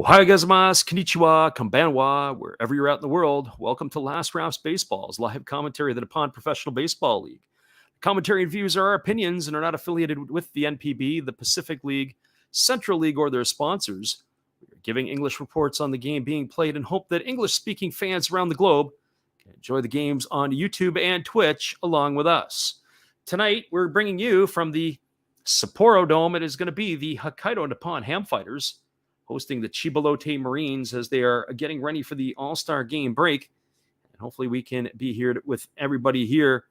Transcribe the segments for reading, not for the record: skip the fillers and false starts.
Ohio gozaimasu, konnichiwa, konbanwa, wherever you're at in the world. Welcome to Last Raps Baseball's live commentary of the Nippon Professional Baseball League. Commentary and views are our opinions and are not affiliated with the NPB, the Pacific League, Central League, or their sponsors. We are giving English reports on the game being played and hope that English-speaking fans around the globe can enjoy the games on YouTube and Twitch along with us. Tonight, we're bringing you from the Sapporo Dome. It is going to be the Hokkaido Nippon-Ham Fighters hosting the Chiba Lotte Marines as they are getting ready for the All-Star Game break. And hopefully we can be here with everybody here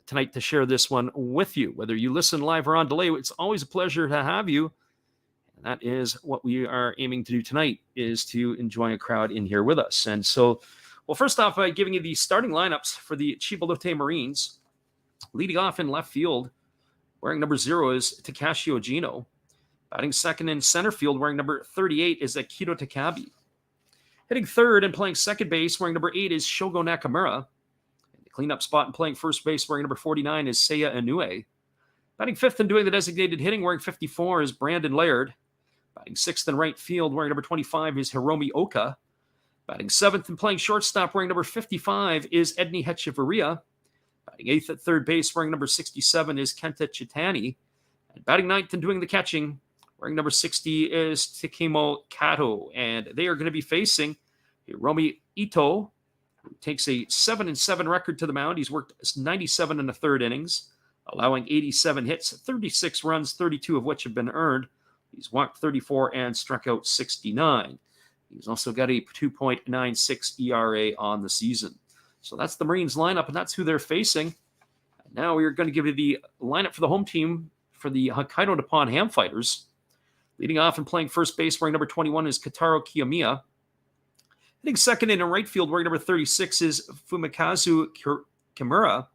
tonight to share this one with you. Whether you listen live or on delay, it's always a pleasure to have you. And that is what we are aiming to do tonight, is to enjoy a crowd in here with us. And so, well, first off, by giving you the starting lineups for the Chiba Lotte Marines. Leading off in left field, wearing number 0 is Takashi Ojino. Batting second in center field, wearing number 38, is Akito Takabe. Hitting third and playing second base, wearing number 8, is Shogo Nakamura. And the cleanup spot and playing first base, wearing number 49, is Seiya Inoue. Batting fifth and doing the designated hitting, wearing 54, is Brandon Laird. Batting sixth in right field, wearing number 25, is Hiromi Oka. Batting seventh and playing shortstop, wearing number 55, is Edney Hechavarria. Batting eighth at third base, wearing number 67, is Kenta Chitani. And batting ninth and doing the catching, wearing number 60, is Takemo Kato. And they are going to be facing Hiromi Ito, who takes a 7-7 record to the mound. He's worked 97 in the third innings, allowing 87 hits, 36 runs, 32 of which have been earned. He's walked 34 and struck out 69. He's also got a 2.96 ERA on the season. So that's the Marines lineup, and that's who they're facing. And now we are going to give you the lineup for the home team for the Hokkaido Nippon-Ham Fighters. Leading off and playing first base, wearing number 21, is Kotaro Kiyomiya. Hitting second in right field, wearing number 36, is Fumikazu Kimura.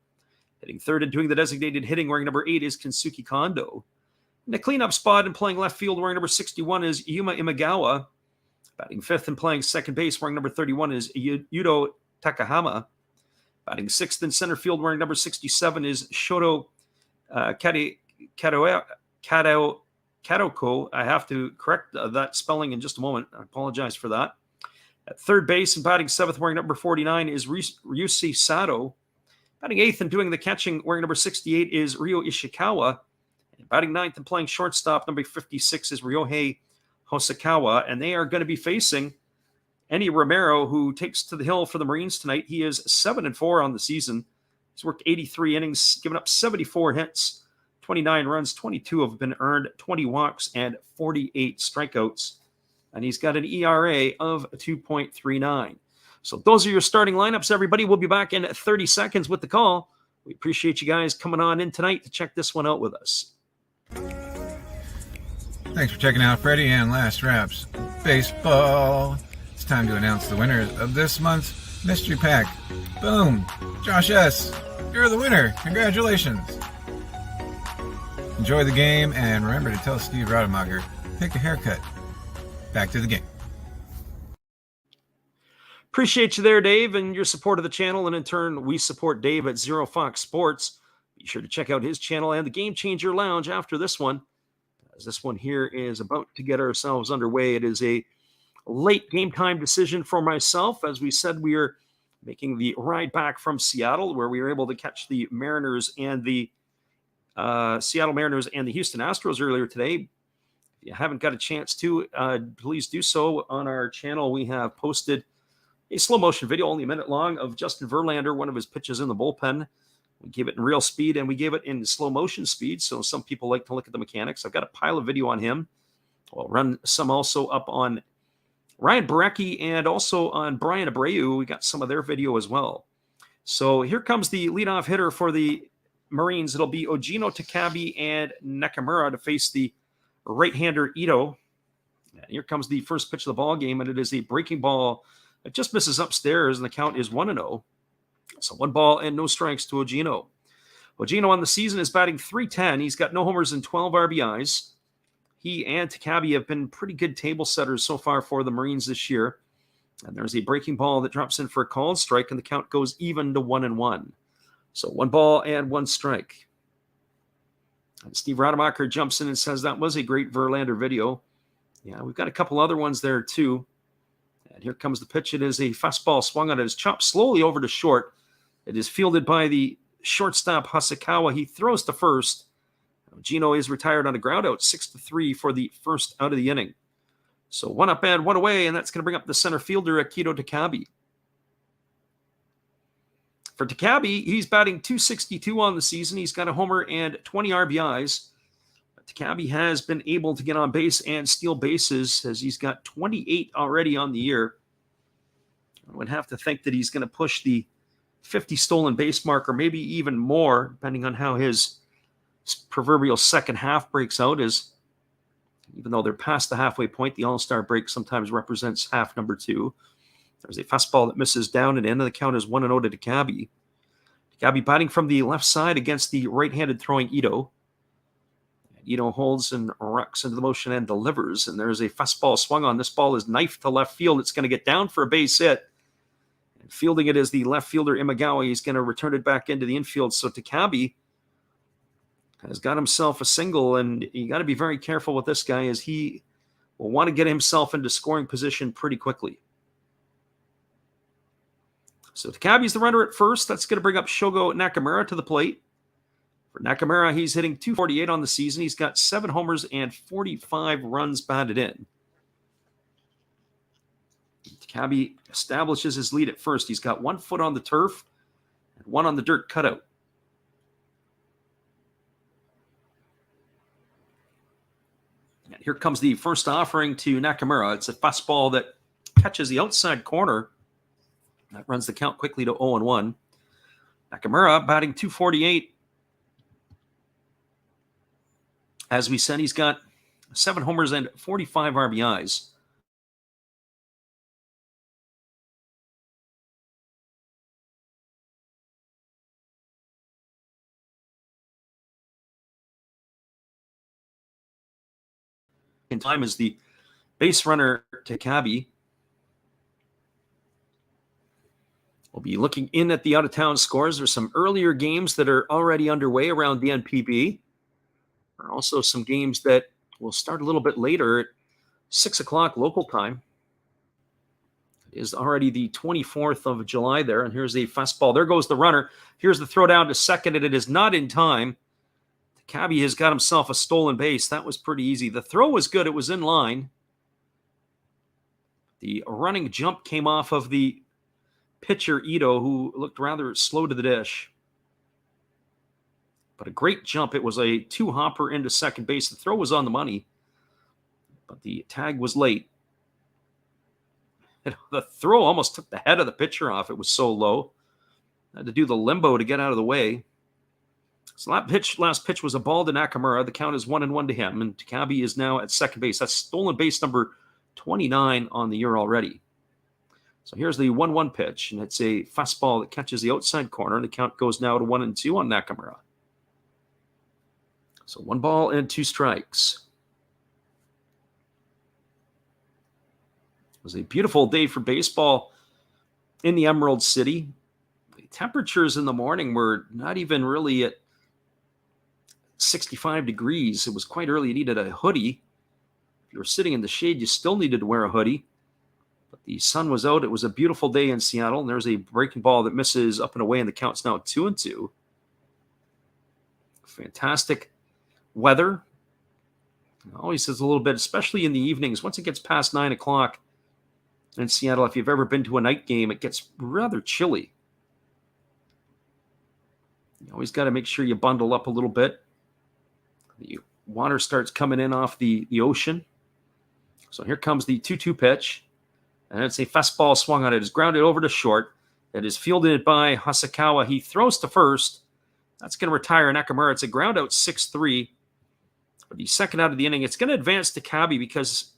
Hitting third and doing the designated hitting, wearing number 8, is Kensuke Kondo. In the cleanup spot and playing left field, wearing number 61, is Yuma Imagawa. Batting fifth and playing second base, wearing number 31, is Yudo Takahama. Batting sixth in center field, wearing number 67, is Shoto Katoko. I have to correct that spelling in just a moment. I apologize for that. At third base and batting seventh, wearing number 49, is Ryusuke Sato. Batting eighth and doing the catching, wearing number 68, is Ryo Ishikawa. And batting ninth and playing shortstop, number 56, is Ryohei Hosokawa. And they are going to be facing Enny Romero, who takes to the hill for the Marines tonight. He is 7-4 on the season. He's worked 83 innings, given up 74 hits. 29 runs, 22 have been earned, 20 walks, and 48 strikeouts. And he's got an ERA of 2.39. So those are your starting lineups, everybody. We'll be back in 30 seconds with the call. We appreciate you guys coming on in tonight to check this one out with us. Thanks for checking out Freddie and Last Raps Baseball. It's time to announce the winners of this month's Mystery Pack. Boom! Josh S., you're the winner. Congratulations. Enjoy the game, and remember to tell Steve Rademacher, pick a haircut. Back to the game. Appreciate you there, Dave, and your support of the channel. And in turn, we support Dave at Zero Fox Sports. Be sure to check out his channel and the Game Changer Lounge after this one, as this one here is about to get ourselves underway. It is a late game time decision for myself. As we said, we are making the ride back from Seattle, where we were able to catch the Mariners and the Seattle Mariners and the Houston Astros earlier today. If you haven't got a chance to, please do so. On our channel, we have posted a slow motion video, only a minute long, of Justin Verlander, one of his pitches in the bullpen. We gave it in real speed and we gave it in slow motion speed. So some people like to look at the mechanics. I've got a pile of video on him. I'll run some also up on Ryan Barecki and also on Brian Abreu. We got some of their video as well. So here comes the leadoff hitter for the Marines. It'll be Ojino, Takabe, and Nakamura to face the right-hander Ito. And here comes the first pitch of the ball game, and it is a breaking ball that just misses upstairs, and the count is 1-0. So 1 ball and no strikes to Ojino. Ojino on the season is batting .310. He's got no homers and 12 RBIs. He and Takabe have been pretty good table setters so far for the Marines this year. And there's a breaking ball that drops in for a called strike, and the count goes even to 1-1. So 1 ball and 1 strike. And Steve Rademacher jumps in and says that was a great Verlander video. Yeah, we've got a couple other ones there too. And here comes the pitch. It is a fastball swung on. It is chopped slowly over to short. It is fielded by the shortstop Hasekawa. He throws to first. Gino is retired on a ground out, 6-3 for the first out of the inning. So 1 up and 1 away, and that's going to bring up the center fielder, Akito Takabe. For Takabe, he's batting .262 on the season. He's got a homer and 20 RBIs. Takabe has been able to get on base and steal bases as he's got 28 already on the year. I would have to think that he's going to push the 50 stolen base mark or maybe even more, depending on how his proverbial second half breaks out. As even though they're past the halfway point, the All-Star break sometimes represents half number 2. There's a fastball that misses down and in, and the count is 1-0 to Takabe. Takabe batting from the left side against the right-handed throwing Ito. Ito holds and rocks into the motion and delivers, and there's a fastball swung on. This ball is knifed to left field. It's going to get down for a base hit. And fielding it is the left fielder Imagawa. He's going to return it back into the infield. So Takabe has got himself a single, and you got to be very careful with this guy as he will want to get himself into scoring position pretty quickly. So Takabe's the runner at first. That's going to bring up Shogo Nakamura to the plate. For Nakamura, he's hitting .248 on the season. He's got 7 homers and 45 runs batted in. Takabe establishes his lead at first. He's got 1 foot on the turf and 1 on the dirt cutout. And here comes the first offering to Nakamura. It's a fastball that catches the outside corner. That runs the count quickly to 0-1. Nakamura batting .248. As we said, he's got 7 homers and 45 RBIs. In time is the base runner Takabe. We'll be looking in at the out-of-town scores. There's some earlier games that are already underway around the NPB. There are also some games that will start a little bit later at 6 o'clock local time. It is already the 24th of July there, and here's the fastball. There goes the runner. Here's the throw down to second, and it is not in time. Takabe has got himself a stolen base. That was pretty easy. The throw was good. It was in line. The running jump came off of the pitcher, Ito, who looked rather slow to the dish. But a great jump. It was a 2-hopper into second base. The throw was on the money, but the tag was late. The throw almost took the head of the pitcher off. It was so low. Had to do the limbo to get out of the way. So last pitch was a ball to Nakamura. The count is 1-1 to him, and Takabe is now at second base. That's stolen base number 29 on the year already. So here's the 1-1 pitch, and it's a fastball that catches the outside corner, and the count goes now to 1-2 on Nakamura. So 1 ball and 2 strikes. It was a beautiful day for baseball in the Emerald City. The temperatures in the morning were not even really at 65 degrees. It was quite early. You needed a hoodie. If you were sitting in the shade, you still needed to wear a hoodie. But the sun was out. It was a beautiful day in Seattle, and there's a breaking ball that misses up and away, and the count's now 2-2. Fantastic weather. It always is a little bit, especially in the evenings. Once it gets past 9 o'clock in Seattle, if you've ever been to a night game, it gets rather chilly. You always got to make sure you bundle up a little bit. The water starts coming in off the ocean. So here comes the 2-2 pitch. And it's a fastball swung on it. It's grounded over to short. It is fielded by Hasekawa. He throws to first. That's going to retire Nakamura. It's a ground out 6-3. For the second out of the inning, it's going to advance to Takabe because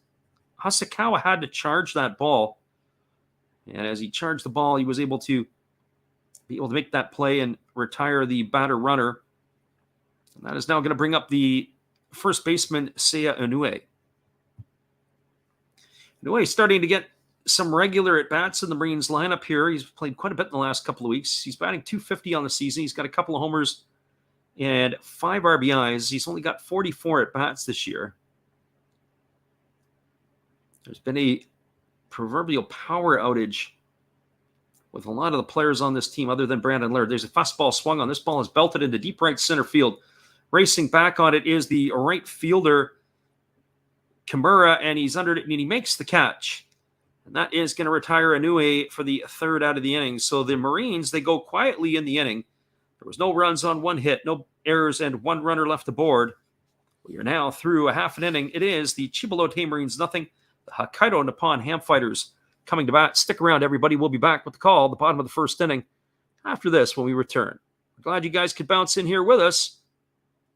Hasekawa had to charge that ball. And as he charged the ball, he was able to make that play and retire the batter runner. And that is now going to bring up the first baseman, Seiya Inoue. Inoue starting to get some regular at-bats in the Marines lineup here. He's played quite a bit in the last couple of weeks. He's batting .250 on the season. He's got a couple of homers and 5 RBIs. He's only got 44 at-bats this year. There's been a proverbial power outage with a lot of the players on this team other than Brandon Laird. There's a fastball swung on. This ball is belted into deep right center field. Racing back on it is the right fielder, Kimura, and he's under it, and he makes the catch. And that is going to retire Inoue for the third out of the inning. So the Marines, they go quietly in the inning. There was no runs on one hit, no errors, and one runner left aboard. We are now through a half an inning. It is the Chiba Lotte Marines nothing, the Hokkaido Nippon-Ham Fighters coming to bat. Stick around, everybody. We'll be back with the call at the bottom of the first inning after this when we return. We're glad you guys could bounce in here with us.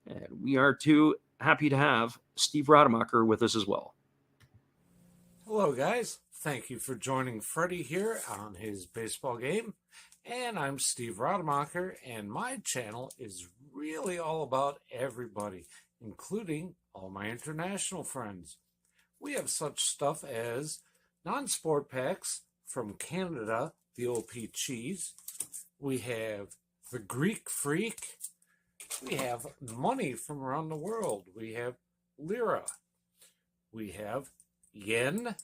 And we are too happy to have Steve Rademacher with us as well. Hello, guys. Thank you for joining Freddie here on his baseball game. And I'm Steve Rademacher, and my channel is really all about everybody, including all my international friends. We have such stuff as non-sport packs from Canada, the OP Cheese. We have the Greek Freak. We have money from around the world. We have lira. We have yen.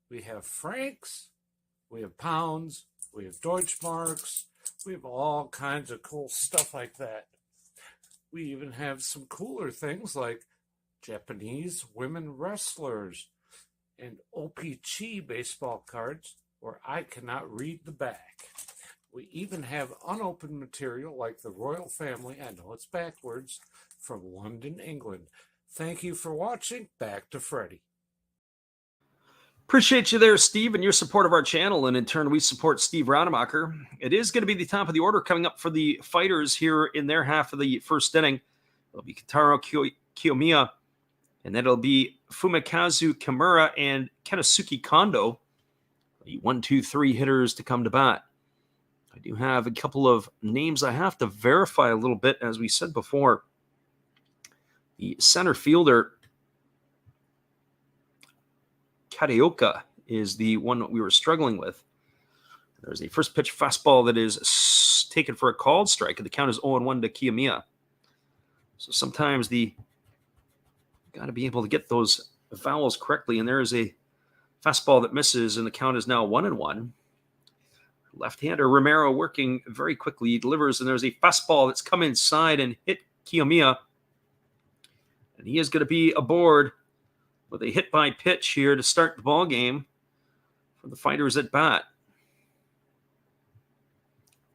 We have francs. We have pounds. We have Deutschmarks. We have all kinds of cool stuff like that. We even have some cooler things like Japanese women wrestlers and OPC baseball cards where I cannot read the back. We even have unopened material like the royal family, I know it's backwards, from London, England. Thank you for watching. Back to Freddie. Appreciate you there, Steve, and your support of our channel. And in turn, we support Steve Rademacher. It is going to be the top of the order coming up for the Fighters here in their half of the first inning. It'll be Kentaro Kiyomiya, and then it'll be Fumikazu Kimura and Kenisuke Kondo, the 1-2-3 hitters to come to bat. I do have a couple of names I have to verify a little bit, as we said before. The center fielder, Karaoke, is the one that we were struggling with. There's a first pitch fastball that is taken for a called strike, and the count is 0-1 to Kiyomiya. So sometimes got to be able to get those vowels correctly, and there is a fastball that misses, and the count is now 1-1. Left-hander Romero working very quickly. He delivers, and there's a fastball that's come inside and hit Kiyomiya. And he is going to be aboard with a hit-by-pitch here to start the ball game for the Fighters at bat.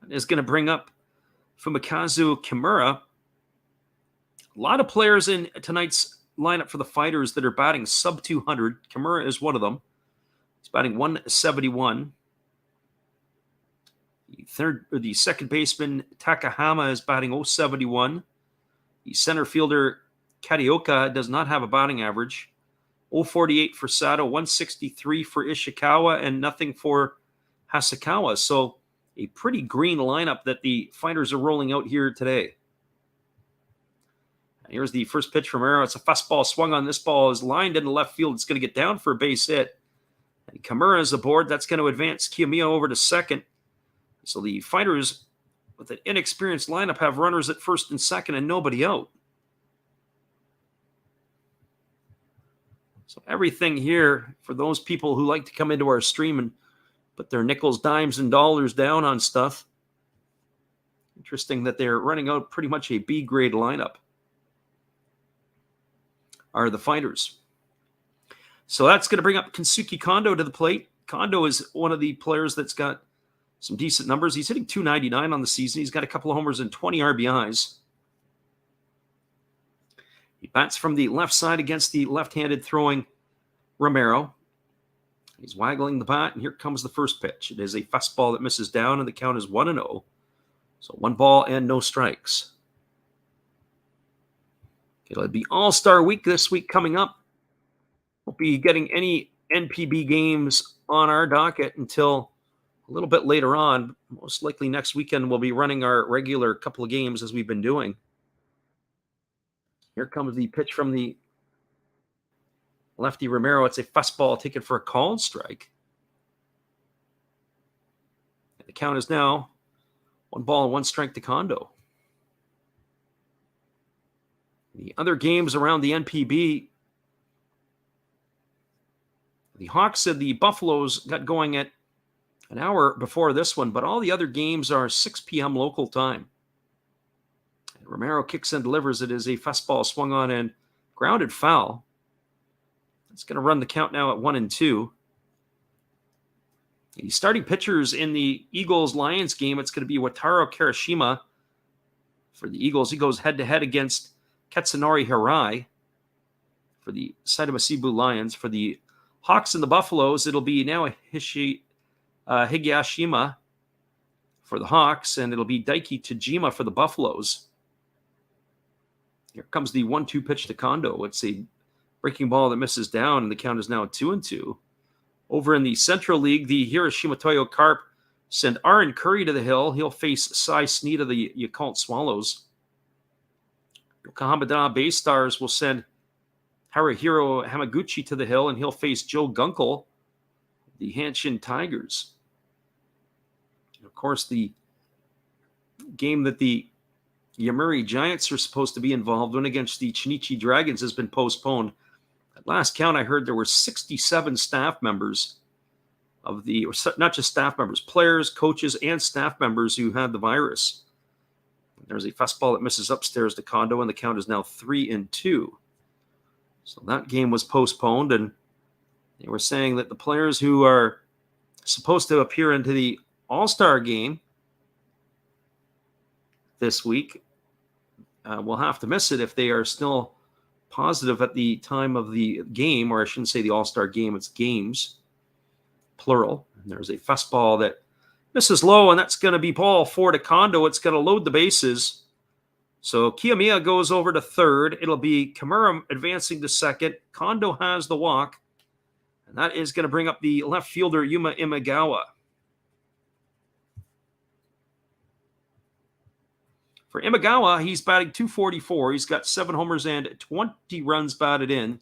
That is going to bring up Fumikazu Kimura. A lot of players in tonight's lineup for the Fighters that are batting sub 200. Kimura is one of them. He's batting 171. The second baseman Takahama is batting 071. The center fielder Karaoke does not have a batting average. 048 for Sato, 163 for Ishikawa, and nothing for Hasakawa. So a pretty green lineup that the Fighters are rolling out here today. And here's the first pitch from Arrow. It's a fastball swung on. This ball is lined into left field. It's going to get down for a base hit. And Kimura is aboard. That's going to advance Kiyomiya over to second. So the Fighters, with an inexperienced lineup, have runners at first and second and nobody out. So everything here, for those people who like to come into our stream and put their nickels, dimes, and dollars down on stuff, interesting that they're running out pretty much a B-grade lineup, are the Fighters. So that's going to bring up Kensuke Kondo to the plate. Kondo is one of the players that's got some decent numbers. He's hitting .299 on the season. He's got a couple of homers and 20 RBIs. He bats from the left side against the left-handed throwing Romero. He's waggling the bat, and here comes the first pitch. It is a fastball that misses down, and the count is 1-0. So 1 ball and no strikes. It'll be All-Star Week this week coming up. Won't be getting any NPB games on our docket until a little bit later on. Most likely next weekend we'll be running our regular couple of games as we've been doing. Here comes the pitch from the lefty Romero. It's a fastball taken for a called strike. And the count is now 1 ball and 1 strike to Kondo. The other games around the NPB, The Hawks and the Buffaloes got going at an hour before this one, but all the other games are 6 p.m. local time. And Romero kicks and delivers. It is a fastball swung on and grounded foul. It's going to run the count now at 1-2. The starting pitchers in the Eagles-Lions game, it's going to be Wataru Kirishima for the Eagles. He goes head-to-head against Katsunori Hirai for the Saitama Seibu Lions. For the Hawks and the Buffaloes, it'll be now Higashima for the Hawks, and it'll be Daiki Tajima for the Buffaloes. Here comes the 1-2 pitch to Kondo. It's a breaking ball that misses down, and the count is now 2-2. Over in the Central League, the Hiroshima Toyo Carp send Aaron Curry to the hill. He'll face Sai Sneed of the Yakult Swallows. Yokohama Dana Bay Stars will send Haruhiro Hamaguchi to the hill, and he'll face Joe Gunkel, the Hanshin Tigers. And of course, the game that the Yomiuri Giants are supposed to be involved in against the Chinichi Dragons has been postponed. At last count, I heard there were 67 staff members of the, not just staff members, players, coaches, and staff members who had the virus. There's a fastball that misses upstairs to Kondo, and the count is now 3-2. So that game was postponed, and they were saying that the players who are supposed to appear into the All-Star game this week will have to miss it if they are still positive at the time of the game, or I shouldn't say the All-Star game, it's games, plural. And there's a fastball that misses low, and that's going to be ball 4 to Kondo. It's going to load the bases. So Kiyomiya goes over to third. It'll be Kimura advancing to second. Kondo has the walk, and that is going to bring up the left fielder, Yuma Imagawa. For Imagawa, he's batting .244. He's got 7 homers and 20 runs batted in.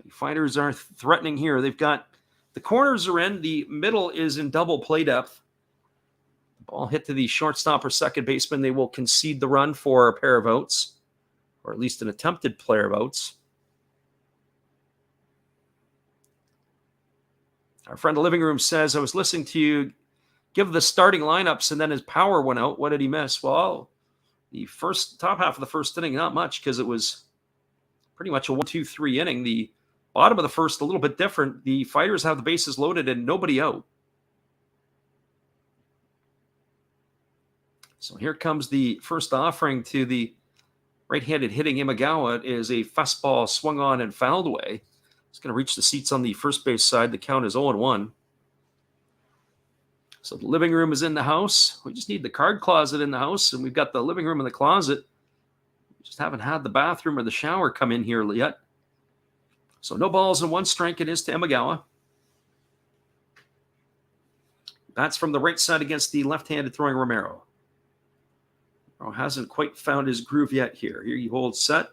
The Fighters are threatening here. They've got the corners are in. The middle is in double play depth. The ball hit to the shortstop or second baseman. They will concede the run for a pair of outs, or at least an attempted pair of outs. Our friend in the living room says, I was listening to you give the starting lineups, and then his power went out. What did he miss? Well, the top half of the first inning, not much, because it was pretty much a 1-2-3 inning. The bottom of the first, a little bit different. The Fighters have the bases loaded and nobody out. So here comes the first offering to the right-handed hitting Imagawa. It is a fastball swung on and fouled away. It's going to reach the seats on the first base side. The count is 0-1. So the living room is in the house. We just need the card closet in the house, and we've got the living room and the closet. We just haven't had the bathroom or the shower come in here yet. So no balls and 1 strike it is to Imagawa. Bats from the right side against the left-handed throwing Romero. Romero hasn't quite found his groove yet here. Here he holds set.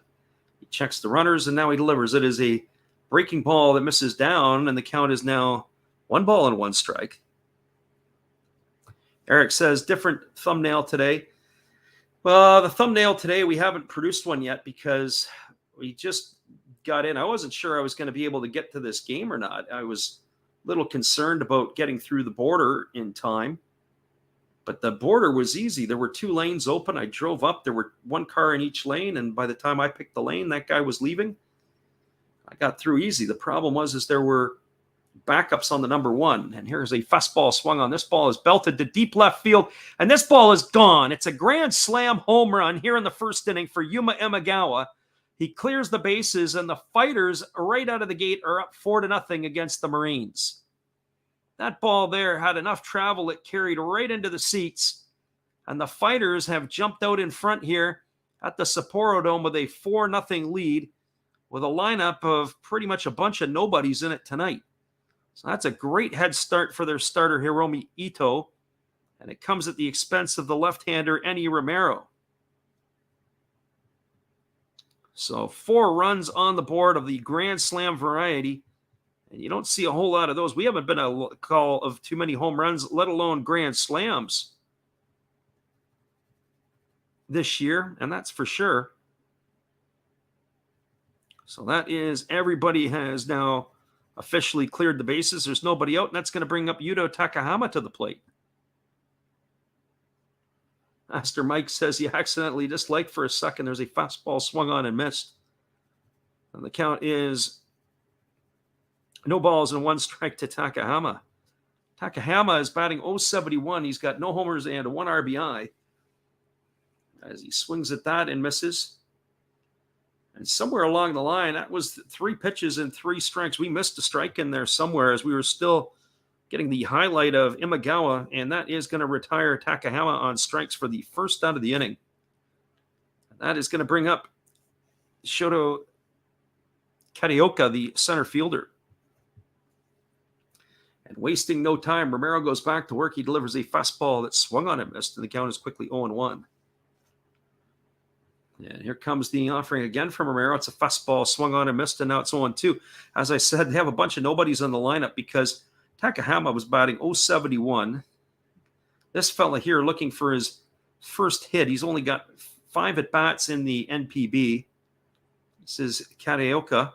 He checks the runners, and now he delivers. It is a breaking ball that misses down, and the count is now 1 ball and 1 strike. Eric says, different thumbnail today. Well, the thumbnail today, we haven't produced one yet because we just got in. I wasn't sure I was going to be able to get to this game or not. I was a little concerned about getting through the border in time. But the border was easy. There were 2 lanes open. I drove up. There were 1 car in each lane. And by the time I picked the lane, that guy was leaving. I got through easy. The problem was there were backups on the number 1. And here's a fastball swung on. This ball is belted to deep left field, and this ball is gone. It's a grand slam home run here in the first inning for Yuma Imagawa. He clears the bases, and the Fighters right out of the gate are up 4-0 against the Marines. That ball there had enough travel. It carried right into the seats, and the Fighters have jumped out in front here at the Sapporo Dome with a 4-0 lead with a lineup of pretty much a bunch of nobodies in it tonight. So that's a great head start for their starter, Hiromi Ito. And it comes at the expense of the left-hander, Eni Romero. So 4 runs on the board of the grand slam variety. And you don't see a whole lot of those. We haven't been a call of too many home runs, let alone grand slams this year. And that's for sure. So that is, everybody has now officially cleared the bases. There's nobody out, and that's going to bring up Yuto Takahama to the plate. Master Mike says he accidentally disliked for a second. There's a fastball swung on and missed. And the count is no balls and 1 strike to Takahama. Takahama is batting .071. He's got no homers and 1 RBI. As he swings at that and misses. And somewhere along the line, that was 3 pitches and 3 strikes. We missed a strike in there somewhere as we were still getting the highlight of Imagawa, and that is going to retire Takahama on strikes for the first out of the inning. And that is going to bring up Shoto Kataoka, the center fielder. And wasting no time, Romero goes back to work. He delivers a fastball that swung on and missed, and the count is quickly 0-1. And here comes the offering again from Romero. It's a fastball swung on and missed, and now it's 0-2. As I said, they have a bunch of nobodies on the lineup because Takahama was batting .071. This fella here looking for his first hit. He's only got 5 at-bats in the NPB. This is Kataoka.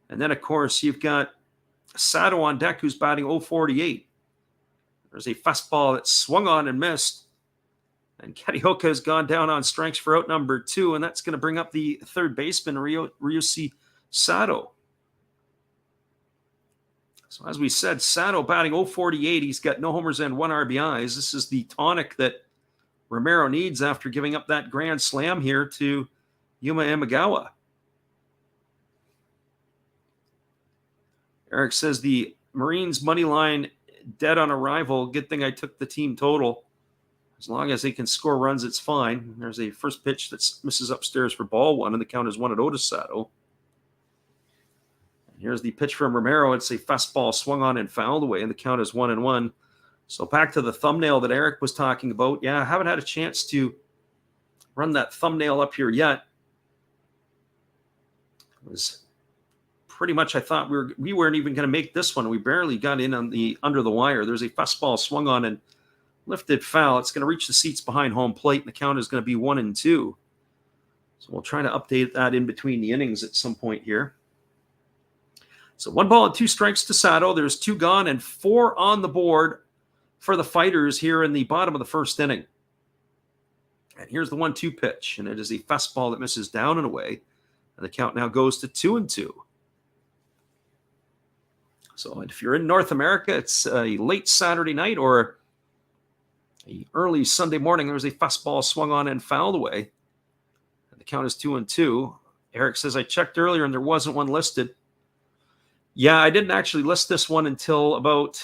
And then, of course, you've got Sato on deck who's batting .048. There's a fastball that swung on and missed. And Kataoka has gone down on strikes for out number 2, and that's going to bring up the third baseman, Ryusuke Sato. So as we said, Sato batting .048. He's got no homers and 1 RBIs. This is the tonic that Romero needs after giving up that grand slam here to Yuma Imagawa. Eric says the Marines money line dead on arrival. Good thing I took the team total. As long as they can score runs, it's fine. There's a first pitch that misses upstairs for ball 1, and the count is 1-0 to Sato. And here's the pitch from Romero. It's a fastball swung on and fouled away, and the count is 1-1. So back to the thumbnail that Eric was talking about. Yeah, I haven't had a chance to run that thumbnail up here yet. It was pretty much, I thought we weren't even going to make this one. We barely got in on the under the wire. There's a fastball swung on and lifted foul. It's going to reach the seats behind home plate, and the count is going to be 1-2. So we'll try to update that in between the innings at some point here. So 1 ball and 2 strikes to Sato. There's 2 gone and 4 on the board for the Fighters here in the bottom of the first inning. And here's the 1-2 pitch, and it is a fastball that misses down and away. And the count now goes to 2-2. So if you're in North America, it's a late Saturday night or early Sunday morning. There's a fastball swung on and fouled away. And the count is 2-2. Eric says, I checked earlier and there wasn't one listed. Yeah, I didn't actually list this one until about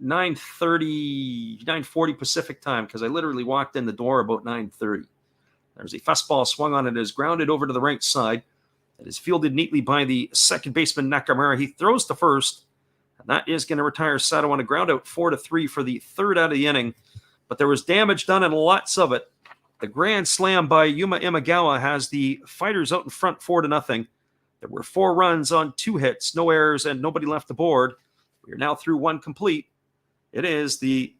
9:40 Pacific time because I literally walked in the door about 9:30. There's a fastball swung on. It is grounded over to the right side. It is fielded neatly by the second baseman Nakamura. He throws to first, and that is going to retire Sato on a ground out 4-3 for the third out of the inning. But there was damage done and lots of it. The grand slam by Yuma Imagawa has the Fighters out in front 4-0. There were 4 runs on 2 hits, no errors, and nobody left the board. We are now through 1 complete. It is the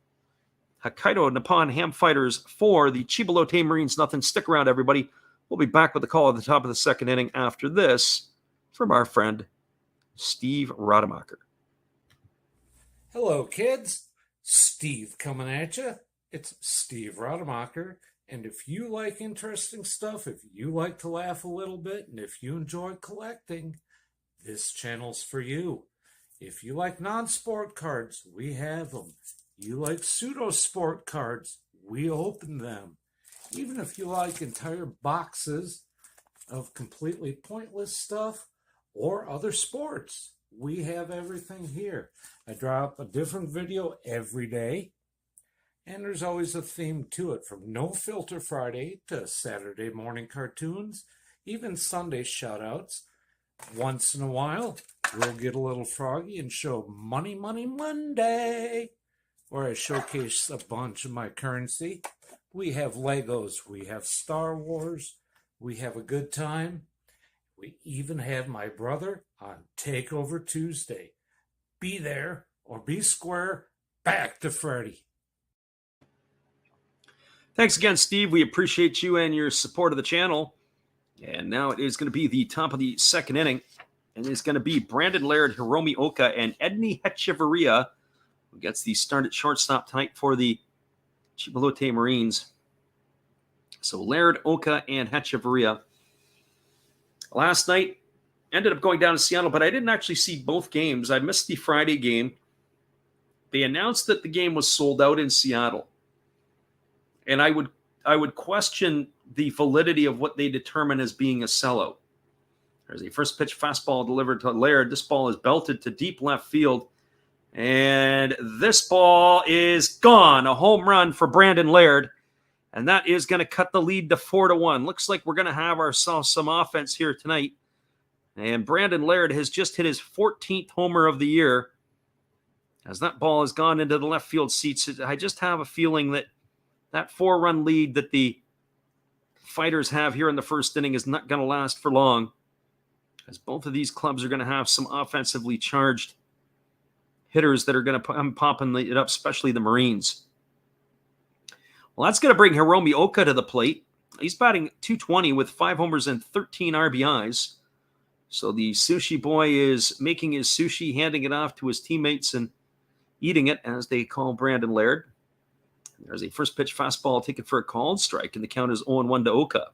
Hokkaido Nippon-Ham Fighters 4, the Chiba Lotte Marines nothing. Stick around, everybody. We'll be back with the call at the top of the second inning after this from our friend Steve Rademacher. Hello, kids. Steve coming at you. It's Steve Rademacher, and if you like interesting stuff, if you like to laugh a little bit, and if you enjoy collecting, this channel's for you. If you like non-sport cards, we have them. You like pseudo-sport cards, we open them. Even if you like entire boxes of completely pointless stuff or other sports, we have everything here. I drop a different video every day. And there's always a theme to it, from No Filter Friday to Saturday morning cartoons, even Sunday shoutouts. Once in a while, we'll get a little froggy and show Money Money Monday, where I showcase a bunch of my currency. We have Legos, we have Star Wars, we have a good time. We even have my brother on Takeover Tuesday. Be there or be square. Back to Freddy. Thanks again, Steve. We appreciate you and your support of the channel. And now it is going to be the top of the second inning. And it's going to be Brandon Laird, Hiromi Oka, and Edney Hechevarria, who gets the start at shortstop tonight for the Chiba Lotte Marines. So Laird, Oka, and Hechevarria. Last night, ended up going down to Seattle, but I didn't actually see both games. I missed the Friday game. They announced that the game was sold out in Seattle. And I would question the validity of what they determine as being a sellout. There's a first pitch fastball delivered to Laird. This ball is belted to deep left field. And this ball is gone. A home run for Brandon Laird. And that is going to cut the lead to 4-1. Looks like we're going to have ourselves some offense here tonight. And Brandon Laird has just hit his 14th homer of the year. As that ball has gone into the left field seats, I just have a feeling that 4-run lead that the Fighters have here in the first inning is not going to last for long, as both of these clubs are going to have some offensively charged hitters that are going to come popping it up, especially the Marines. Well, that's going to bring Hiromi Oka to the plate. He's batting .220 with 5 homers and 13 RBIs. So the sushi boy is making his sushi, handing it off to his teammates and eating it, as they call Brandon Laird. There's a first pitch fastball taken for a called strike, and the count is 0-1 to Oka.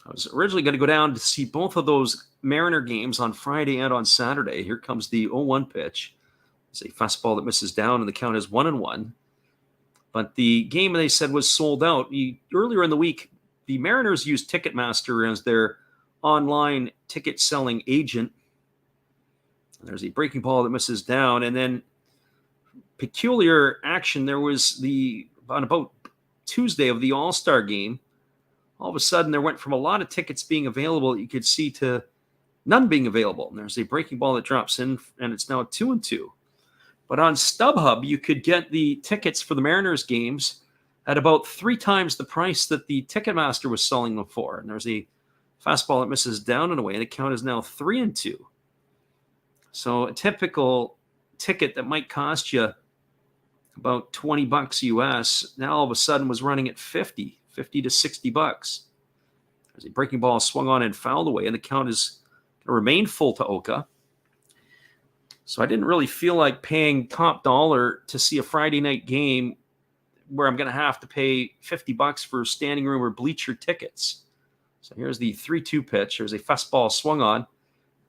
I was originally going to go down to see both of those Mariner games on Friday and on Saturday. Here comes the 0-1 pitch. It's a fastball that misses down, and the count is 1-1. But the game, they said, was sold out. Earlier in the week, the Mariners used Ticketmaster as their online ticket selling agent. There's a breaking ball that misses down, and then peculiar action. There was on about Tuesday of the All-Star game. All of a sudden, there went from a lot of tickets being available that you could see to none being available. And there's a breaking ball that drops in, and it's now 2-2. But on StubHub, you could get the tickets for the Mariners games at about 3 times the price that the Ticketmaster was selling them for. And there's a fastball that misses down and away, and the count is now 3-2. So a typical ticket that might cost you about $20 US, now all of a sudden was running at $50 to $60. There's a breaking ball swung on and fouled away, and the count is going to remain full to Oka. So I didn't really feel like paying top dollar to see a Friday night game where I'm going to have to pay $50 for standing room or bleacher tickets. So here's the 3-2 pitch. There's a fastball swung on.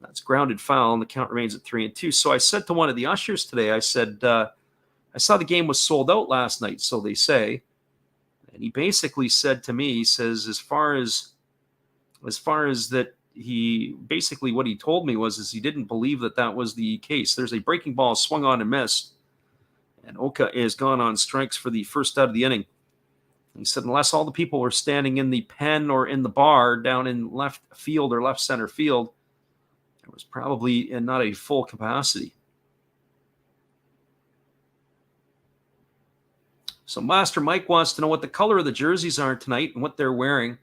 That's grounded foul, and the count remains at 3-2. So I said to one of the ushers today, I said, I saw the game was sold out last night, so they say. And he basically said to me, he says, as far as that, he basically what he told me is he didn't believe that was the case. There's a breaking ball swung on and missed, and Oka is gone on strikes for the first out of the inning. He said unless all the people were standing in the pen or in the bar down in left field or left center field, it was probably not a full capacity. So Master Mike wants to know what the color of the jerseys are tonight and what they're wearing.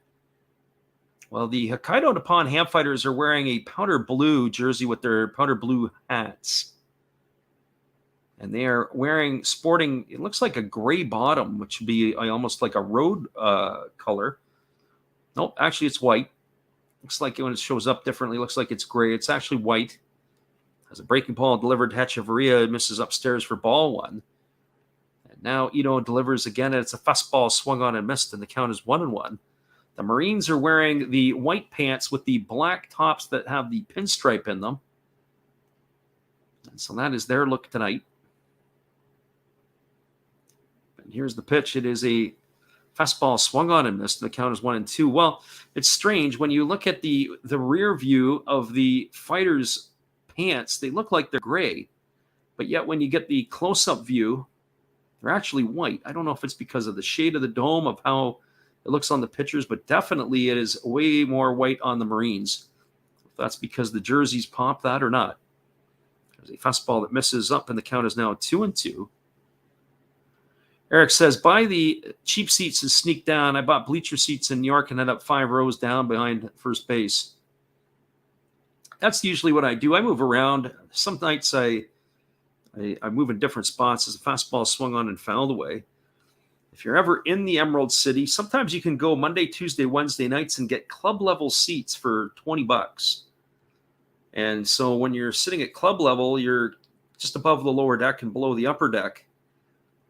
Well, the Hokkaido Nippon-Ham fighters are wearing a powder blue jersey with their powder blue hats. And they are sporting, it looks like a gray bottom, which would be almost like a road color. Nope, actually it's white. Looks like when it shows up differently, looks like it's gray. It's actually white. As a breaking ball delivered to Hechevarria, misses upstairs for ball 1. And now Ito delivers again, and it's a fastball swung on and missed, and the count is 1-1. The Marines are wearing the white pants with the black tops that have the pinstripe in them. And so that is their look tonight. And here's the pitch. It is a fastball swung on and missed, and the count is 1-2. Well, it's strange. When you look at the rear view of the fighters' pants, they look like they're gray. But yet when you get the close-up view, they're actually white. I don't know if it's because of the shade of the dome, of how it looks on the pitchers, but definitely it is way more white on the Marines. If that's because the jerseys pop that or not. There's a fastball that misses up, and the count is now 2-2. Eric says, buy the cheap seats and sneak down. I bought bleacher seats in New York and ended up 5 rows down behind first base. That's usually what I do. I move around. Some nights I move in different spots as a fastball swung on and fouled away. if you're ever in the Emerald City, sometimes you can go Monday, Tuesday, Wednesday nights and get club level seats for $20. And so when you're sitting at club level, you're just above the lower deck and below the upper deck.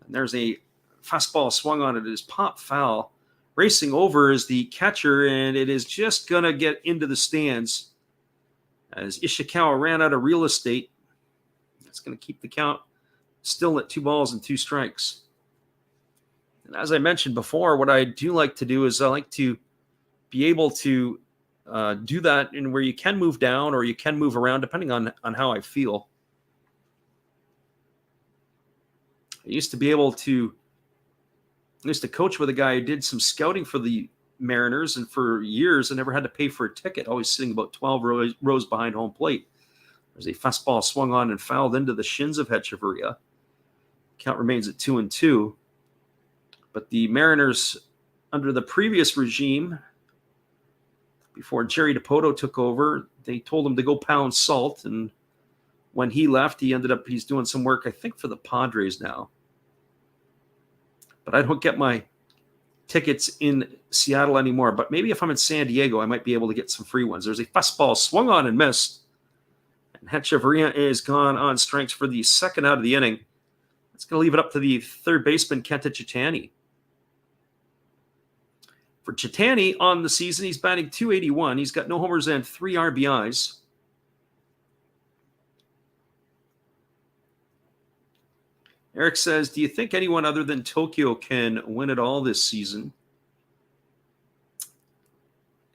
And there's a fastball swung on it. It is pop foul. Racing over is the catcher, and it is just going to get into the stands as Ishikawa ran out of real estate. That's going to keep the count still at 2-2 And as I mentioned before, what I do like to do is I like to be able to do that in where you can move down or you can move around depending on how I feel. I used to coach with a guy who did some scouting for the Mariners, and for years I never had to pay for a ticket, always sitting about 12 rows behind home plate. There's a fastball swung on and fouled into the shins of Hechavarria. Count remains at 2-2. But the Mariners, under the previous regime, before Jerry DiPoto took over, they told him to go pound salt. And when he left, he's doing some work, I think, for the Padres now. But I don't get my tickets in Seattle anymore. But maybe if I'm in San Diego, I might be able to get some free ones. There's a fastball swung on and missed. And Hechavarria is gone on strikes for the second out of the inning. It's going to leave it up to the third baseman, Kenta Chitani. For Chitani on the season, he's batting .281. He's got no homers and 3 RBIs. Eric says, do you think anyone other than Tokyo can win it all this season?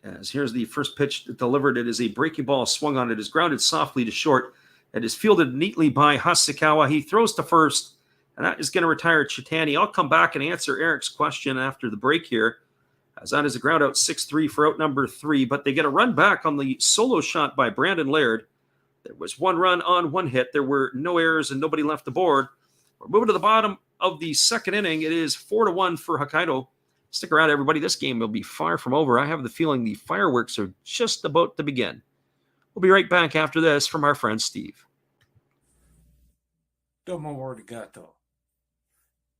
As here's the first pitch delivered. It is a breaking ball swung on. It is grounded softly to short. It is fielded neatly by Hasekawa. He throws to first, and that is going to retire Chitani. I'll come back and answer Eric's question after the break here, as that is a ground out 6-3 for out number 3. But they get a run back on the solo shot by Brandon Laird. There was 1 run on 1 hit. There were no errors and nobody left the board. We're moving to the bottom of the second inning. It is 4-1 for Hokkaido. Stick around, everybody. This game will be far from over. I have the feeling the fireworks are just about to begin. We'll be right back after this from our friend Steve. Domo arigato.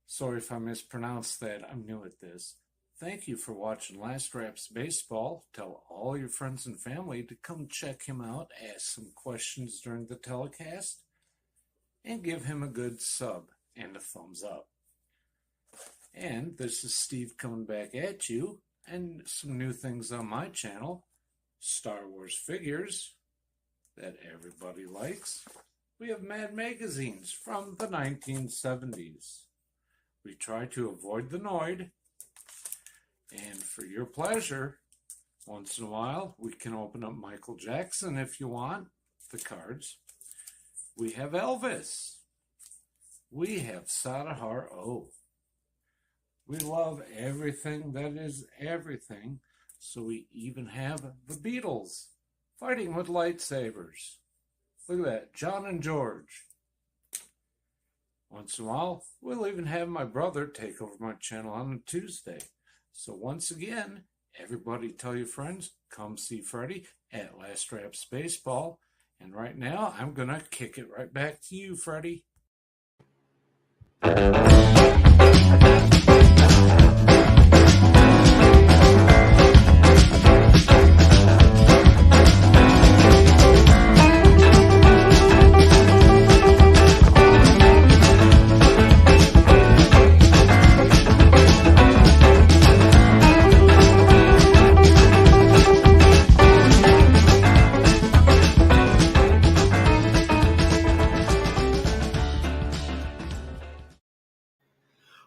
Sorry if I mispronounced that. I'm new at this. Thank you for watching Last Raps Baseball. Tell all your friends and family to come check him out, ask some questions during the telecast, and give him a good sub and a thumbs up. And this is Steve coming back at you, and some new things on my channel. Star Wars figures that everybody likes. We have Mad magazines from the 1970s. We try to avoid the Noid. And for your pleasure, once in a while, we can open up Michael Jackson if you want, the cards. We have Elvis. We have Sadahar O. We love everything that is everything, so we even have the Beatles fighting with lightsabers. Look at that, John and George. Once in a while, we'll even have my brother take over my channel on a Tuesday. So once again, everybody tell your friends, come see Freddie at Last Raps Baseball. And right now, I'm going to kick it right back to you, Freddie.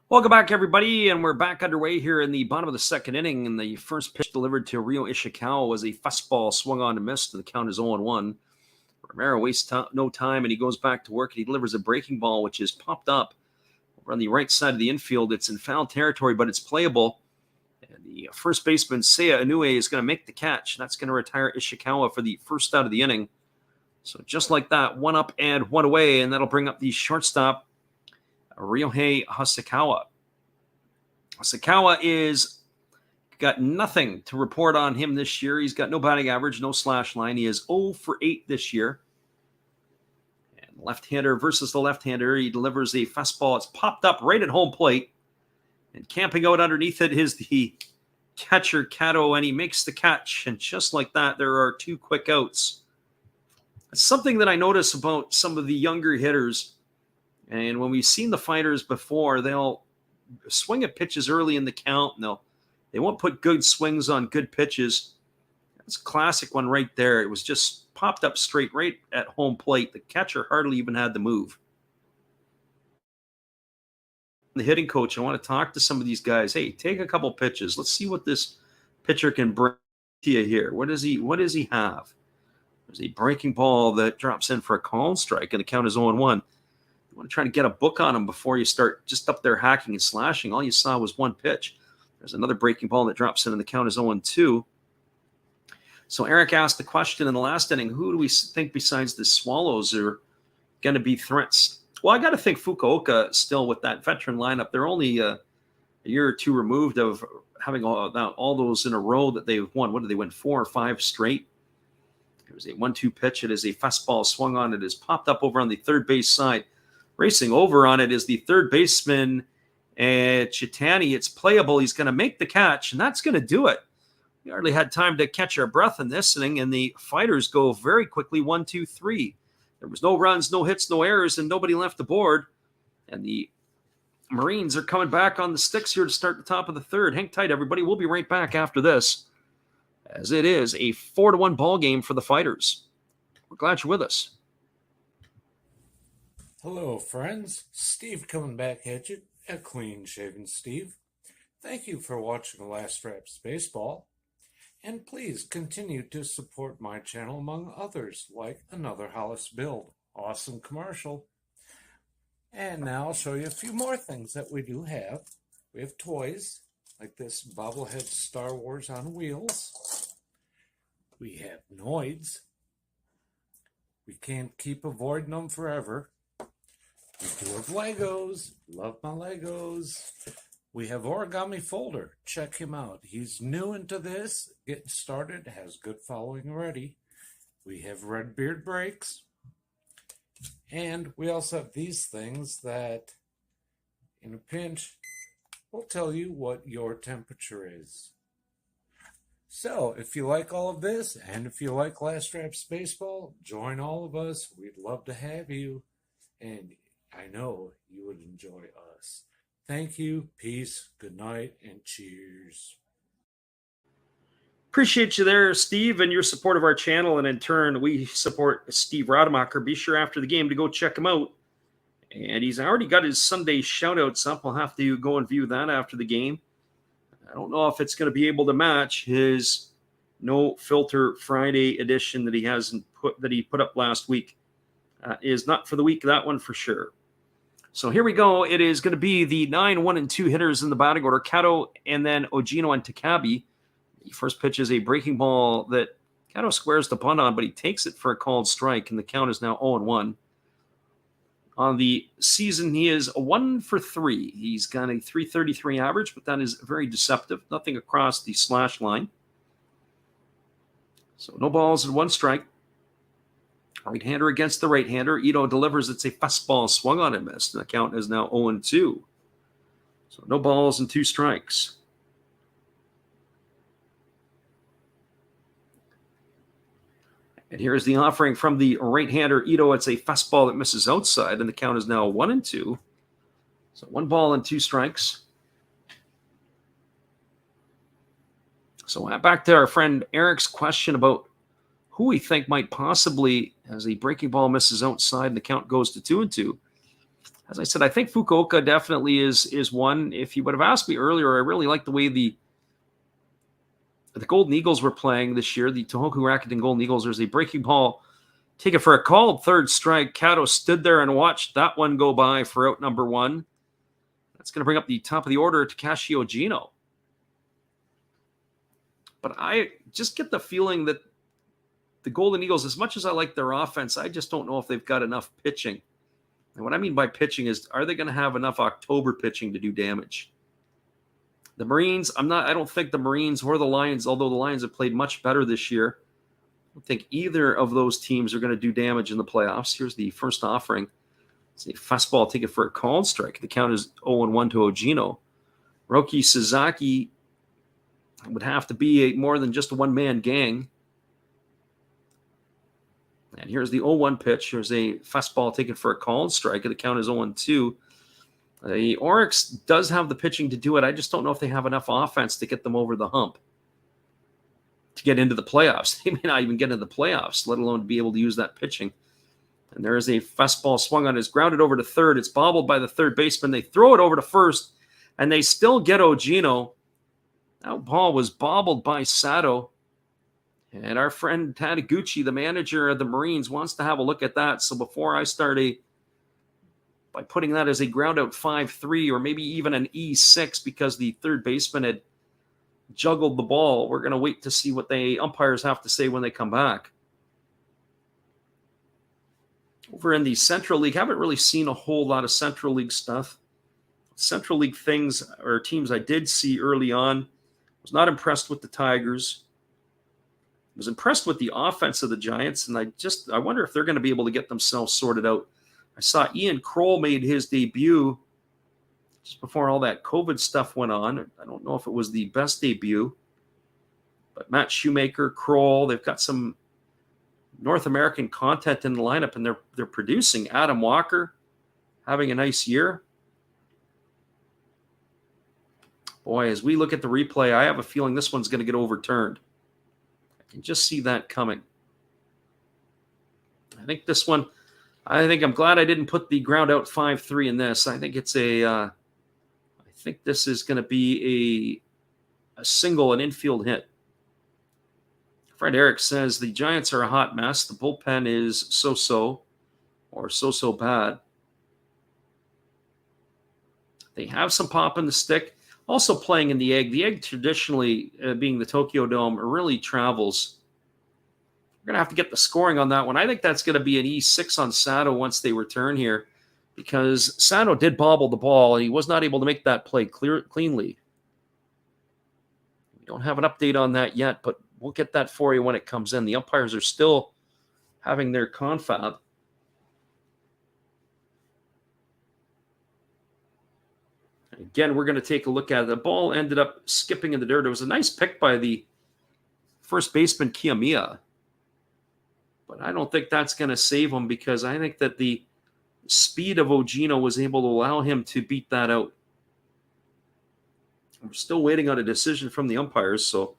Welcome back, everybody, and we're back underway here in the bottom of the second inning. And the first pitch delivered to Ryo Ishikawa was a fastball swung on and missed, and the count is 0-1. Romero wastes no time, and he goes back to work, and he delivers a breaking ball, which is popped up over on the right side of the infield. It's in foul territory, but it's playable. And the first baseman, Seiya Inoue, is going to make the catch. That's going to retire Ishikawa for the first out of the inning. So just like that, 1 up and 1 away, and that'll bring up the shortstop, Ryohei Hasekawa. Hasekawa is got nothing to report on him this year. He's got no batting average, no slash line. He is 0 for 8 this year. And left-hander versus the left-hander. He delivers a fastball. It's popped up right at home plate. And camping out underneath it is the catcher, Kato, and he makes the catch. And just like that, there are 2 quick outs. It's something that I notice about some of the younger hitters. And when we've seen the fighters before, they'll swing at pitches early in the count, and they won't put good swings on good pitches. That's a classic one right there. It was just popped up straight right at home plate. The catcher hardly even had to move. The hitting coach, I want to talk to some of these guys. Hey, take a couple pitches. Let's see what this pitcher can bring to you here. What does he have? There's a breaking ball that drops in for a called strike, and the count is 0-1. You want to try to get a book on him before you start just up there hacking and slashing. All you saw was one pitch. There's another breaking ball that drops in, and the count is 0-2. So Eric asked the question in the last inning, who do we think besides the Swallows are going to be threats? Well, I got to think Fukuoka still with that veteran lineup. They're only a year or 2 removed of having all those in a row that they've won. What did they win? 4 or 5 straight? It was a 1-2 pitch. It is a fastball swung on. It is popped up over on the third base side. Racing over on it is the third baseman, Chitani. It's playable. He's going to make the catch, and that's going to do it. We hardly had time to catch our breath in this inning, and the Fighters go very quickly 1-2-3. There was no runs, no hits, no errors, and nobody left the board. And the Marines are coming back on the sticks here to start the top of the third. Hang tight, everybody. We'll be right back after this, as it is a 4-1 ball game for the Fighters. We're glad you're with us. Hello, friends. Steve coming back at you, a clean-shaven Steve. Thank you for watching The Last Reps Baseball. And please continue to support my channel among others, like Another Hollis Build. Awesome commercial. And now I'll show you a few more things that we do have. We have toys, like this bobblehead Star Wars on wheels. We have Noids. We can't keep avoiding them forever. We do have Legos. Love my Legos. We have Origami Folder. Check him out. He's new into this, getting started, has good following already. We have Red Beard Breaks. And we also have these things that, in a pinch, will tell you what your temperature is. So, if you like all of this, and if you like Last Reps Baseball, join all of us. We'd love to have you. And I know you would enjoy us. Thank you, peace, good night, and cheers. Appreciate you there, Steve, and your support of our channel. And in turn, we support Steve Rademacher. Be sure after the game to go check him out. And he's already got his Sunday shout-outs up. We'll have to go and view that after the game. I don't know if it's going to be able to match his No Filter Friday edition that he put up last week. Is not for the week, that one for sure. So here we go. It is going to be the 9, 1, and 2 hitters in the batting order. Kato and then Ogino and Takabe. The first pitch is a breaking ball that Kato squares the bunt on, but he takes it for a called strike, and the count is now 0-1. On the season, he is 1 for 3. He's got a .333 average, but that is very deceptive. Nothing across the slash line. So no balls and 1 strike. Right-hander against the right-hander. Ito delivers. It's a fastball swung on and missed. And the count is now 0-2. So no balls and 2 strikes. And here's the offering from the right-hander Ito. It's a fastball that misses outside, and the count is now 1-2. So 1 ball and 2 strikes. So back to our friend Eric's question about who we think might possibly, as the breaking ball misses outside and the count goes to 2-2. As I said, I think Fukuoka definitely is one. If you would have asked me earlier, I really like the way the Golden Eagles were playing this year, the Tohoku Rakuten Golden Eagles. There's a breaking ball taken for a called third strike. Kato stood there and watched that one go by for out number 1. That's going to bring up the top of the order, Takashi Ogino. But I just get the feeling that the Golden Eagles, as much as I like their offense, I just don't know if they've got enough pitching. And what I mean by pitching is, are they going to have enough October pitching to do damage? The Marines, I don't think the Marines or the Lions, although the Lions have played much better this year, I don't think either of those teams are going to do damage in the playoffs. Here's the first offering. It's a fastball taken for a called strike. The count is 0-1 to Ogino. Roki Sasaki would have to be more than just a one-man gang. And here's the 0-1 pitch. Here's a fastball taken for a called strike. The count is 0-2. The Oryx does have the pitching to do it. I just don't know if they have enough offense to get them over the hump to get into the playoffs. They may not even get into the playoffs, let alone be able to use that pitching. And there is a fastball swung on. It's grounded over to third. It's bobbled by the third baseman. They throw it over to first, and they still get Ogino. That ball was bobbled by Sato. And our friend Taniguchi, the manager of the Marines, wants to have a look at that. So before I start by putting that as a ground out 5-3 or maybe even an E6 because the third baseman had juggled the ball, we're going to wait to see what the umpires have to say when they come back. Over in the Central League, haven't really seen a whole lot of Central League stuff. Central League things or teams I did see early on. Was not impressed with the Tigers. Was impressed with the offense of the Giants, and I wonder if they're going to be able to get themselves sorted out. I saw Ian Kroll made his debut just before all that COVID stuff went on. I don't know if it was the best debut, but Matt Shoemaker, Kroll, they've got some North American content in the lineup, and they're producing. Adam Walker having a nice year. Boy, as we look at the replay, I have a feeling this one's going to get overturned. I can just see that coming. I think this one, I'm glad I didn't put the ground out 5-3 in this. I think I think this is going to be a single, an infield hit. Fred Eric says the Giants are a hot mess. The bullpen is so-so or so-so bad. They have some pop in the stick. Also playing in the egg. The egg traditionally, being the Tokyo Dome, really travels. We're going to have to get the scoring on that one. I think that's going to be an E6 on Sato once they return here because Sato did bobble the ball and he was not able to make that play cleanly. We don't have an update on that yet, but we'll get that for you when it comes in. The umpires are still having their confab. Again, we're going to take a look at it. The ball ended up skipping in the dirt. It was a nice pick by the first baseman, Kiyomiya. But I don't think that's going to save him because I think that the speed of Ogino was able to allow him to beat that out. We're still waiting on a decision from the umpires, so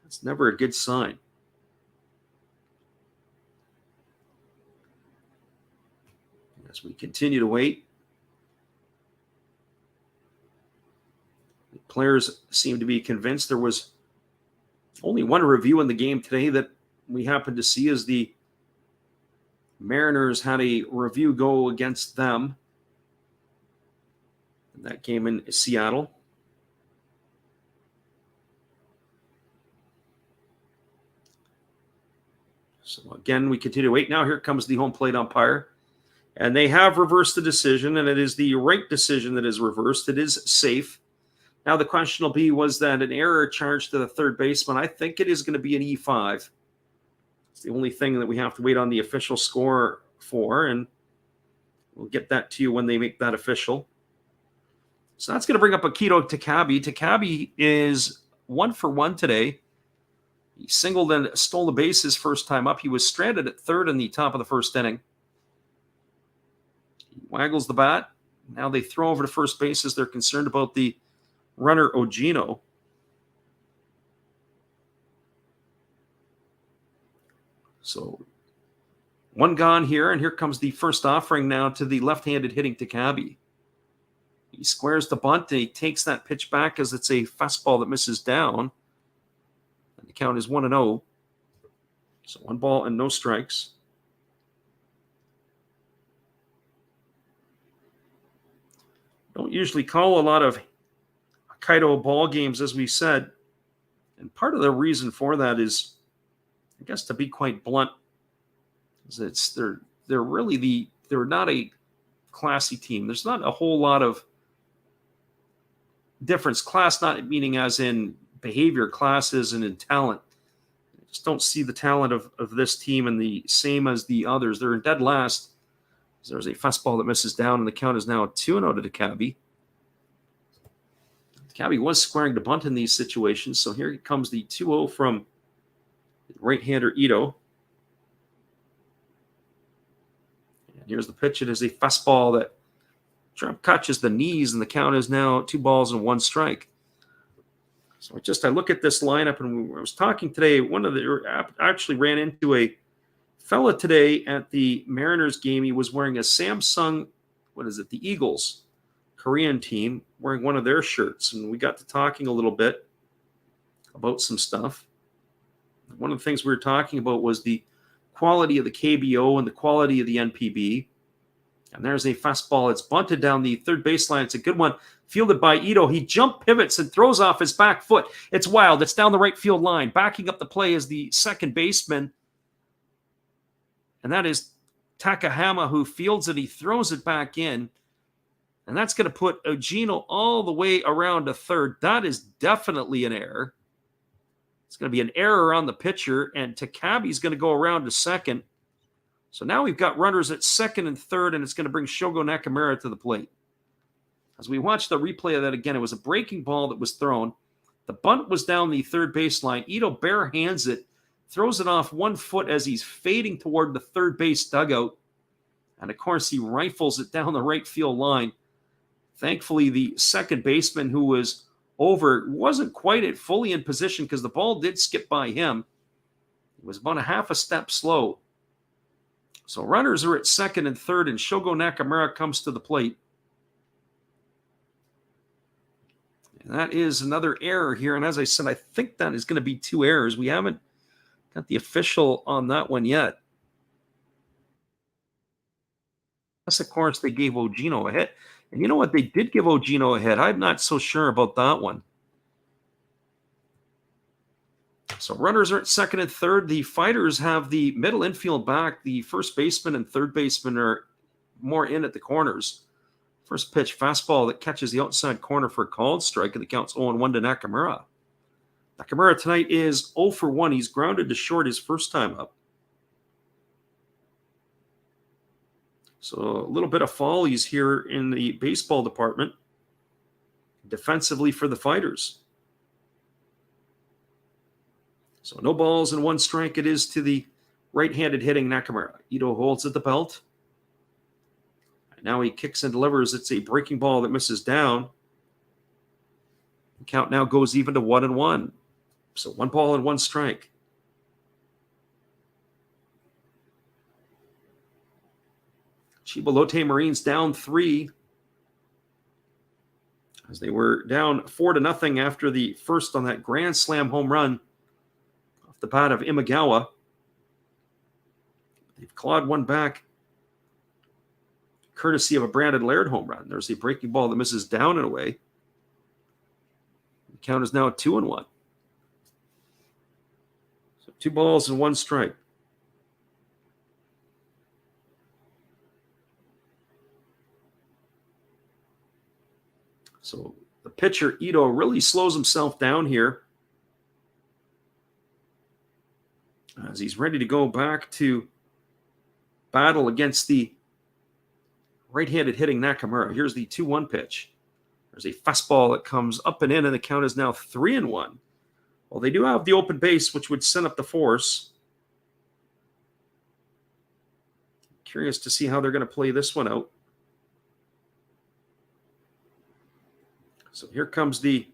that's never a good sign. As we continue to wait, the players seem to be convinced. There was only one review in the game today that we happened to see as the Mariners had a review go against them in that game in Seattle. So again, we continue to wait. Now here comes the home plate umpire. And they have reversed the decision, and it is the right decision that is reversed. It is safe. Now the question will be, was that an error charged to the third baseman? I think it is going to be an E5. It's the only thing that we have to wait on the official score for, and we'll get that to you when they make that official. So that's going to bring up Akito Takabe. Takabe is 1 for 1 today. He singled and stole the base his first time up. He was stranded at third in the top of the first inning. He waggles the bat. Now they throw over to first base as they're concerned about the runner Ogino. So one gone here, and here comes the first offering now to the left-handed hitting Takabe. He squares the bunt, and he takes that pitch back as it's a fastball that misses down. And the count is 1-0. So 1 ball and no strikes. Don't usually call a lot of Hokkaido ball games, as we said. And part of the reason for that is, I guess, to be quite blunt, is they're not a classy team. There's not a whole lot of difference. Class not meaning as in behavior, classes and in talent. I just don't see the talent of this team and the same as the others. They're in dead last. There's a fastball that misses down, and the count is now 2-0 to Takabe. Cabby was squaring to bunt in these situations, so here comes the 2-0 from right-hander Ito. And here's the pitch. It is a fastball that catches the knees, and the count is now 2 balls and 1 strike. So I look at this lineup, and I was talking today. Actually ran into a fella today at the Mariners game. He was wearing a Samsung, the Eagles Korean team, wearing one of their shirts, and we got to talking a little bit about some stuff. One of the things we were talking about was the quality of the KBO and the quality of the NPB. And there's a fastball. It's bunted down the third baseline. It's a good one. Fielded by Ito. He jump pivots and throws off his back foot. It's wild. It's down the right field line. Backing up the play is the second baseman. And that is Takahama, who fields it. He throws it back in. And that's going to put Ogino all the way around to third. That is definitely an error. It's going to be an error on the pitcher. And Takabe's going to go around to second. So now we've got runners at second and third, and it's going to bring Shogo Nakamura to the plate. As we watch the replay of that again, it was a breaking ball that was thrown. The bunt was down the third baseline. Ito bare hands it, throws it off 1 foot as he's fading toward the third base dugout. And of course, he rifles it down the right field line. Thankfully, the second baseman, who was over, wasn't quite fully in position because the ball did skip by him. It was about a half a step slow. So runners are at second and third, and Shogo Nakamura comes to the plate. And that is another error here. And as I said, I think that is going to be 2 errors. We haven't got the official on that one yet. Unless, of course, they gave Ogino a hit. And you know what? They did give Ogino a hit. I'm not so sure about that one. So runners are at second and third. The fighters have the middle infield back. The first baseman and third baseman are more in at the corners. First pitch, fastball that catches the outside corner for a called strike, and the count's 0-1 to Nakamura. Nakamura tonight is 0 for 1. He's grounded to short his first time up. So a little bit of follies here in the baseball department defensively for the fighters. So no balls and 1 strike it is to the right-handed hitting Nakamura. Ito holds at the belt. And now he kicks and delivers. It's a breaking ball that misses down. The count now goes even to 1-1. So 1 ball and 1 strike. Chiba Lotte Marines down 3. As they were down 4-0 after the first on that grand slam home run. The bat of Imagawa. They've clawed one back, courtesy of a Brandon Laird home run. There's a breaking ball that misses down and away. The count is now 2-1. So 2 balls and 1 strike. So the pitcher, Ito, really slows himself down here, as he's ready to go back to battle against the right-handed hitting Nakamura. Here's the 2-1 pitch. There's a fastball that comes up and in, and the count is now 3-1. Well, they do have the open base, which would send up the force. Curious to see how they're going to play this one out. So here comes the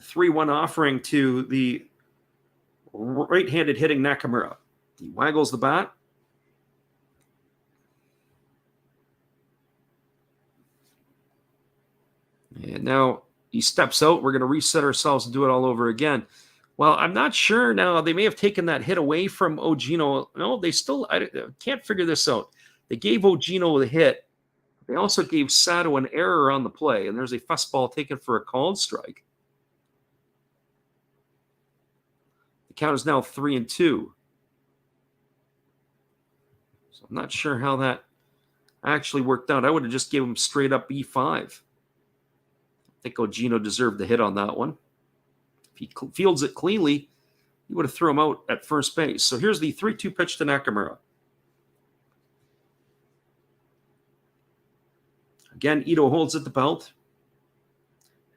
3-1 offering to the right-handed hitting Nakamura. He waggles the bat. And now he steps out. We're going to reset ourselves and do it all over again. Well, I'm not sure now. They may have taken that hit away from Ogino. No, they still, I can't figure this out. They gave Ogino the hit. They also gave Sato an error on the play, and there's a fastball taken for a called strike. The count is now 3-2. So I'm not sure how that actually worked out. I would have just gave him straight up E5. I think Ogino deserved the hit on that one. If he fields it cleanly, he would have threw him out at first base. So here's the 3-2 pitch to Nakamura. Again, Ito holds at the belt.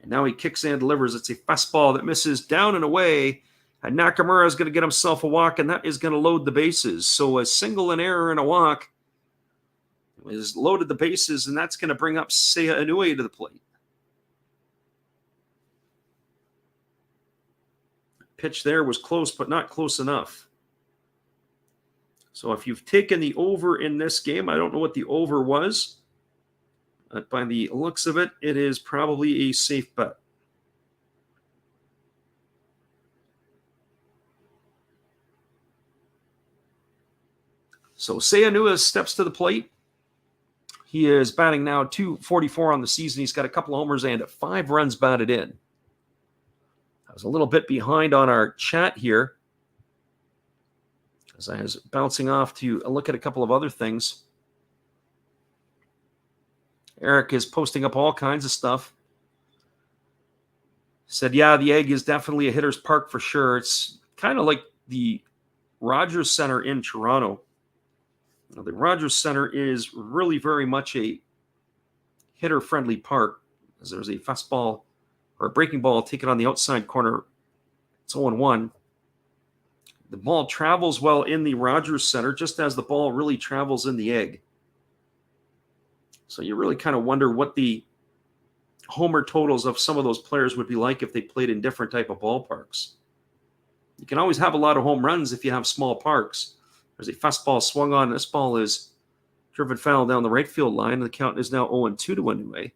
And now he kicks and delivers. It's a fastball that misses down and away. And Nakamura is going to get himself a walk, and that is going to load the bases. So a single, an error, and a walk is loaded the bases, and that's going to bring up Seiya Inoue to the plate. Pitch there was close, but not close enough. So if you've taken the over in this game, I don't know what the over was, but by the looks of it, it is probably a safe bet. So Seiya Inoue steps to the plate. He is batting now .244 on the season. He's got a couple of homers and 5 runs batted in. I was a little bit behind on our chat here as I was bouncing off to look at a couple of other things. Eric is posting up all kinds of stuff. Said, yeah, the Egg is definitely a hitter's park for sure. It's kind of like the Rogers Center in Toronto. Now, the Rogers Center is really very much a hitter-friendly park, as there's a fastball or a breaking ball taken on the outside corner. It's 0-1. The ball travels well in the Rogers Center, just as the ball really travels in the Egg. So you really kind of wonder what the homer totals of some of those players would be like if they played in different type of ballparks. You can always have a lot of home runs if you have small parks. There's a fastball swung on. This ball is driven foul down the right field line. The count is now 0-2 to Inoue.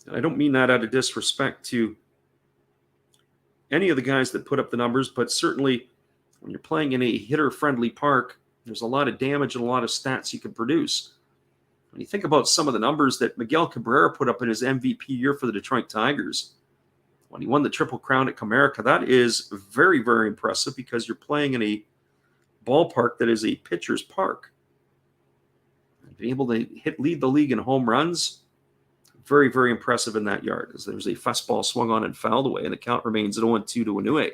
And I don't mean that out of disrespect to any of the guys that put up the numbers, but certainly when you're playing in a hitter-friendly park, there's a lot of damage and a lot of stats you can produce. When you think about some of the numbers that Miguel Cabrera put up in his MVP year for the Detroit Tigers, when he won the Triple Crown at Comerica, that is very, very impressive because you're playing in a ballpark that is a pitcher's park. And being able to lead the league in home runs, very, very impressive in that yard. As there's a fastball swung on and fouled away, and the count remains at 0-2 to Inoue.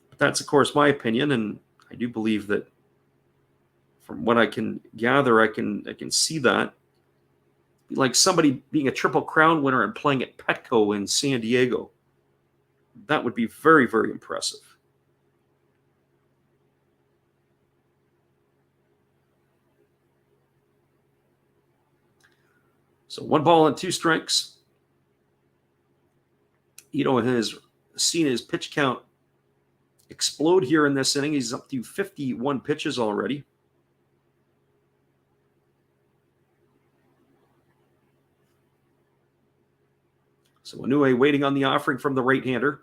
But that's, of course, my opinion, and I do believe that from what I can gather, I can see that. Like somebody being a Triple Crown winner and playing at Petco in San Diego. That would be very, very impressive. So 1 ball and 2 strikes. Ito has seen his pitch count explode here in this inning. He's up to 51 pitches already. So Inoue waiting on the offering from the right-hander.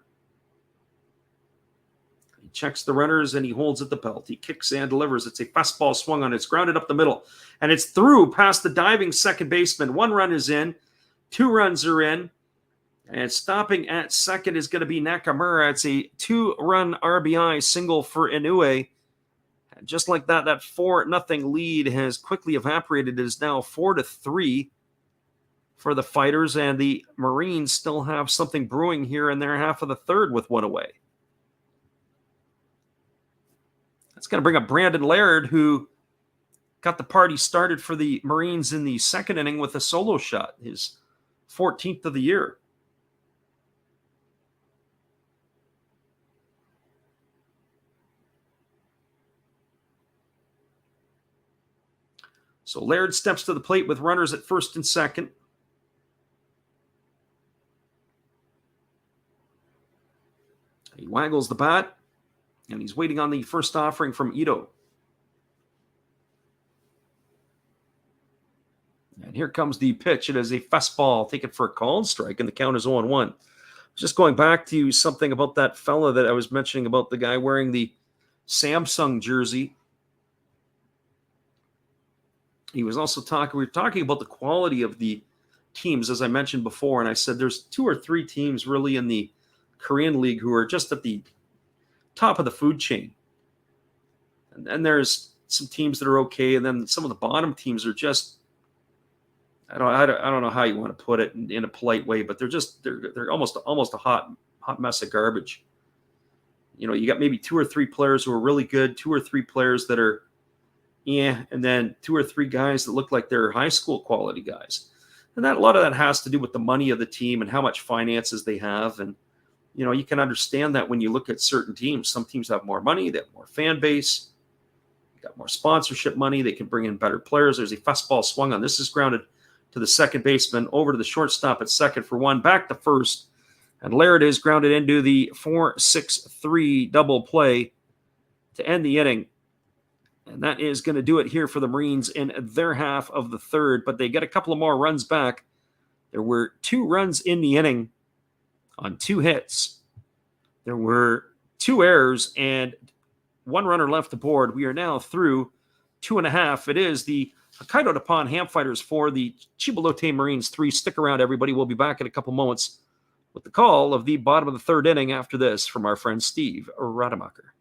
He checks the runners and he holds at the belt. He kicks and delivers. It's a fastball swung on. It's grounded up the middle. And it's through past the diving second baseman. 1 run is in. 2 runs are in. And stopping at second is going to be Nakamura. It's a 2-run RBI single for Inoue. And just like that, that 4-0 lead has quickly evaporated. It is now 4-3. For the Fighters, and the Marines still have something brewing here in their half of the third with 1 away. That's going to bring up Brandon Laird, who got the party started for the Marines in the second inning with a solo shot, his 14th of the year. So Laird steps to the plate with runners at first and second. He waggles the bat, and he's waiting on the first offering from Ito. And here comes the pitch. It is a fastball taken for a called strike, and the count is 0-1. Just going back to something about that fella that I was mentioning about the guy wearing the Samsung jersey. He was also we were talking about the quality of the teams, as I mentioned before, and I said there's 2 or 3 teams really in the Korean League who are just at the top of the food chain. And then there's some teams that are okay, and then some of the bottom teams are just, I don't know how you want to put it in a polite way, but they're almost a hot mess of garbage. You know, you got maybe 2 or 3 players who are really good, 2 or 3 players that are Yeah, and then 2 or 3 guys that look like they're high school quality guys. And that a lot of that has to do with the money of the team and how much finances they have. And, you can understand that when you look at certain teams. Some teams have more money, they have more fan base, got more sponsorship money, they can bring in better players. There's a fastball swung on. This is grounded to the second baseman, over to the shortstop at second for one, back to first. And there it is, grounded into the 4-6-3 double play to end the inning. And that is going to do it here for the Marines in their half of the third, but they get a couple of more runs back. There were 2 runs in the inning on 2 hits. There were 2 errors and 1 runner left aboard. We are now through 2.5. It is the Hokkaido Nippon-Ham Fighters 4, the Chiba Lotte Marines 3. Stick around, everybody. We'll be back in a couple moments with the call of the bottom of the third inning after this from our friend Steve Rademacher.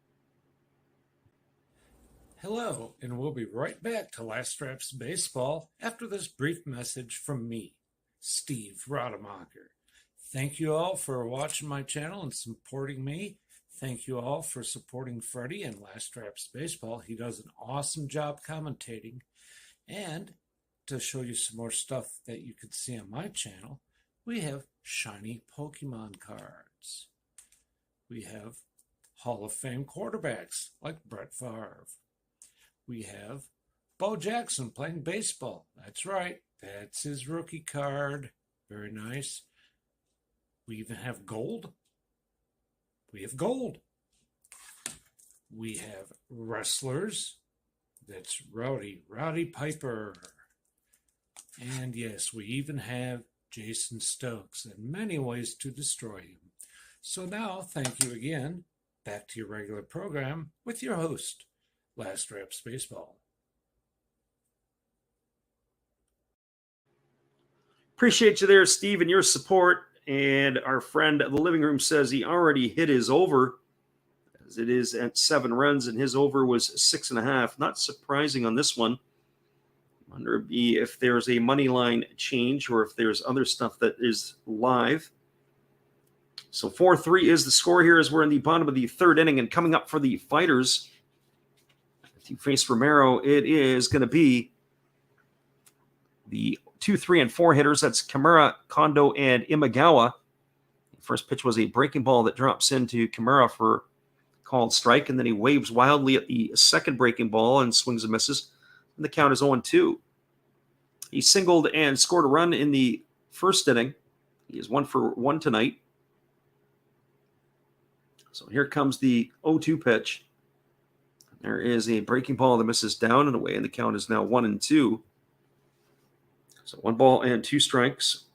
Hello, and we'll be right back to Last Reps Baseball after this brief message from me, Steve Rademacher. Thank you all for watching my channel and supporting me. Thank you all for supporting Freddie in Last Reps Baseball. He does an awesome job commentating. And to show you some more stuff that you could see on my channel, we have shiny Pokemon cards. We have Hall of Fame quarterbacks like Brett Favre. We have Bo Jackson playing baseball. That's right. That's his rookie card. Very nice. We even have gold. We have gold. We have wrestlers. That's Rowdy Piper. And yes, we even have Jason Stokes and many ways to destroy him. So now, thank you again. Back to your regular program with your host, Last Reps Baseball. Appreciate you there, Steve, and your support. And our friend at the living room says he already hit his over, as it is at 7 runs, and his over was 6.5. Not surprising on this one. I wonder if there's a money line change or if there's other stuff that is live. So 4-3 is the score here as we're in the bottom of the third inning, and coming up for the Fighters to face Romero, it is going to be the 2, 3, and 4 hitters. That's Kimura, Kondo, and Imagawa. The first pitch was a breaking ball that drops into Kimura for called strike, and then he waves wildly at the second breaking ball and swings and misses, and the count is 0-2. He singled and scored a run in the first inning. He is 1 for 1 tonight. So here comes the 0-2 pitch. There is a breaking ball that misses down and away, and the count is now 1-2. So 1 ball and 2 strikes.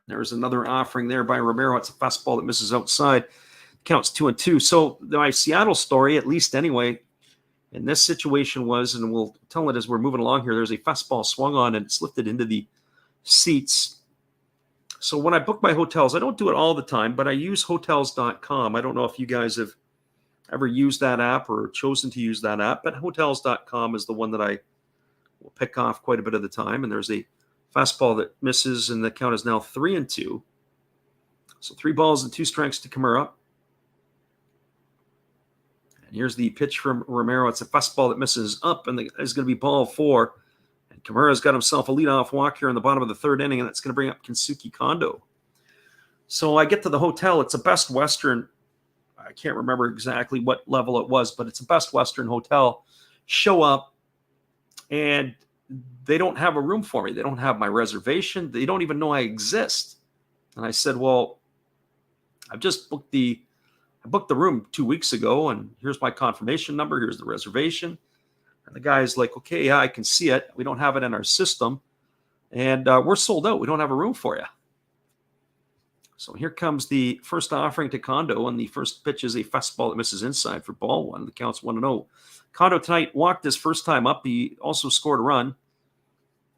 There's another offering there by Romero. It's a fastball that misses outside. Counts 2-2. So my Seattle story, at least anyway, in this situation was, and we'll tell it as we're moving along here, there's a fastball swung on and it's lifted into the seats. So when I book my hotels, I don't do it all the time, but I use hotels.com. I don't know if you guys have ever used that app or chosen to use that app, but hotels.com is the one that I will pick off quite a bit of the time. And there's a fastball that misses, and the count is now 3-2. So 3 balls and 2 strikes to Kimura. And here's the pitch from Romero. It's a fastball that misses up, and it's going to be ball 4. And Kimura's got himself a leadoff walk here in the bottom of the third inning, and that's going to bring up Kensuke Kondo. So I get to the hotel. It's a Best Western. I can't remember exactly what level it was, but it's a Best Western hotel. Show up, and they don't have a room for me. They don't have my reservation. They don't even know I exist. And I said, well, I booked the room 2 weeks ago, and here's my confirmation number. Here's the reservation. And the guy's like, okay, yeah, I can see it. We don't have it in our system. And we're sold out. We don't have a room for you. So here comes the first offering to Kondo, and the first pitch is a fastball that misses inside for ball 1. The count's 1-0. Kondo tonight walked his first time up. He also scored a run.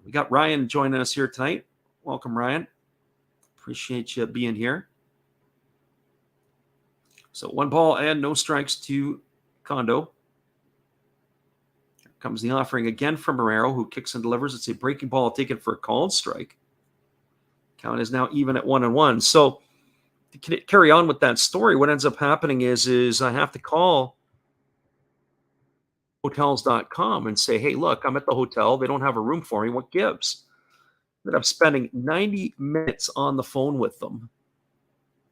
We got Ryan joining us here tonight. Welcome, Ryan. Appreciate you being here. So 1 ball and no strikes to Kondo. Here comes the offering again from Romero, who kicks and delivers. It's a breaking ball taken for a called strike. Count is now even at 1-1. So carry on with that story, what ends up happening is I have to call hotels.com and say, hey, look, I'm at the hotel. They don't have a room for me. What gives? Ended up spending 90 minutes on the phone with them.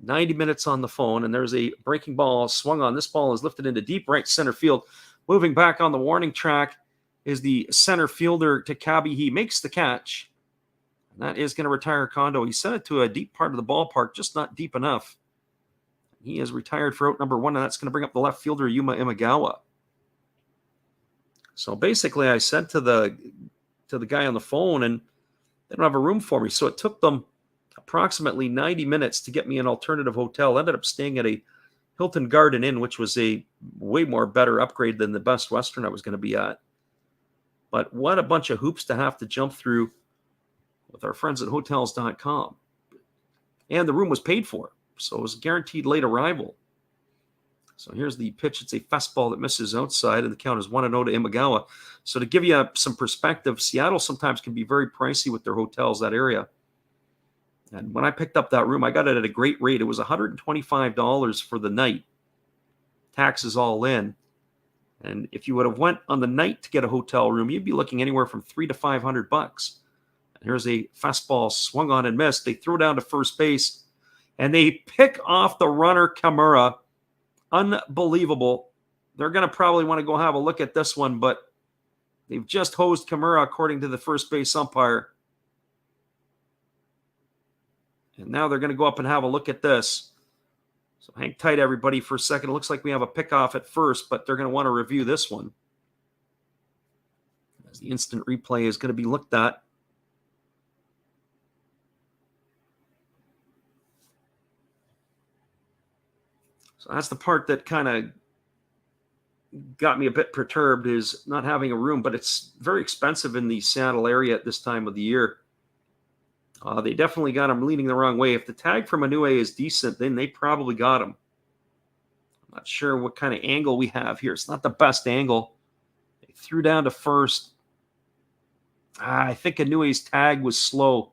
90 minutes on the phone, and there's a breaking ball swung on. This ball is lifted into deep right center field. Moving back on the warning track is the center fielder, Takabe. He makes the catch, and that is going to retire Kondo. He sent it to a deep part of the ballpark, just not deep enough. He is retired for out number 1, and that's going to bring up the left fielder, Yuma Imagawa. So basically, I said to the guy on the phone, and they don't have a room for me. So it took them approximately 90 minutes to get me an alternative hotel. Ended up staying at a Hilton Garden Inn, which was a way more better upgrade than the Best Western I was going to be at. But what a bunch of hoops to have to jump through with our friends at Hotels.com. And the room was paid for, so it was a guaranteed late arrival. So here's the pitch. It's a fastball that misses outside, and the count is 1-0 to Imagawa. So to give you some perspective, Seattle sometimes can be very pricey with their hotels, that area. And when I picked up that room, I got it at a great rate. It was $125 for the night, taxes all in. And if you would have went on the night to get a hotel room, you'd be looking anywhere from $300 to $500. And here's a fastball swung on and missed. They throw down to first base, and they pick off the runner, Kimura. Unbelievable. They're going to probably want to go have a look at this one, but they've just hosed Kimura, according to the first base umpire. And now they're going to go up and have a look at this. So hang tight, everybody, for a second. It looks like we have a pickoff at first, but they're going to want to review this one, as the instant replay is going to be looked at. So that's the part that kind of got me a bit perturbed, is not having a room, but it's very expensive in the Seattle area at this time of the year. They definitely got him leaning the wrong way. If the tag from Inoue is decent, then they probably got him. I'm not sure what kind of angle we have here. It's not the best angle. They threw down to first. I think Inoue's tag was slow.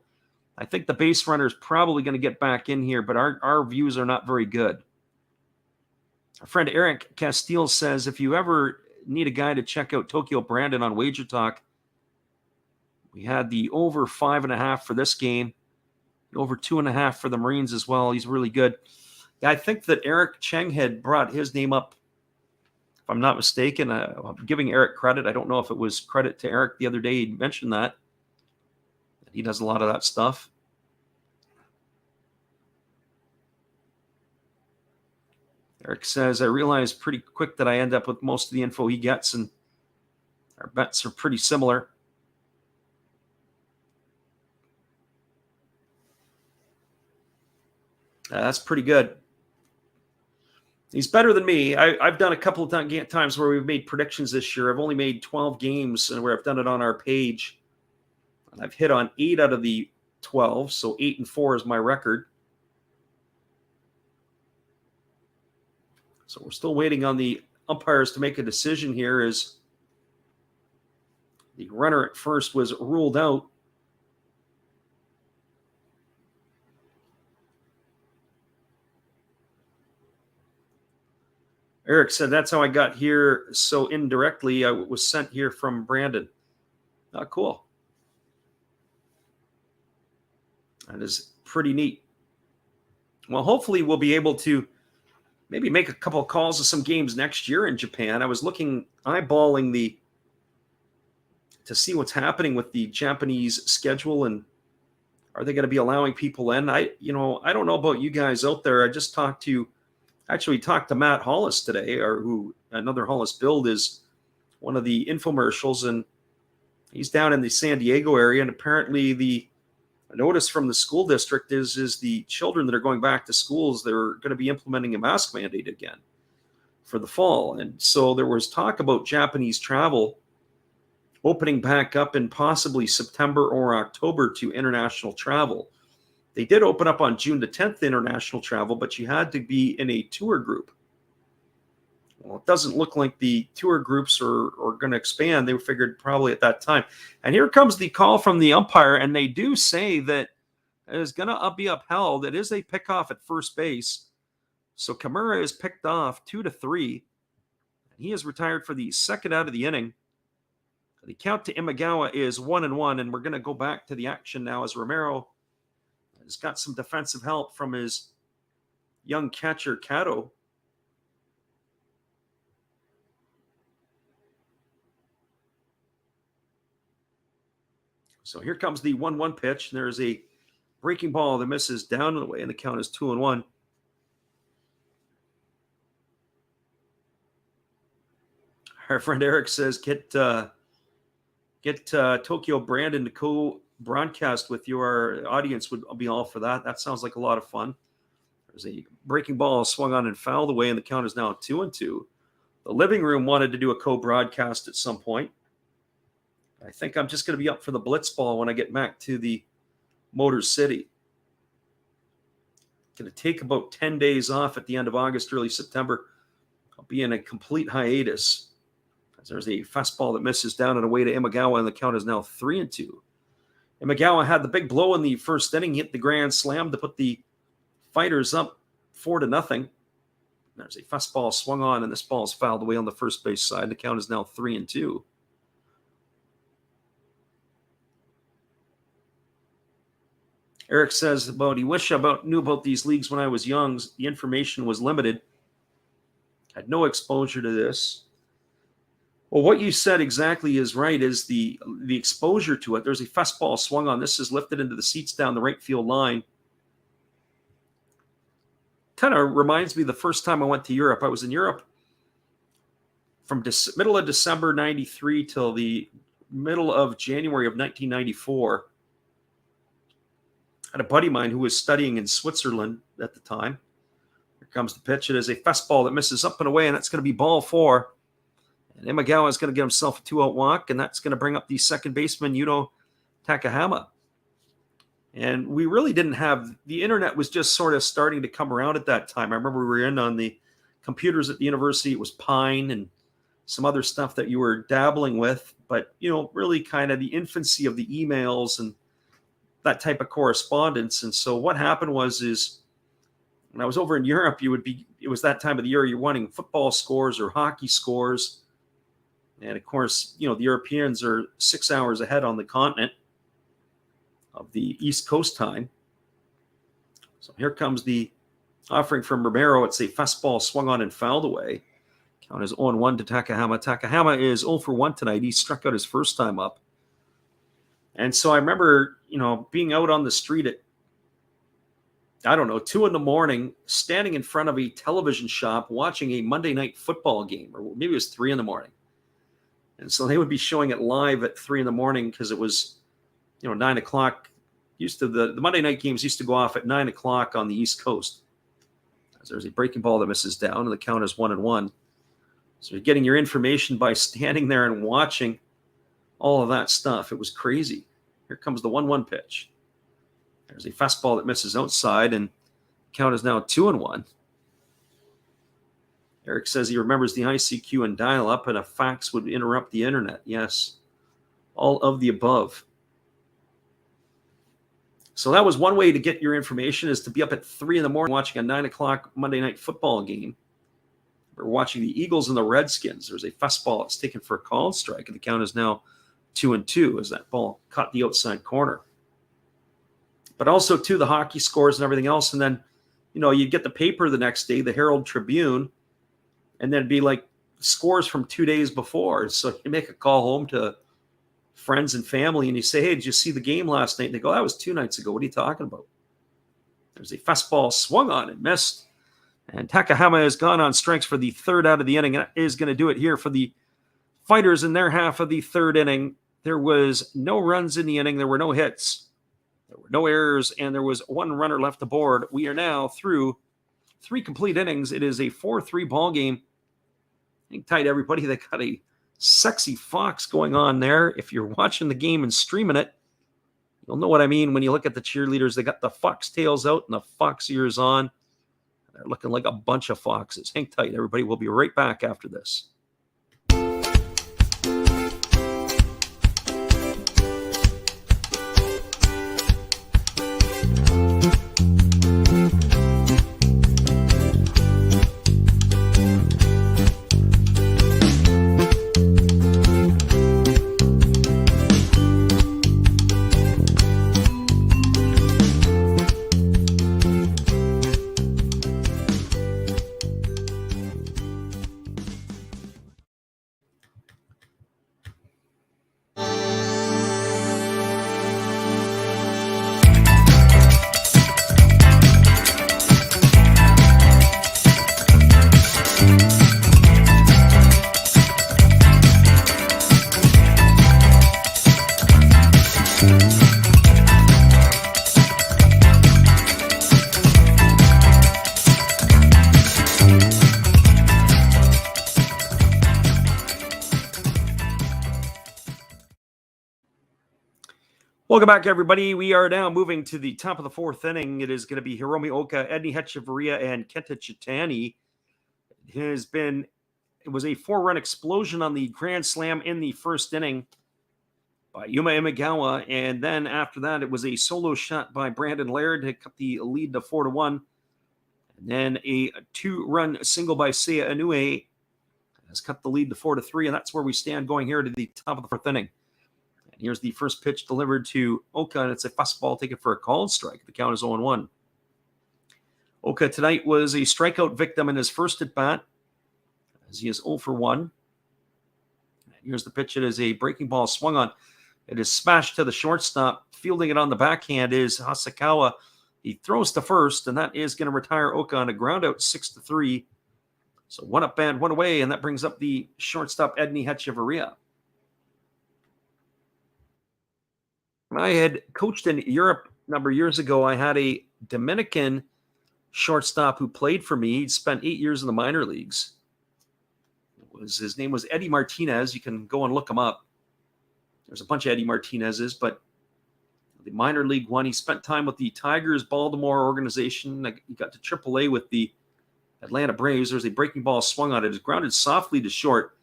I think the base runner is probably going to get back in here, but our views are not very good. Our friend Eric Castile says, if you ever need a guy to check out Tokyo Brandon on Wager Talk, we had the over 5.5 for this game, over 2.5 for the Marines as well. He's really good. Yeah, I think that Eric Cheng had brought his name up, if I'm not mistaken. I'm giving Eric credit. I don't know if it was credit to Eric the other day. He mentioned that. He does a lot of that stuff. Eric says, I realized pretty quick that I end up with most of the info he gets, and our bets are pretty similar. That's pretty good. He's better than me. I've done a couple of times where we've made predictions this year. I've only made 12 games, and where I've done it on our page. And I've hit on 8 out of the 12, so 8-4 is my record. So we're still waiting on the umpires to make a decision here, as the runner at first was ruled out. Eric said, that's how I got here so indirectly. I was sent here from Brandon. Oh, cool. That is pretty neat. Well, hopefully we'll be able to maybe make a couple of calls to some games next year in Japan. I was eyeballing to see what's happening with the Japanese schedule, and are they going to be allowing people in? I don't know about you guys out there. I just talked to Matt Hollis today, or who another Hollis build is one of the infomercials, and he's down in the San Diego area, and apparently the notice from the school district is the children that are going back to schools, they're going to be implementing a mask mandate again for the fall. And so there was talk about Japanese travel opening back up in possibly September or October to international travel. They did open up on June the 10th international travel, but you had to be in a tour group. Well, it doesn't look like the tour groups are going to expand. They figured probably at that time. And here comes the call from the umpire, and they do say that is going to be upheld. It is a pickoff at first base. So Kimura is picked off 2-3. He is retired for the second out of the inning. The count to Imagawa is 1-1, and we're going to go back to the action now as Romero has got some defensive help from his young catcher, Kato. So here comes the 1-1 pitch. There's a breaking ball that misses down and away, and the count is 2-1. Our friend Eric says, get Tokyo Brandon to co-broadcast with you. Our audience would be all for that. That sounds like a lot of fun. There's a breaking ball swung on and fouled away, and the count is now 2-2. The living room wanted to do a co-broadcast at some point. I think I'm just going to be up for the blitz ball when I get back to the Motor City. Going to take about 10 days off at the end of August, early September. I'll be in a complete hiatus. There's a fastball that misses down and away to Imagawa, and the count is now 3-2. Imagawa had the big blow in the first inning, hit the grand slam to put the Fighters up 4-0. There's a fastball swung on, and this ball is fouled away on the first base side. The count is now 3-2. Eric says he wish I knew about these leagues when I was young. The information was limited. Had no exposure to this. Well, what you said exactly is right, is the exposure to it. There's a fastball swung on. This is lifted into the seats down the right field line. Kind of reminds me of the first time I went to Europe. I was in Europe from middle of December 93 till the middle of January of 1994. I had a buddy of mine who was studying in Switzerland at the time. Here comes the pitch. It is a fastball that misses up and away, and that's going to be ball 4. And Imagawa is going to get himself a 2-out walk, and that's going to bring up the second baseman, Yuno Takahama. And we really didn't have – the internet was just sort of starting to come around at that time. I remember we were in on the computers at the university. It was Pine and some other stuff that you were dabbling with. But, really kind of the infancy of the emails and that type of correspondence. And so what happened is when I was over in Europe, it was that time of the year you're wanting football scores or hockey scores. And of course, the Europeans are 6 hours ahead on the continent of the East Coast time. So here comes the offering from Romero. It's a fastball swung on and fouled away. Count is 0-1 to Takahama. Takahama is 0-for-1 tonight. He struck out his first time up. And so I remember, being out on the street at, 2 a.m, standing in front of a television shop watching a Monday night football game, or maybe it was 3 a.m. And so they would be showing it live at 3 a.m. because it was, 9 o'clock. The Monday night games used to go off at 9 o'clock on the East Coast. As there's a breaking ball that misses down, and the count is 1-1. So you're getting your information by standing there and watching all of that stuff. It was crazy. Here comes the 1-1 pitch. There's a fastball that misses outside, and count is now 2-1. Eric says he remembers the ICQ and dial-up, and a fax would interrupt the internet. Yes, all of the above. So that was one way to get your information, is to be up at 3 a.m. watching a 9 o'clock Monday night football game. We're watching the Eagles and the Redskins. There's a fastball that's taken for a called strike, and the count is now 2-2 as that ball caught the outside corner. But also, too, the hockey scores and everything else. And then, you'd get the paper the next day, the Herald Tribune, and then it'd be like scores from 2 days before. So you make a call home to friends and family, and you say, hey, did you see the game last night? And they go, that was 2 nights ago. What are you talking about? There's a fastball swung on and missed. And Takahama has gone on strikes for the third out of the inning, and is going to do it here for the Fighters in their half of the third inning. There was no runs in the inning. There were no hits. There were no errors, and there was one runner left aboard. We are now through 3 complete innings. It is a 4-3 ball game. Hang tight, everybody. They got a sexy fox going on there. If you're watching the game and streaming it, you'll know what I mean when you look at the cheerleaders. They got the fox tails out and the fox ears on. They're looking like a bunch of foxes. Hang tight, everybody. We'll be right back after this. Welcome back, everybody. We are now moving to the top of the fourth inning. It is going to be Hiromi Oka, Edney Hechavarria, and Kenta Chitani. It was a 4-run explosion on the grand slam in the first inning by Yuma Imagawa, and then after that, it was a solo shot by Brandon Laird to cut the lead to 4-1. And then a 2-run single by Seiya Inoue has cut the lead to 4-3, and that's where we stand going here to the top of the fourth inning. Here's the first pitch delivered to Oka, and it's a fastball taken for a called strike. The count is 0-1. Oka tonight was a strikeout victim in his first at-bat, as he is 0 for 1. And here's the pitch. It is a breaking ball swung on. It is smashed to the shortstop. Fielding it on the backhand is Hasakawa. He throws to first, and that is going to retire Oka on a ground out 6-3. So 1 up and 1 away, and that brings up the shortstop Edney Hechavarria. When I had coached in Europe a number of years ago, I had a Dominican shortstop who played for me. He'd spent 8 years in the minor leagues. His name was Eddie Martinez. You can go and look him up. There's a bunch of Eddie Martinez's, but the minor league one, he spent time with the Tigers Baltimore organization. He got to AAA with the Atlanta Braves. There's a breaking ball swung on it. It's grounded softly to short,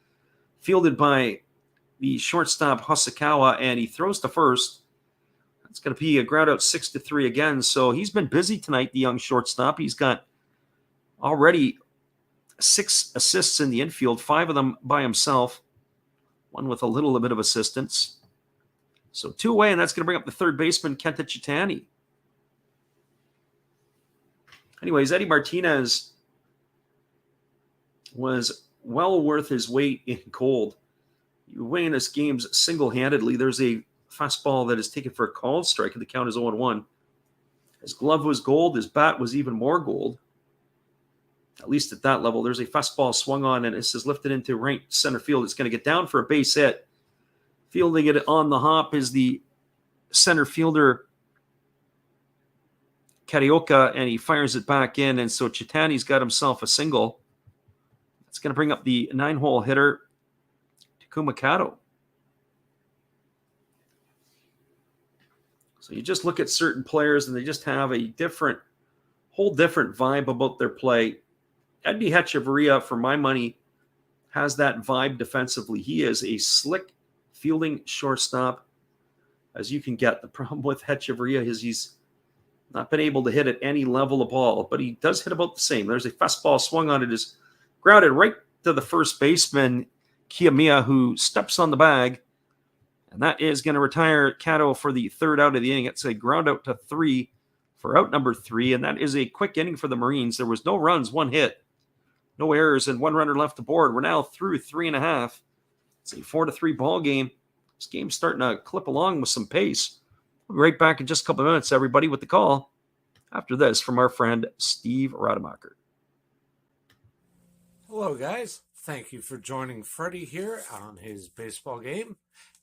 fielded by the shortstop Hasakawa, and he throws to first. It's going to be a ground out 6-3 again. So he's been busy tonight, the young shortstop. He's got already 6 assists in the infield, 5 of them by himself, 1 with a little bit of assistance. So 2 away, and that's going to bring up the third baseman, Kenta Chitani. Anyways, Eddie Martinez was well worth his weight in gold. You win his games single-handedly. There's a fastball that is taken for a called strike, and the count is 0-1. His glove was gold. His bat was even more gold, at least at that level. There's a fastball swung on, and this is lifted into right center field. It's going to get down for a base hit. Fielding it on the hop is the center fielder, Karioka, and he fires it back in, and so Chitani's got himself a single. It's going to bring up the 9-hole hitter, Takuma Kato. So you just look at certain players and they just have a whole different vibe about their play. Edney Hechavarria, for my money, has that vibe defensively. He is a slick fielding shortstop as you can get. The problem with Hechavarria is he's not been able to hit at any level of ball, but he does hit about the same. There's a fastball swung on it, is grounded right to the first baseman, Kiyomiya, who steps on the bag. And that is going to retire Kato for the third out of the inning. It's a ground out to 3 for out number 3. And that is a quick inning for the Marines. There was no runs, 1 hit, no errors, and 1 runner left aboard. We're now through 3.5. It's a 4-3 ball game. This game's starting to clip along with some pace. We'll be right back in just a couple of minutes, everybody, with the call after this from our friend Steve Rademacher. Hello, guys. Thank you for joining Freddie here on his baseball game.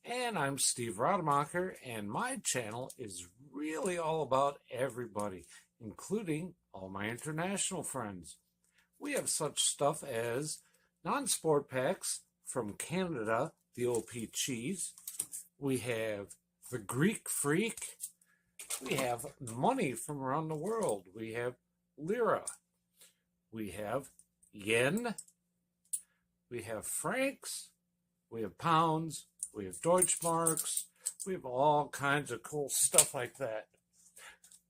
And I'm Steve Rademacher, and my channel is really all about everybody, including all my international friends. We have such stuff as non-sport packs from Canada, the OP cheese. We have the Greek Freak. We have money from around the world. We have lira. We have yen. We have francs. We have pounds. We have Deutschmarks. We have all kinds of cool stuff like that.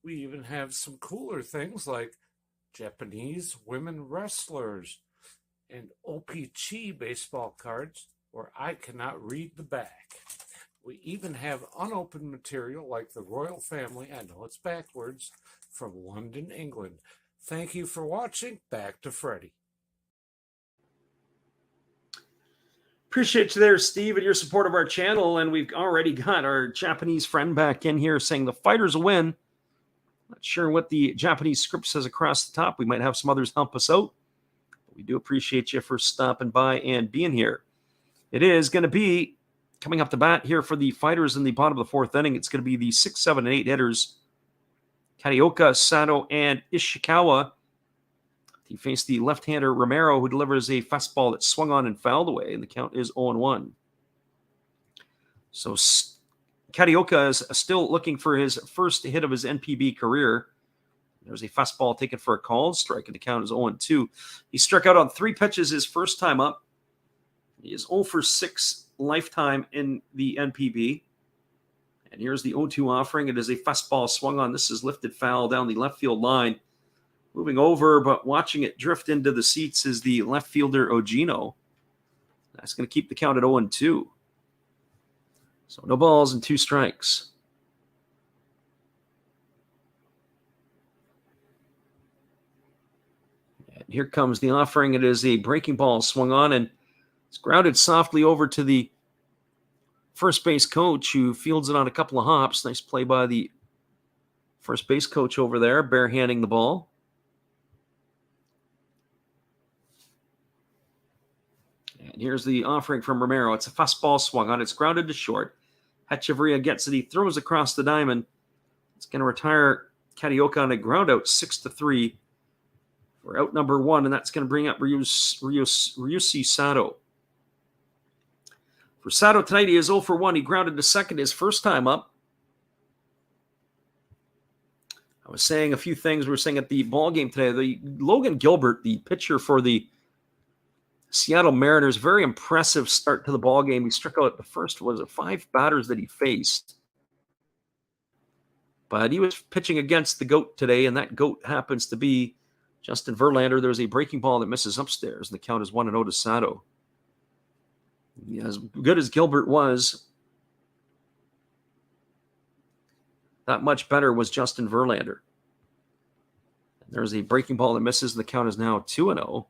We even have some cooler things like Japanese women wrestlers and OP-Chi baseball cards where I cannot read the back. We even have unopened material like the royal family, I know it's backwards, from London, England. Thank you for watching. Back to Freddie. Appreciate you there, Steve, and your support of our channel. And we've already got our Japanese friend back in here saying the fighters will win. Not sure what the Japanese script says across the top. We might have some others help us out. But we do appreciate you for stopping by and being here. It is going to be coming up the bat here for the fighters in the bottom of the fourth inning. It's going to be the 6, 7, and 8 hitters, Karioka, Sato, and Ishikawa. He faced the left-hander Romero, who delivers a fastball that swung on and fouled away, and the count is 0-1. So Karioka is still looking for his first hit of his NPB career. There's a fastball taken for a called strike, and the count is 0-2. He struck out on 3 pitches his first time up. He is 0 for 6 lifetime in the NPB. And here's the 0-2 offering. It is a fastball swung on. This is lifted foul down the left field line. Moving over, but watching it drift into the seats is the left fielder Ogino. That's going to keep the count at 0-2. So no balls and 2 strikes. And here comes the offering. It is a breaking ball swung on, and it's grounded softly over to the first base coach, who fields it on a couple of hops. Nice play by the first base coach over there, barehanding the ball. And here's the offering from Romero. It's a fastball swung on. It's grounded to short. Hechavarria gets it. He throws across the diamond. It's going to retire Karioka on a ground out 6-3 for out number 1, and that's going to bring up Ryushi Sato. For Sato tonight, he is 0 for 1. He grounded to second his first time up. I was saying a few things we were saying at the ball game today. The Logan Gilbert, the pitcher for the Seattle Mariners, very impressive start to the ball game. He struck out the first, 5 batters that he faced. But he was pitching against the GOAT today, and that GOAT happens to be Justin Verlander. There's a breaking ball that misses upstairs, and the count is 1-0 to Sato. As good as Gilbert was, that much better was Justin Verlander. And there's a breaking ball that misses, and the count is now 2-0.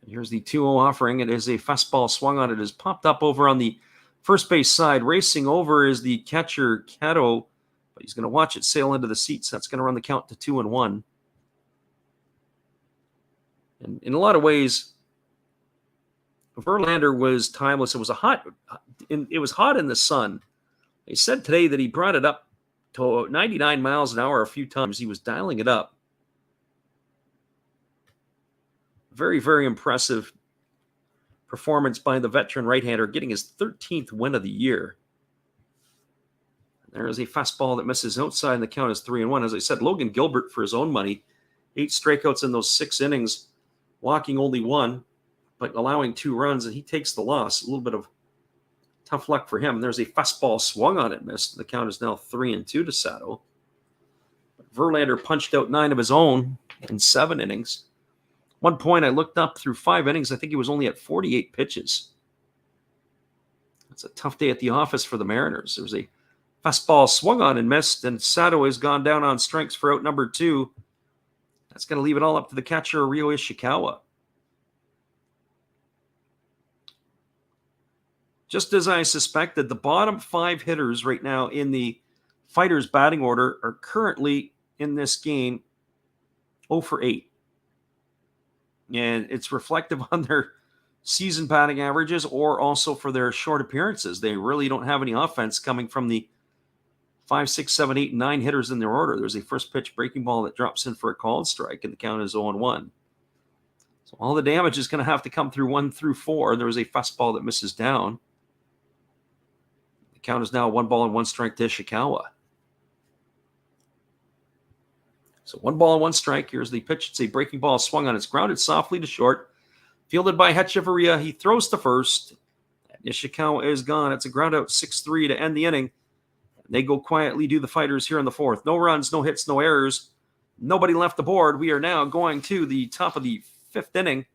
Here's the 2-0 offering. It is a fastball swung on. It is popped up over on the first base side. Racing over is the catcher, Kato, but he's going to watch it sail into the seats. That's going to run the count to 2-1. And in a lot of ways, Verlander was timeless. It was hot in the sun. They said today that he brought it up to 99 miles an hour a few times. He was dialing it up. Very, very impressive performance by the veteran right-hander, getting his 13th win of the year. There is a fastball that misses outside, and the count is 3-1. As I said, Logan Gilbert, for his own money, 8 strikeouts in those 6 innings, walking only 1, but allowing 2 runs, and he takes the loss. A little bit of tough luck for him. There's a fastball swung on it, missed. The count is now 3-2 to Sato. Verlander punched out 9 of his own in 7 innings. One point I looked up, through 5 innings, I think he was only at 48 pitches. It's a tough day at the office for the Mariners. There was a fastball swung on and missed, and Sato has gone down on strikes for out number 2. That's going to leave it all up to the catcher, Ryo Ishikawa. Just as I suspected, the bottom 5 hitters right now in the Fighters batting order are currently in this game 0 for 8. And it's reflective on their season batting averages, or also for their short appearances. They really don't have any offense coming from the 5, 6, 7, 8, and 9 hitters in their order. There's a first pitch breaking ball that drops in for a called strike, and the count is 0-1. So all the damage is going to have to come through 1 through 4. There was a fastball that misses down. The count is now 1 ball and 1 strike to Ishikawa. So 1 ball and 1 strike. Here's the pitch. It's a breaking ball swung on. It's grounded softly to short. Fielded by Hechavarria. He throws to first. Ishikawa is gone. It's a ground out 6-3 to end the inning. They go quietly, do the Fighters here in the 4th. No runs, no hits, no errors. Nobody left the board. We are now going to the top of the 5th inning.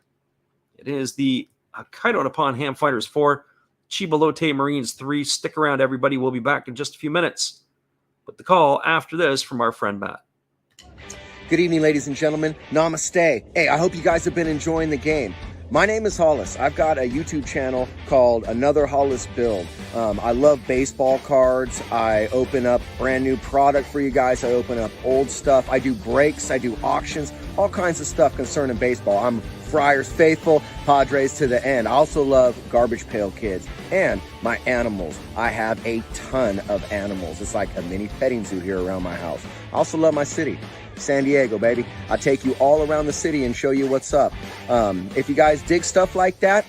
It is the Hokkaido Nippon-Ham Fighters 4, Chiba Lotte Marines 3. Stick around, everybody. We'll be back in just a few minutes. But the call after this from our friend Matt. Good evening, ladies and gentlemen. Namaste. Hey, I hope you guys have been enjoying the game. My name is Hollis. I've got a YouTube channel called Another Hollis Build. I love baseball cards. I open up brand new product for you guys. I open up old stuff. I do breaks. I do auctions. All kinds of stuff concerning baseball. I'm Friars faithful, Padres to the end. I also love Garbage Pail Kids and my animals. I have a ton of animals. It's like a mini petting zoo here around my house. I also love my city. San Diego, baby. I take you all around the city and show you what's up. If you guys dig stuff like that,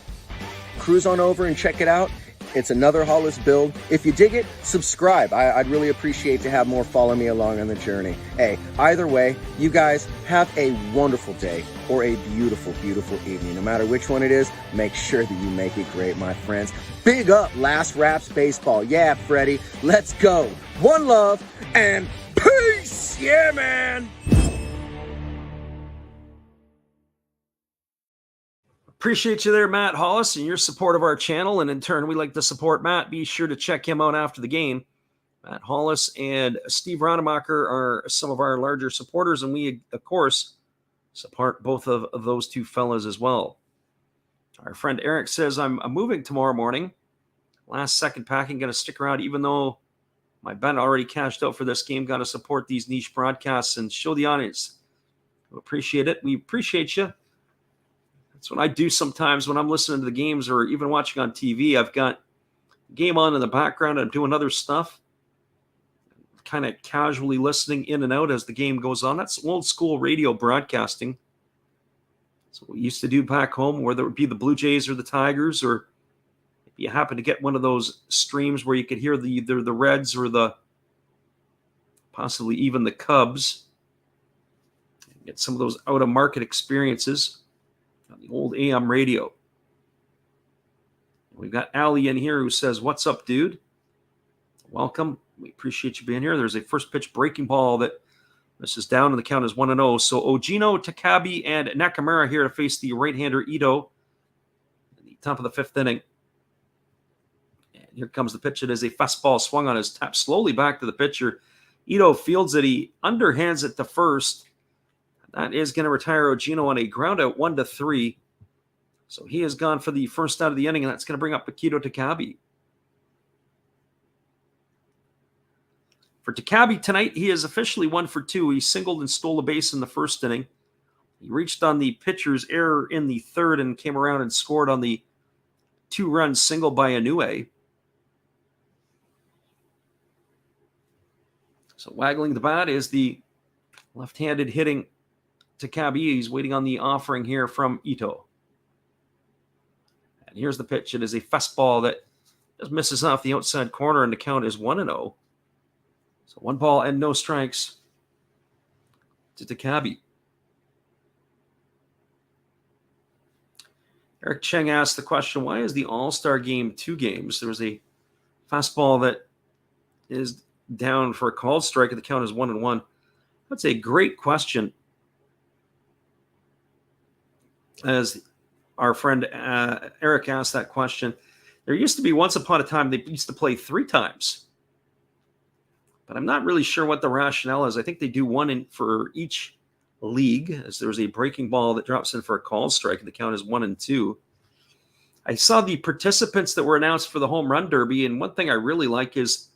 cruise on over and check it out. It's another Hollis build. If you dig it, subscribe. I'd really appreciate to have more follow me along on the journey. Hey, either way, you guys have a wonderful day or a beautiful, beautiful evening. No matter which one it is, make sure that you make it great, my friends. Big up Last Raps Baseball. Yeah, Freddie, let's go. One love and peace. Yeah, man. Appreciate you there, Matt Hollis, and your support of our channel. And in turn, we like to support Matt. Be sure to check him out after the game. Matt Hollis and Steve Rademacher are some of our larger supporters, and we, of course, support both of those two fellas as well. Our friend Eric says, I'm moving tomorrow morning. Last second packing, going to stick around, even though my bet already cashed out for this game. Got to support these niche broadcasts and show the audience. We appreciate it. We appreciate you. That's what I do sometimes when I'm listening to the games or even watching on TV. I've got the game on in the background and I'm doing other stuff, kind of casually listening in and out as the game goes on. That's old school radio broadcasting. That's what we used to do back home, whether it would be the Blue Jays or the Tigers, or if you happen to get one of those streams where you could hear either the Reds or the possibly even the Cubs, get some of those out of market experiences on the old AM radio. We've got Ali in here who says, "What's up, dude? Welcome. We appreciate you being here." There's a first pitch breaking ball that this is down, and the count is 1-0. So Ogino, Takabe, and Nakamura here to face the right-hander Ito in the top of the fifth inning. And here comes the pitch. It is a fastball swung on, his tap slowly back to the pitcher. Ito fields it. He underhands it to first. That is going to retire Ogino on a ground out 1-3. So he has gone for the first out of the inning, and that's going to bring up Akito Takabe. For Takabe tonight, he is officially 1 for 2. He singled and stole a base in the first inning. He reached on the pitcher's error in the third and came around and scored on the 2-run single by Inoue. So waggling the bat is the left-handed hitting Takabe. He's waiting on the offering here from Ito. And here's the pitch. It is a fastball that just misses off the outside corner, and the count is 1-0. So 1 ball and no strikes to Takabe. Eric Cheng asked the question, why is the All-Star game 2 games? There was a fastball that is down for a called strike, and the count is 1-1. That's a great question. As our friend Eric asked that question, there used to be once upon a time they used to play 3 times. But I'm not really sure what the rationale is. I think they do one for each league, as there's a breaking ball that drops in for a called strike, and the count is 1-2. I saw the participants that were announced for the home run derby, and one thing I really like is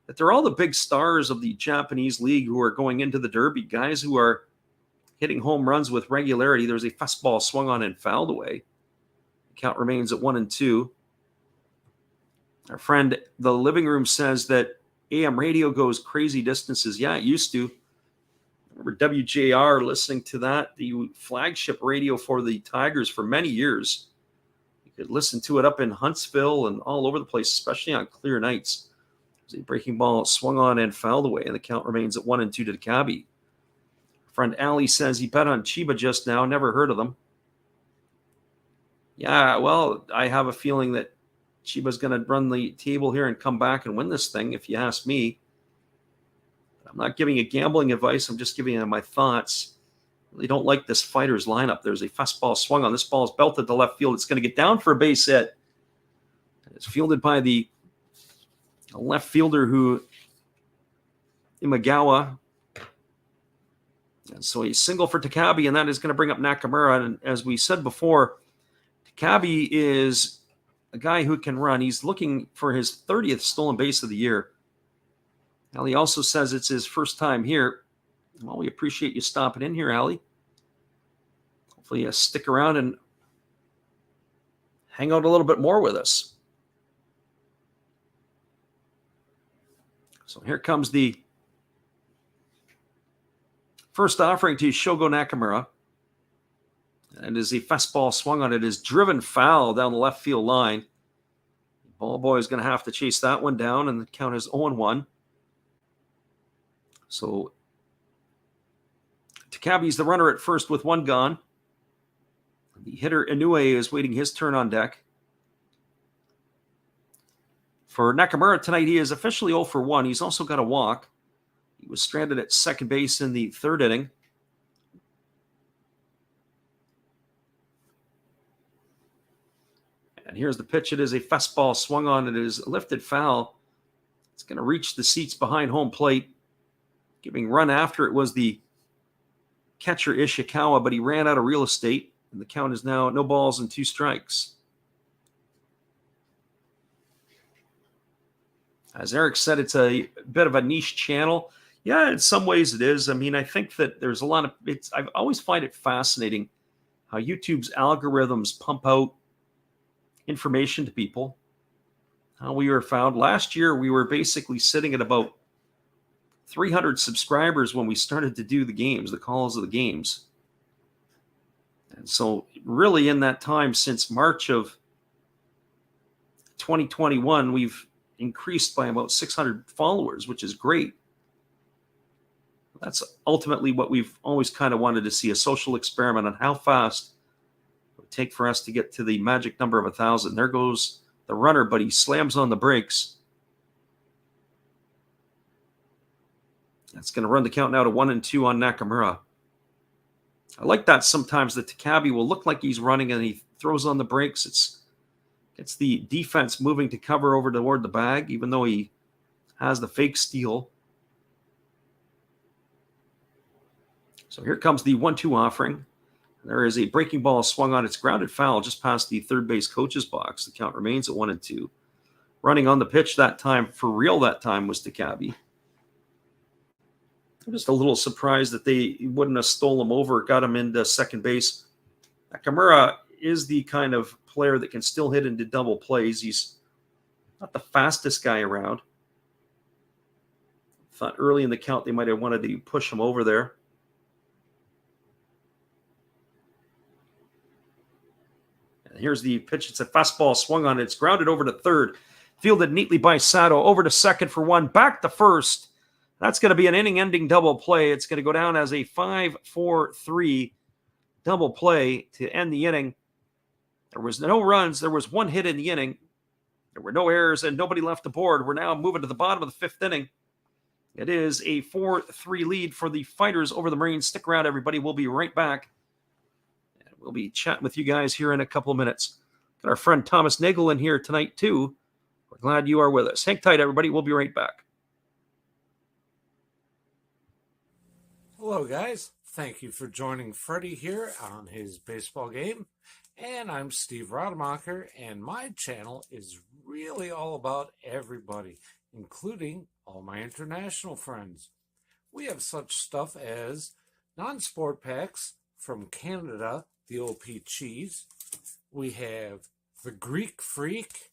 that they're all the big stars of the Japanese league who are going into the derby, guys who are hitting home runs with regularity. There's a fastball swung on and fouled away. The count remains at 1-2. Our friend, the living room, says that AM radio goes crazy distances. Yeah, it used to. I remember WJR listening to that, the flagship radio for the Tigers for many years. You could listen to it up in Huntsville and all over the place, especially on clear nights. There's a breaking ball swung on and fouled away, and the count remains at 1-2 to Takabe. Friend Ali says he bet on Chiba just now. Never heard of them. Yeah, well, I have a feeling that Chiba's going to run the table here and come back and win this thing, if you ask me. I'm not giving you gambling advice. I'm just giving you my thoughts. I really don't like this fighters lineup. There's a fastball swung on. This ball is belted to left field. It's going to get down for a base hit. It's fielded by the left fielder Imagawa. And so a single for Takabe, and that is going to bring up Nakamura. And as we said before, Takabe is a guy who can run. He's looking for his 30th stolen base of the year. Ali also says it's his first time here. Well, we appreciate you stopping in here, Ali. Hopefully you stick around and hang out a little bit more with us. So here comes the first offering to Shogo Nakamura. And as the fastball swung on, it is driven foul down the left field line. Ball boy is going to have to chase that one down, and the count is 0-1. So Takabe's the runner at first with one gone. The hitter Inoue is waiting his turn on deck. For Nakamura tonight, he is officially 0-1. He's also got a walk. He was stranded at second base in the third inning. And here's the pitch. It is a fastball swung on. It is lifted foul. It's going to reach the seats behind home plate. Giving run after it was the catcher Ishikawa, but he ran out of real estate. And the count is now no balls and 2 strikes. As Eric said, it's a bit of a niche channel. Yeah, in some ways it is. I mean, I think that there's a lot of I always find it fascinating how YouTube's algorithms pump out information to people. How we were found last year, we were basically sitting at about 300 subscribers when we started to do the games, the calls of the games. And so really in that time, since March of 2021, we've increased by about 600 followers, which is great. That's ultimately what we've always kind of wanted to see, a social experiment on how fast it would take for us to get to the magic number of 1,000. There goes the runner, but he slams on the brakes. That's going to run the count now to 1-2 on Nakamura. I like that sometimes that Takabe will look like he's running and he throws on the brakes. It's the defense moving to cover over toward the bag, even though he has the fake steal. So here comes the 1-2 offering. There is a breaking ball swung on. It's grounded foul just past the third base coach's box. The count remains at 1-2. Running on the pitch that time, for real that time, was Takabe. I'm just a little surprised that they wouldn't have stolen him over, got him into second base. Nakamura is the kind of player that can still hit into double plays. He's not the fastest guy around. Thought early in the count they might have wanted to push him over there. And here's the pitch. It's a fastball swung on. It's grounded over to third. Fielded neatly by Sato. Over to second for one. Back to first. That's going to be an inning-ending double play. It's going to go down as a 5-4-3 double play to end the inning. There was no runs. There was one hit in the inning. There were no errors and nobody left the board. We're now moving to the bottom of the fifth inning. It is a 4-3 lead for the Fighters over the Marines. Stick around, everybody. We'll be right back. And we'll be chatting with you guys here in a couple of minutes. Got our friend Thomas Nagel in here tonight, too. We're glad you are with us. Hang tight, everybody. We'll be right back. Hello, guys. Thank you for joining Freddie here on his baseball game. And I'm Steve Rademacher, and my channel is really all about everybody, including all my international friends. We have such stuff as non-sport packs from Canada, the OP Cheese. We have the Greek Freak.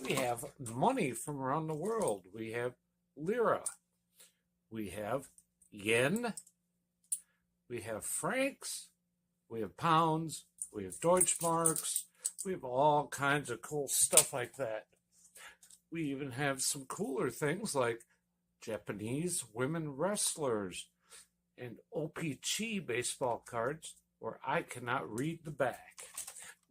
We have money from around the world. We have lira. We have yen. We have francs. We have pounds. We have Deutschmarks. We have all kinds of cool stuff like that. We even have some cooler things like Japanese women wrestlers and OP-Chi baseball cards where I cannot read the back.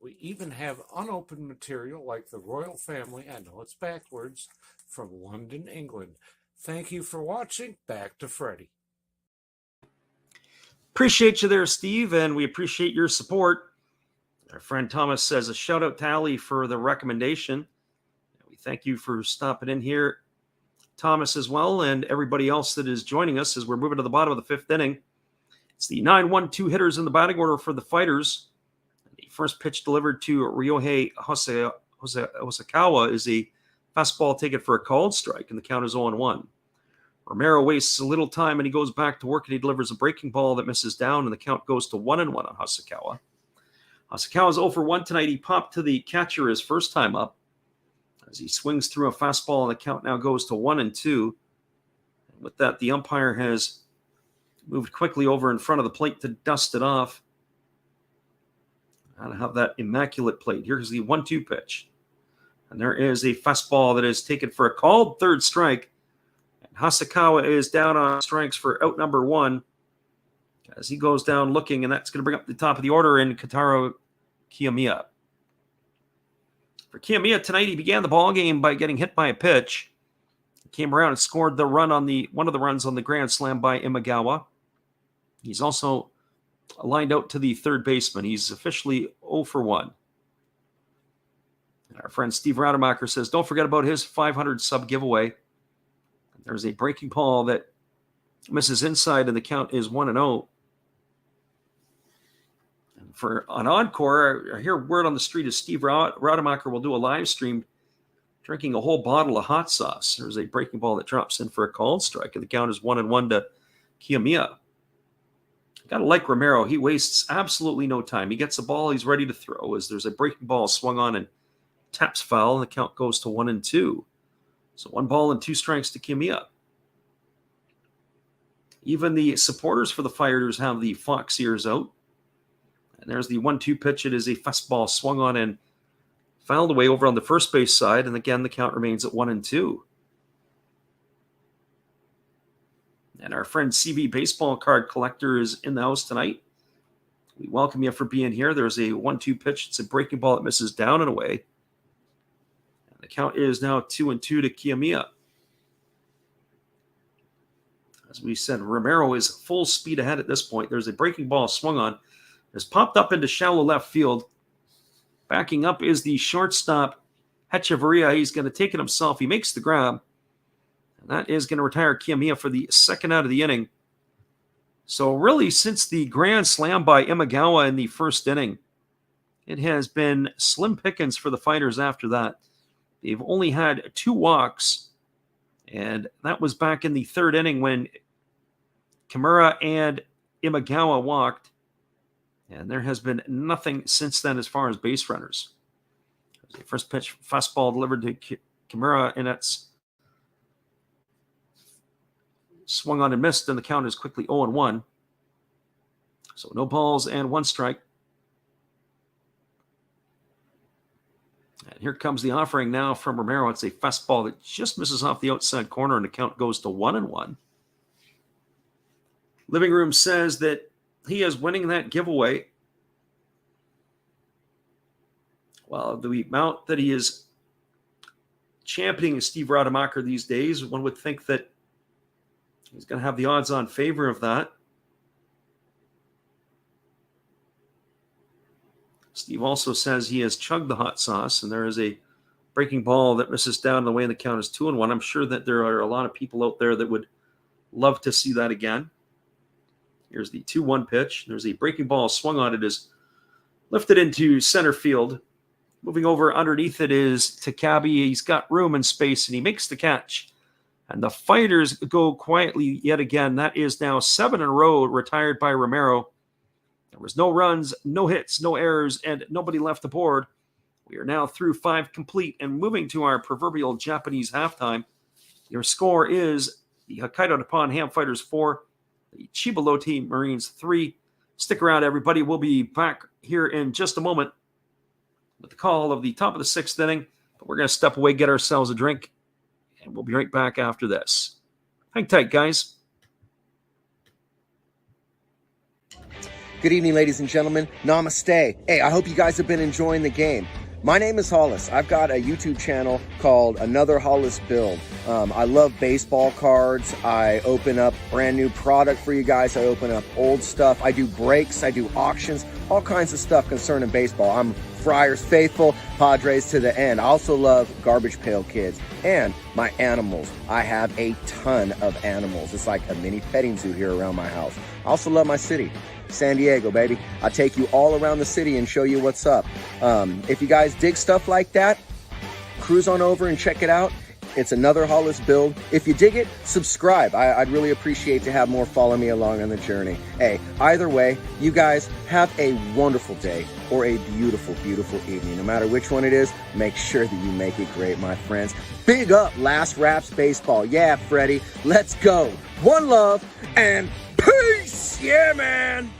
We even have unopened material like the royal family, I know it's backwards, from London, England. Thank you for watching. Back to Freddie. Appreciate you there, Steve, and we appreciate your support. Our friend Thomas says a shout out to Ali for the recommendation. We thank you for stopping in here, Thomas, as well, and everybody else that is joining us as we're moving to the bottom of the fifth inning. It's the 9-1-2 hitters in the batting order for the Fighters. The first pitch delivered to Ryohei Hosokawa is a fastball taken for a called strike, and the count is 0-1. Romero wastes a little time, and he goes back to work, and he delivers a breaking ball that misses down, and the count goes to 1-1 on Hosokawa. Hosokawa's 0-for-1 tonight. He popped to the catcher his first time up as he swings through a fastball, and the count now goes to 1-2. And with that, the umpire has moved quickly over in front of the plate to dust it off. How to have that immaculate plate. Here's the 1-2 pitch. And there is a fastball that is taken for a called third strike. And Hasakawa is down on strikes for out number 1 as he goes down looking, and that's going to bring up the top of the order in Kotaro Kiyomiya. For Kiyomiya tonight, he began the ball game by getting hit by a pitch. He came around and scored the run on one of the runs on the grand slam by Imagawa. He's also lined out to the third baseman. He's officially 0 for 1. And our friend Steve Rademacher says, don't forget about his 500 sub giveaway. There's a breaking ball that misses inside, and the count is 1-0. And for an encore, I hear word on the street is Steve Rademacher will do a live stream drinking a whole bottle of hot sauce. There's a breaking ball that drops in for a called strike, and the count is 1-1 to Kiyomiya. Gotta like Romero. He wastes absolutely no time. He gets the ball, he's ready to throw. As there's a breaking ball swung on and taps foul, and the count goes to 1-2. So 1 ball and 2 strikes to Kiyomiya. Even the supporters for the Fighters have the fox ears out. And there's the 1-2 pitch. It is a fastball swung on and fouled away over on the first base side. And again, the count remains at 1-2. And our friend CV Baseball Card Collector is in the house tonight. We welcome you for being here. There's a 1-2 pitch. It's a breaking ball that misses down and away. And the count is now 2-2 to Kiyomiya. As we said, Romero is full speed ahead at this point. There's a breaking ball swung on. It's popped up into shallow left field. Backing up is the shortstop, Hechavarria. He's going to take it himself. He makes the grab. And that is going to retire Kiyomiya for the second out of the inning. So really, since the grand slam by Imagawa in the first inning, it has been slim pickings for the Fighters after that. They've only had 2 walks, and that was back in the third inning when Kimura and Imagawa walked. And there has been nothing since then as far as base runners. The first pitch, fastball delivered to Kimura, and that's swung on and missed, and the count is quickly 0-1. So no balls and 1 strike. And here comes the offering now from Romero. It's a fastball that just misses off the outside corner, and the count goes to 1-1. Living Room says that he is winning that giveaway. Well, the amount that he is championing Steve Rademacher these days, one would think that he's going to have the odds-on favor of that. Steve also says he has chugged the hot sauce, and there is a breaking ball that misses down the way, and the count is 2-1. I'm sure that there are a lot of people out there that would love to see that again. Here's the 2-1 pitch. There's a breaking ball swung on. It is lifted into center field. Moving over underneath it is Takabe. He's got room and space, and he makes the catch. And the Fighters go quietly yet again. That is now 7 in a row retired by Romero. There was no runs, no hits, no errors, and nobody left the board. We are now through 5 complete and moving to our proverbial Japanese halftime. Your score is the Hokkaido Nippon-Ham Fighters 4, the Chiba Lotte Marines 3. Stick around, everybody. We'll be back here in just a moment with the call of the top of the 6th inning. But we're going to step away, get ourselves a drink, and we'll be right back after this. Hang tight, guys. Good evening, ladies and gentlemen. Namaste. Hey, I hope you guys have been enjoying the game. My name is Hollis. I've got a YouTube channel called Another Hollis Build. I love baseball cards. I open up brand new product for you guys. I open up old stuff. I do breaks. I do auctions. All kinds of stuff concerning baseball. I'm Friars faithful, Padres to the end. I also love Garbage Pail Kids and my animals. I have a ton of animals. It's like a mini petting zoo here around my house. I also love my city. San Diego, baby. I take you all around the city and show you what's up. If you guys dig stuff like that, cruise on over and check it out. It's Another Hollis Build. If you dig it, subscribe. I'd really appreciate to have more follow me along on the journey. Hey, either way, you guys have a wonderful day or a beautiful, beautiful evening. No matter which one it is, make sure that you make it great, my friends. Big up Last Raps Baseball. Yeah, Freddie, let's go. One love and peace. Yeah, man.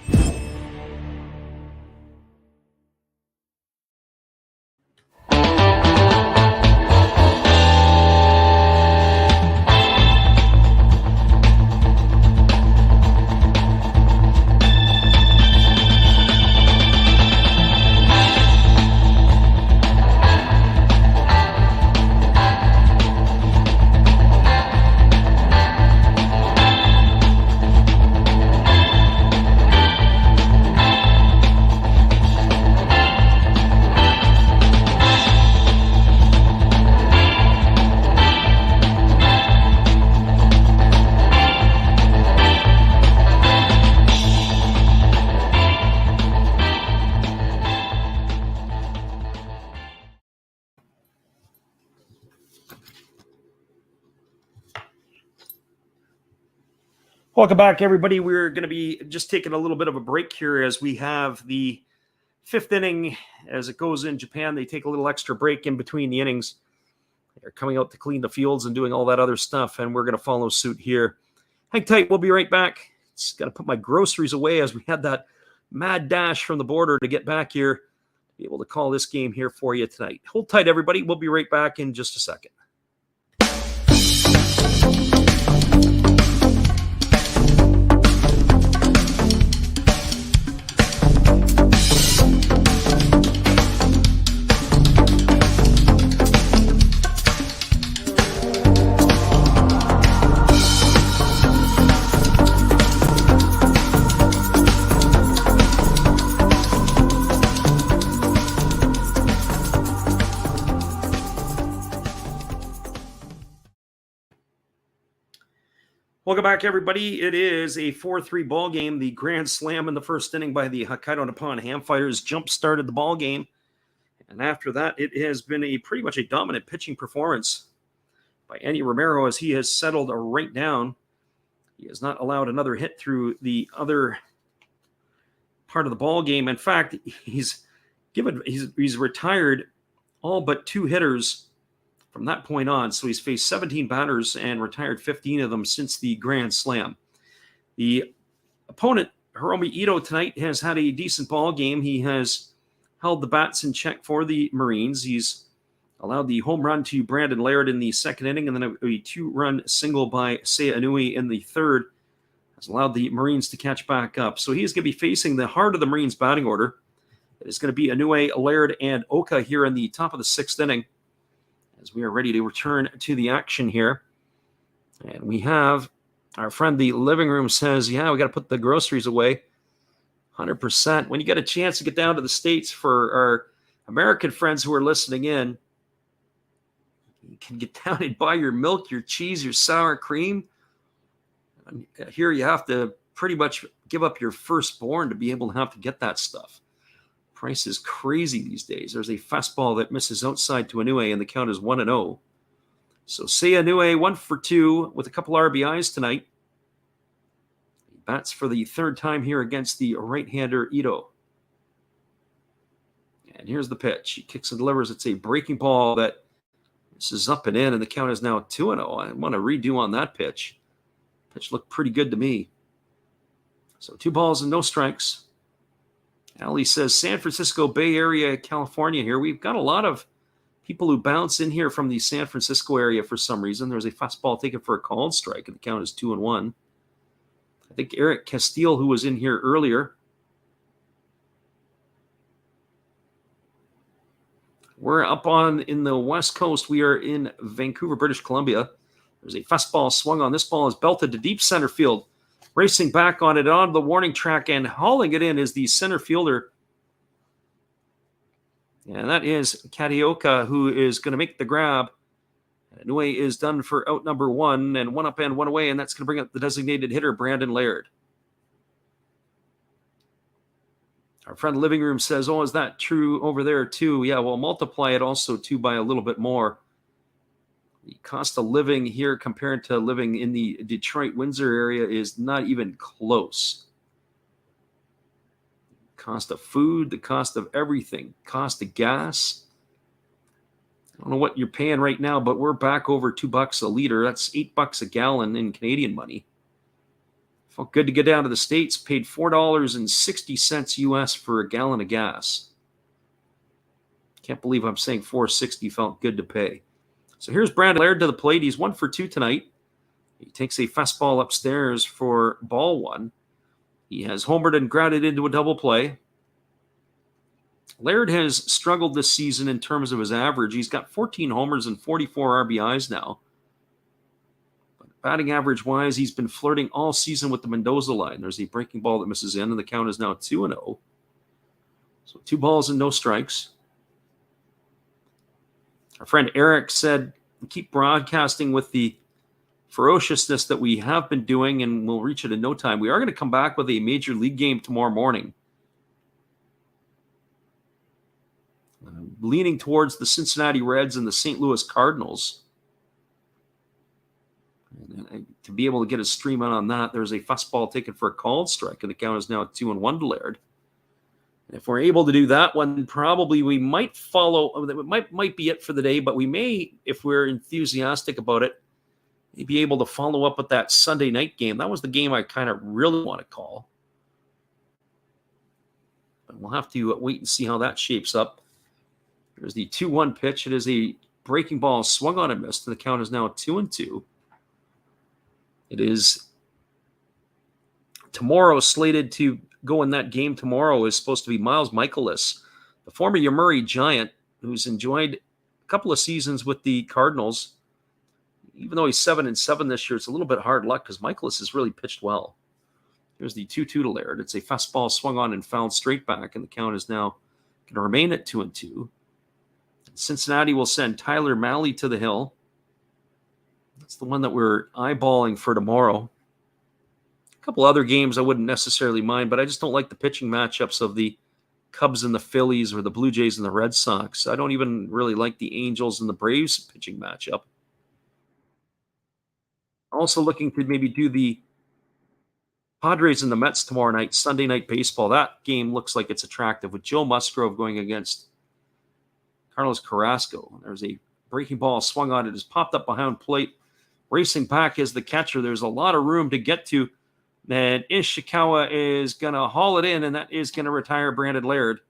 Welcome back, everybody. We're going to be just taking a little bit of a break here as we have the fifth inning. As it goes in Japan, they take a little extra break in between the innings. They're coming out to clean the fields and doing all that other stuff, and we're going to follow suit here. Hang tight. We'll be right back. Just got to put my groceries away as we had that mad dash from the border to get back here to be able to call this game here for you tonight. Hold tight, everybody. We'll be right back in just a second. Welcome back, everybody. It is a 4-3 ball game. The grand slam in the first inning by the Hokkaido Nippon-Ham fighters jump-started the ball game. And after that, it has been pretty much a dominant pitching performance by Andy Romero as he has settled right down. He has not allowed another hit through the other part of the ball game. In fact, he's retired all but 2 hitters from that point on. So he's faced 17 batters and retired 15 of them since the grand slam. The opponent, Hiromi Ito, tonight has had a decent ball game. He has held the bats in check for the Marines. He's allowed the home run to Brandon Laird in the second inning, and then a 2-run single by Seiya Inui in the third has allowed the Marines to catch back up. So he's going to be facing the heart of the Marines batting order. It is going to be Inui, Laird, and Oka here in the top of the sixth inning, as we are ready to return to the action here. And we have our friend, the living room, says, yeah, we got to put the groceries away. 100%. When you get a chance to get down to the States, for our American friends who are listening in, you can get down and buy your milk, your cheese, your sour cream. And here you have to pretty much give up your firstborn to be able to have to get that stuff. Price is crazy these days. There's a fastball that misses outside to Inui, and the count is 1-0. So Seiya Inui 1 for 2 with a couple RBIs tonight. He bats for the third time here against the right-hander Ito. And here's the pitch. He kicks and delivers. It's a breaking ball that misses up and in, and the count is now 2-0. I want to redo on that pitch. Pitch looked pretty good to me. So 2 balls and no strikes. Ali says, San Francisco Bay Area, California here. We've got a lot of people who bounce in here from the San Francisco area for some reason. There's a fastball taken for a called strike, and the count is 2-1. I think Eric Castile, who was in here earlier. We're up in the West Coast. We are in Vancouver, British Columbia. There's a fastball swung on. This ball is belted to deep center field. Racing back on it onto the warning track and hauling it in is the center fielder. And that is Kadioka, who is going to make the grab. Inui is done for out number 1, and 1 up and 1 away, and that's going to bring up the designated hitter, Brandon Laird. Our friend Living Room says, oh, is that true over there too? Yeah, well, multiply it also too by a little bit more. The cost of living here compared to living in the Detroit, Windsor area is not even close. Cost of food, the cost of everything, cost of gas. I don't know what you're paying right now, but we're back over $2 a liter. That's $8 a gallon in Canadian money. Felt good to get down to the States. Paid $4.60 US for a gallon of gas. Can't believe I'm saying $4.60 felt good to pay. So here's Brandon Laird to the plate. He's 1 for 2 tonight. He takes a fastball upstairs for ball 1. He has homered and grounded into a double play. Laird has struggled this season in terms of his average. He's got 14 homers and 44 RBIs now. But batting average-wise, he's been flirting all season with the Mendoza line. There's a breaking ball that misses in, and the count is now 2-0. So 2 balls and no strikes. Our friend Eric said, keep broadcasting with the ferociousness that we have been doing, and we'll reach it in no time. We are going to come back with a major league game tomorrow morning. Leaning towards the Cincinnati Reds and the St. Louis Cardinals. And to be able to get a stream on that. There's a fastball taken for a called strike, and the count is now 2-1 to Laird. And if we're able to do that one, probably we might follow. That might be it for the day, but we may, if we're enthusiastic about it, be able to follow up with that Sunday night game. That was the game I kind of really want to call. But we'll have to wait and see how that shapes up. There's the 2-1 pitch. It is a breaking ball swung on and missed, and the count is now 2-2. It is tomorrow slated to go in that game. Tomorrow is supposed to be Miles Michaelis, the former Yomiuri Giant, who's enjoyed a couple of seasons with the Cardinals. Even though he's 7-7 this year, it's a little bit hard luck because Michaelis has really pitched well. Here's the 2-2 to Laird. It's a fastball swung on and fouled straight back, and the count is now going to remain at 2-2. Cincinnati will send Tyler Mahle to the hill. That's the one that we're eyeballing for tomorrow. A couple other games I wouldn't necessarily mind, but I just don't like the pitching matchups of the Cubs and the Phillies or the Blue Jays and the Red Sox. I don't even really like the Angels and the Braves pitching matchup. Also looking to maybe do the Padres and the Mets tomorrow night, Sunday Night Baseball. That game looks like it's attractive with Joe Musgrove going against Carlos Carrasco. There's a breaking ball swung on. It has popped up behind plate. Racing back is the catcher. There's a lot of room to get to. And Ishikawa is going to haul it in, and that is going to retire Brandon Laird.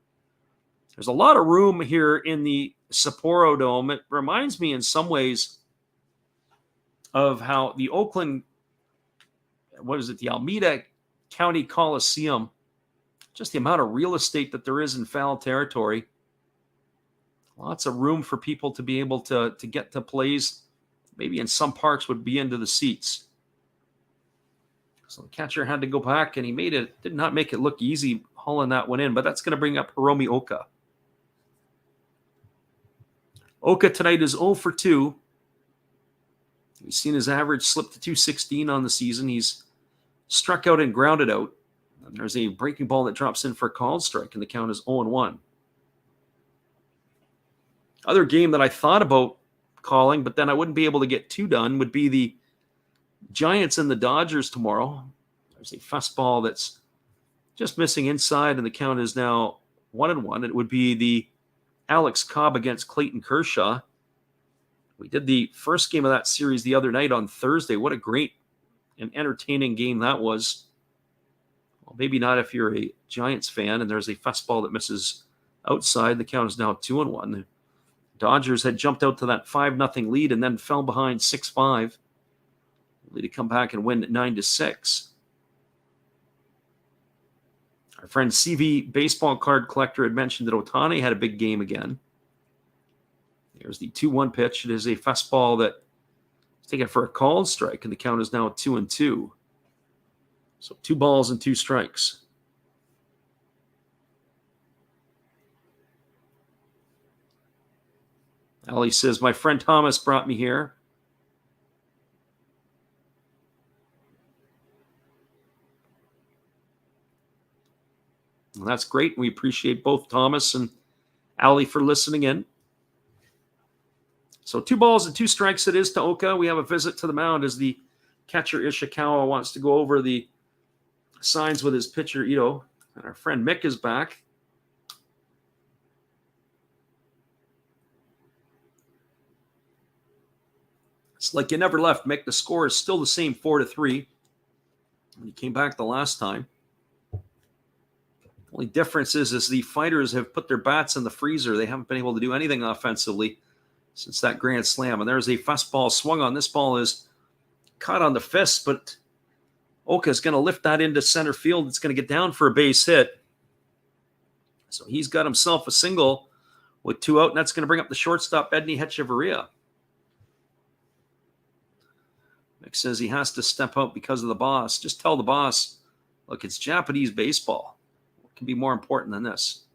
There's a lot of room here in the Sapporo Dome. It reminds me in some ways of how the Oakland, the Alameda County Coliseum, just the amount of real estate that there is in foul territory. Lots of room for people to be able to get to plays. Maybe in some parks would be into the seats. So the catcher had to go back, and he did not make it look easy hauling that one in, but that's going to bring up Hiromi Oka. Oka tonight is 0 for 2. We've seen his average slip to 216 on the season. He's struck out and grounded out. And there's a breaking ball that drops in for a called strike, and the count is 0-1. Other game that I thought about calling, but then I wouldn't be able to get two done, would be the Giants and the Dodgers tomorrow. There's a fastball that's just missing inside, and the count is now 1-1. It would be the Alex Cobb against Clayton Kershaw. We did the first game of that series the other night on Thursday. What a great and entertaining game that was. Well, maybe not if you're a Giants fan, and there's a fastball that misses outside. The count is now 2-1. The Dodgers had jumped out to that 5-0 lead and then fell behind 6-5. Only to come back and win 9-6. Our friend CV Baseball Card Collector had mentioned that Ohtani had a big game again. Here's the 2-1 pitch. It is a fastball that is taken for a called strike, and the count is now 2-2. So 2 balls and 2 strikes. Ali says, my friend Thomas brought me here. Well, that's great. We appreciate both Thomas and Ali for listening in. So 2 balls and 2 strikes it is to Oka. We have a visit to the mound as the catcher Ishikawa wants to go over the signs with his pitcher Ito. And our friend Mick is back. It's like you never left, Mick. The score is still the same, 4-3. When you came back the last time. Only difference is the fighters have put their bats in the freezer. They haven't been able to do anything offensively since that grand slam. And there's a fastball swung on. This ball is caught on the fist, but Oka is going to lift that into center field. It's going to get down for a base hit. So he's got himself a single with 2 out, and that's going to bring up the shortstop, Edney Hechavarria. Mick says he has to step out because of the boss. Just tell the boss, look, it's Japanese baseball. Can be more important than this.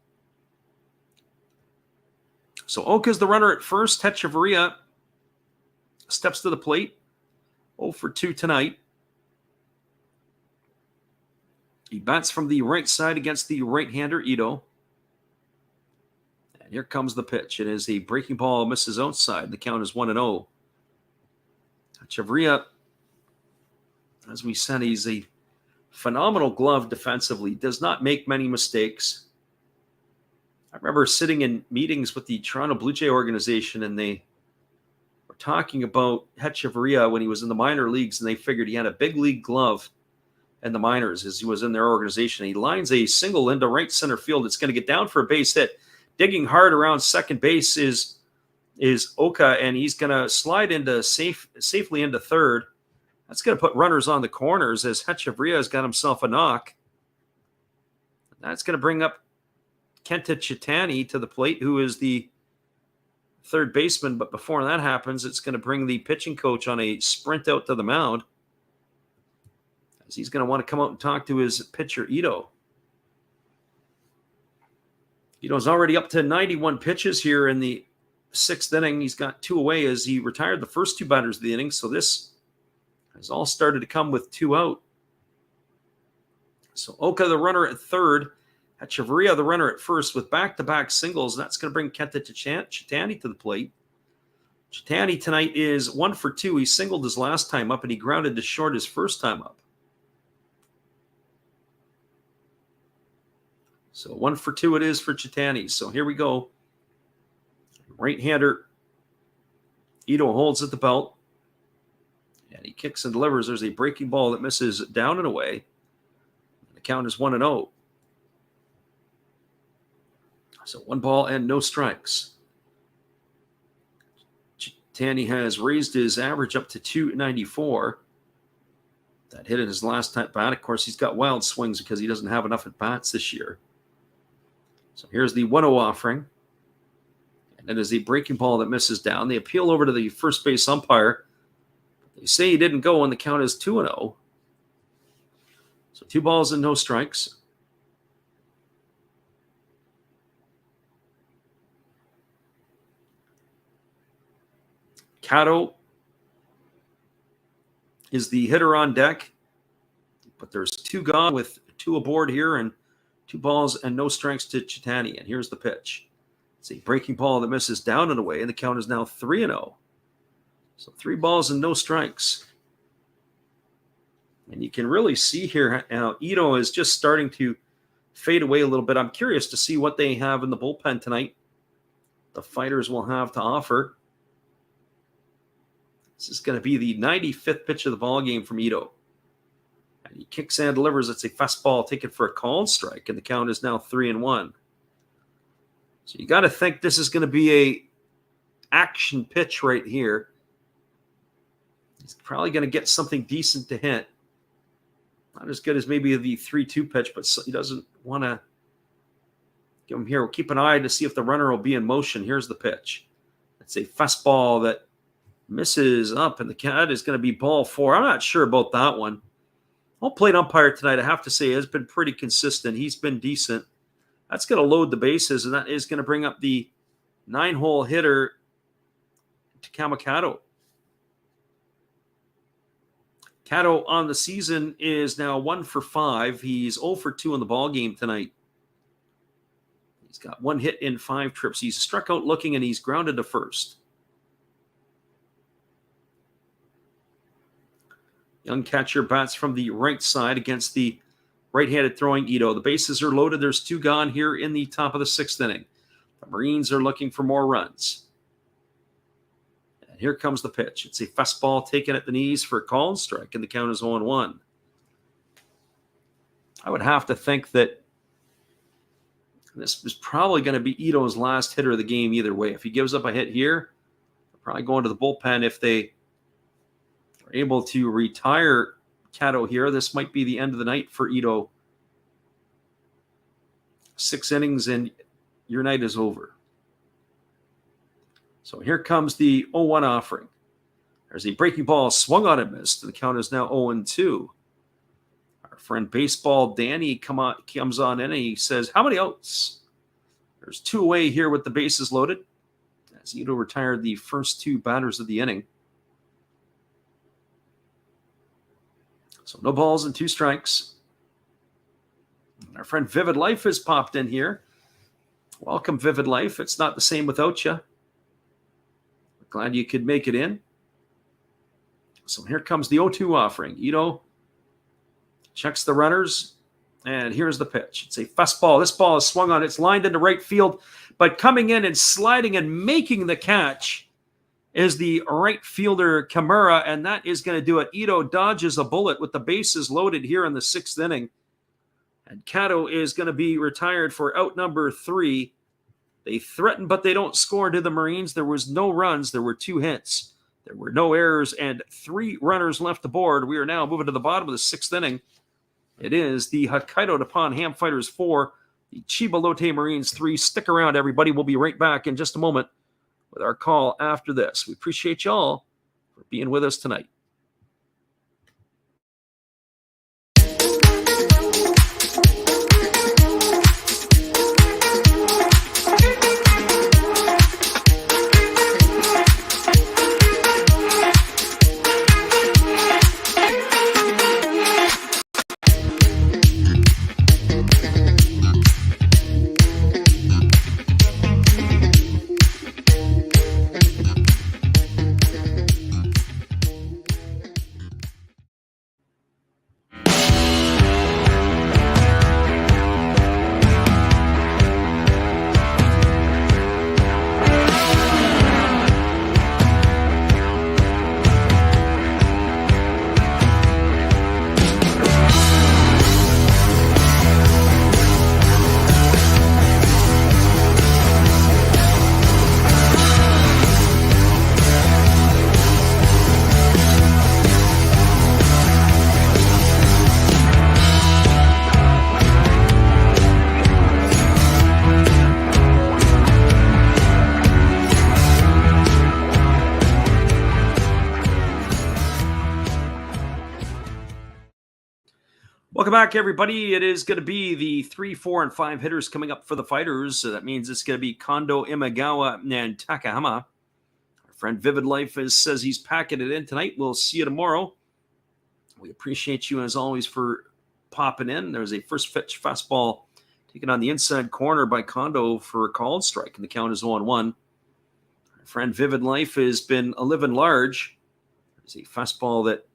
So Oka's the runner at first. Hechavarria steps to the plate. 0 for 2 tonight. He bats from the right side against the right-hander, Ito. And here comes the pitch. It is a breaking ball, misses outside. The count is 1-0. Hechavarria As we said, he's a phenomenal glove defensively, does not make many mistakes. I remember sitting in meetings with the Toronto Blue Jay organization, and they were talking about Hechavarria when he was in the minor leagues, and they figured he had a big league glove in the minors as he was in their organization. He lines a single into right center field. It's going to get down for a base hit. Digging hard around second base is Oka, and he's going to slide into safely into third. That's going to put runners on the corners as Hechavarria has got himself a knock. That's going to bring up Kenta Chitani to the plate, who is the third baseman. But before that happens, it's going to bring the pitching coach on a sprint out to the mound, as he's going to want to come out and talk to his pitcher, Ito. Ito's already up to 91 pitches here in the sixth inning. He's got 2 away as he retired the first 2 batters of the inning. So this has all started to come with 2 out. So Oka, the runner at third, Hechavarria, the runner at first, with back-to-back singles. That's going to bring Kenta Chitani to the plate. Chitani tonight is 1 for 2. He singled his last time up, and he grounded to short his first time up. So 1 for 2 it is for Chitani. So here we go. Right-hander Ito holds at the belt, and he kicks and delivers. There's a breaking ball that misses down and away. The count is 1-0. So 1 ball and no strikes. Chitani has raised his average up to 294. That hit in his last at bat. Of course, he's got wild swings because he doesn't have enough at bats this year. So here's the 1-0 offering. And it is a breaking ball that misses down. They appeal over to the first base umpire. They say he didn't go, and the count is 2-0. So 2 balls and no strikes. Kato is the hitter on deck, but there's 2 gone with 2 aboard here, and 2 balls and no strikes to Chitani. And here's the pitch. It's a breaking ball that misses down and away, and the count is now 3-0. So 3 balls and no strikes. And you can really see here how Ito is just starting to fade away a little bit. I'm curious to see what they have in the bullpen tonight. The fighters will have to offer. This is going to be the 95th pitch of the ball game from Ito. And he kicks and delivers. It's a fastball taken for a called strike, and the count is now 3-1. So you got to think this is going to be a action pitch right here. He's probably going to get something decent to hit. Not as good as maybe the 3-2 pitch, but he doesn't want to give him here. We'll keep an eye to see if the runner will be in motion. Here's the pitch. It's a fastball that misses up, and the count is going to be ball 4. I'm not sure about that one. Home plate umpire tonight, I have to say, has been pretty consistent. He's been decent. That's going to load the bases, and that is going to bring up the 9-hole hitter, Takuma Kato. Kato on the season is now 1 for 5. He's 0 for 2 in the ball game tonight. He's got 1 hit in 5 trips. He's struck out looking, and he's grounded to first. Young catcher bats from the right side against the right-handed throwing Ito. The bases are loaded. There's 2 gone here in the top of the 6th inning. The Marines are looking for more runs. And here comes the pitch. It's a fastball taken at the knees for a called strike, and the count is 0-1. I would have to think that this is probably going to be Ito's last hitter of the game either way. If he gives up a hit here, they're probably going to the bullpen. If they are able to retire Kato here, this might be the end of the night for Ito. 6 innings and your night is over. So here comes the 0-1 offering. There's a breaking ball swung on and missed. The count is now 0-2. Our friend Baseball Danny comes on in and he says, how many outs? There's 2 away here with the bases loaded, as Ito retired the first 2 batters of the inning. So no balls and 2 strikes. And our friend Vivid Life has popped in here. Welcome, Vivid Life. It's not the same without you. Glad you could make it in. So here comes the 0-2 offering. Ito checks the runners, and here's the pitch. It's a fastball. This ball is swung on. It's lined into right field, but coming in and sliding and making the catch is the right fielder Kimura, and that is going to do it. Ito dodges a bullet with the bases loaded here in the 6th inning. And Kato is going to be retired for out number 3. They threaten, but they don't score to the Marines. There was no runs. There were 2 hits. There were no errors and 3 runners left aboard. We are now moving to the bottom of the 6th inning. It is the Hokkaido Nippon-Ham Fighters 4, the Chiba Lotte Marines 3. Stick around, everybody. We'll be right back in just a moment with our call after this. We appreciate y'all for being with us tonight. Welcome back, everybody. It is going to be the 3, 4, and 5 hitters coming up for the Fighters. So that means it's going to be Kondo, Imagawa, and Takahama. Our friend Vivid Life says he's packing it in tonight. We'll see you tomorrow. We appreciate you, as always, for popping in. There's a first pitch fastball taken on the inside corner by Kondo for a called strike, and the count is 0-1. Our friend Vivid Life has been a living large. There's a fastball that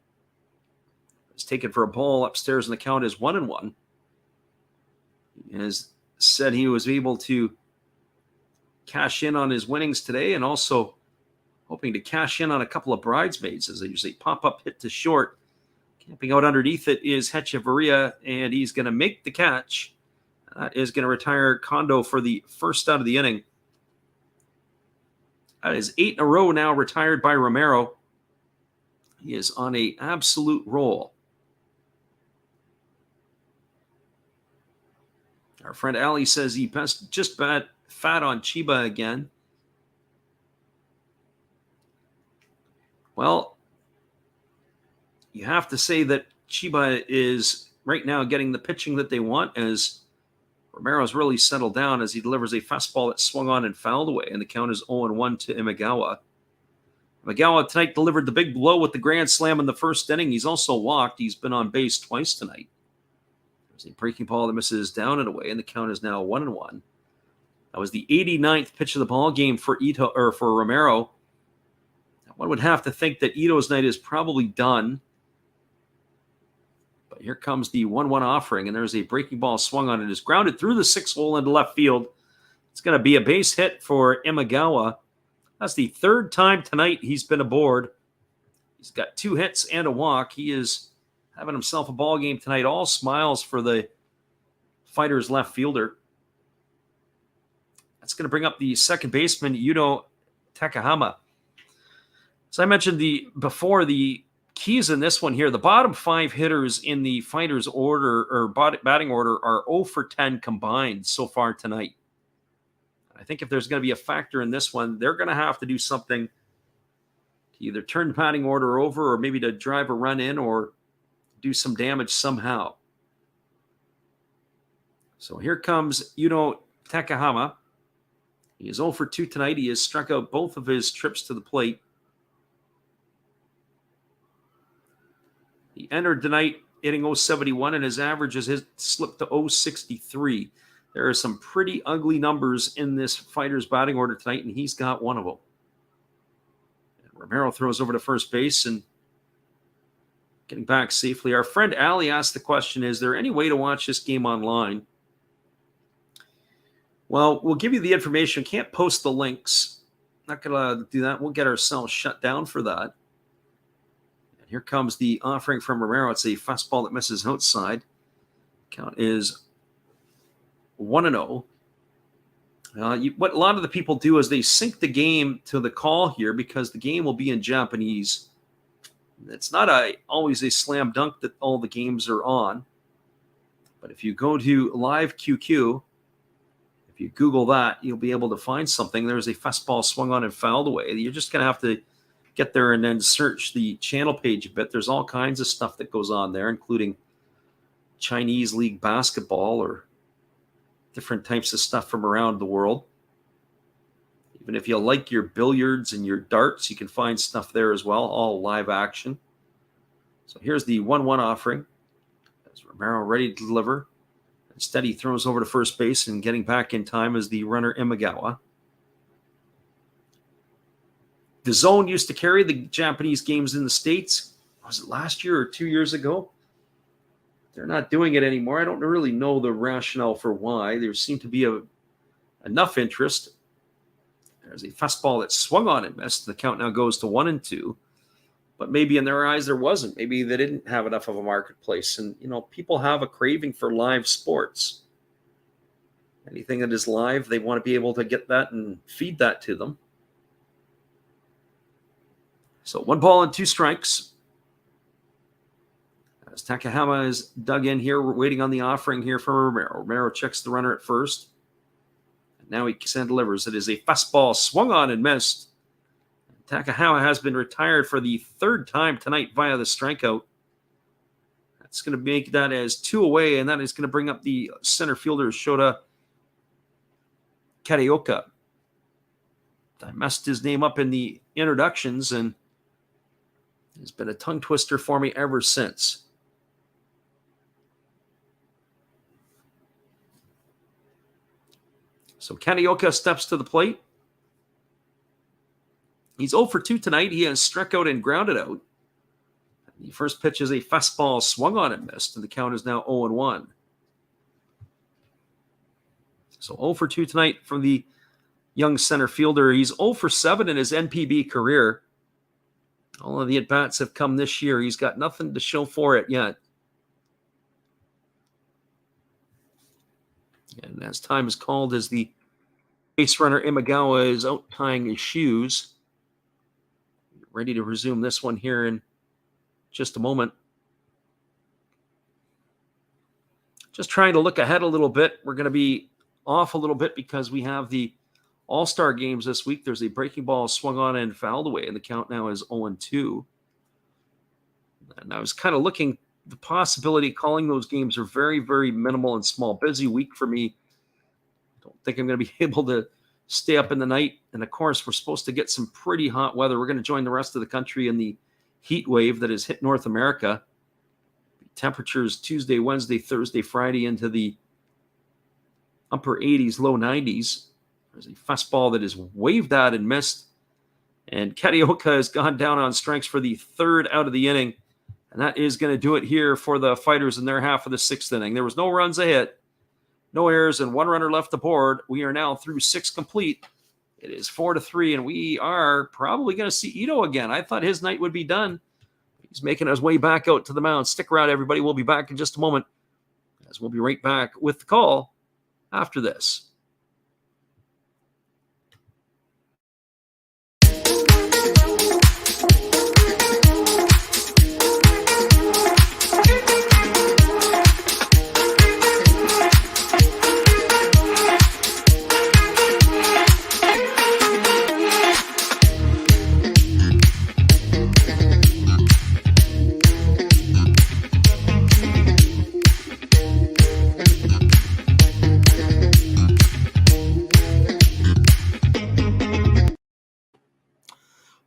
is taken for a ball upstairs, and the count is 1-1. He has said he was able to cash in on his winnings today, and also hoping to cash in on a couple of bridesmaids, as they usually pop-up hit to short. Camping out underneath it is Hechevarria, and he's going to make the catch. That is going to retire Kondo for the first out of the inning. That is 8 in a row now retired by Romero. He is on an absolute roll. Our friend Ali says he just bet fat on Chiba again. Well, you have to say that Chiba is right now getting the pitching that they want, as Romero's really settled down as he delivers a fastball that swung on and fouled away, and the count is 0-1 to Imagawa. Imagawa tonight delivered the big blow with the grand slam in the first inning. He's also walked. He's been on base twice tonight. There's a breaking ball that misses down and away, and the count is now 1-1. That was the 89th pitch of the ball game for for Romero. One would have to think that Ito's night is probably done. But here comes the 1-1 offering, and there's a breaking ball swung on. It is grounded through the 6th hole into left field. It's going to be a base hit for Imagawa. That's the 3rd time tonight he's been aboard. He's got 2 hits and a walk. He is having himself a ball game tonight. All smiles for the Fighters left fielder. That's going to bring up the second baseman, Yuto Takahama. So I mentioned before the keys in this one here, the bottom 5 hitters in the Fighters order or batting order are 0 for 10 combined so far tonight. I think if there's going to be a factor in this one, they're going to have to do something to either turn the batting order over, or maybe to drive a run in, or do some damage somehow. So here comes Yuto Takahama. He is 0 for 2 tonight. He has struck out both of his trips to the plate. He entered tonight hitting 071, and his average has slipped to 063. There are some pretty ugly numbers in this Fighters batting order tonight, and he's got one of them. And Romero throws over to first base and getting back safely. Our friend Ali asked the question, is there any way to watch this game online? Well, we'll give you the information. Can't post the links. Not going to do that. We'll get ourselves shut down for that. And here comes the offering from Romero. It's a fastball that misses outside. Count is 1-0. What a lot of the people do is they sync the game to the call here because the game will be in Japanese. It's not always a slam dunk that all the games are on. But if you go to Live QQ, if you Google that, you'll be able to find something. There's a fastball swung on and fouled away. You're just going to have to get there and then search the channel page a bit. There's all kinds of stuff that goes on there, including Chinese League basketball or different types of stuff from around the world. Even if you like your billiards and your darts, you can find stuff there as well, all live action. So here's the 1-1 offering. As Romero ready to deliver. Instead, he throws over to first base, and getting back in time is the runner Imagawa. The Zone used to carry the Japanese games in the States. Was it last year or 2 years ago? They're not doing it anymore. I don't really know the rationale for why. There seemed to be enough interest. There's a fastball that swung on and missed. The count now goes to 1-2. But maybe in their eyes there wasn't. Maybe they didn't have enough of a marketplace. And, people have a craving for live sports. Anything that is live, they want to be able to get that and feed that to them. So 1 ball and 2 strikes. As Takahama is dug in here, we're waiting on the offering here from Romero. Romero checks the runner at first. And now he delivers. It is a fastball swung on and missed. Takahama has been retired for the 3rd time tonight via the strikeout. That's going to make that as 2 away, and that is going to bring up the center fielder, Shota Karaoka. I messed his name up in the introductions, and it's been a tongue twister for me ever since. So Karaoka steps to the plate. He's 0 for 2 tonight. He has struck out and grounded out. The first pitch is a fastball swung on and missed, and the count is now 0-1. So 0 for 2 tonight from the young center fielder. He's 0 for 7 in his NPB career. All of the at-bats have come this year. He's got nothing to show for it yet. And as time is called, as the base runner Imagawa is out tying his shoes. Ready to resume this one here in just a moment. Just trying to look ahead a little bit. We're going to be off a little bit because we have the All-Star games this week. There's a breaking ball swung on and fouled away, and the count now is 0-2. And I was kind of looking, the possibility of calling those games are very, very minimal and small. Busy week for me. Don't think I'm going to be able to stay up in the night. And of course, we're supposed to get some pretty hot weather. We're going to join the rest of the country in the heat wave that has hit North America. Temperatures Tuesday, Wednesday, Thursday, Friday into the upper 80s, low 90s. There's a fastball that is waved at and missed. And Karaoka has gone down on strikes for the 3rd out of the inning. And that is going to do it here for the Fighters in their half of the 6th inning. There was no runs ahead, no errors, and 1 runner left aboard. We are now through 6 complete. It is 4-3, and we are probably going to see Ito again. I thought his night would be done. He's making his way back out to the mound. Stick around, everybody. We'll be back in just a moment, as we'll be right back with the call after this.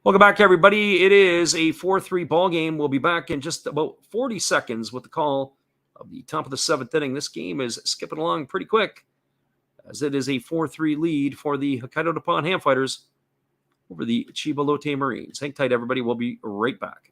Welcome back, everybody. It is a 4-3 ball game. We'll be back in just about 40 seconds with the call of the top of the 7th inning. This game is skipping along pretty quick, as it is a 4-3 lead for the Hokkaido Nippon-Ham Fighters over the Chiba Lotte Marines. Hang tight, everybody. We'll be right back.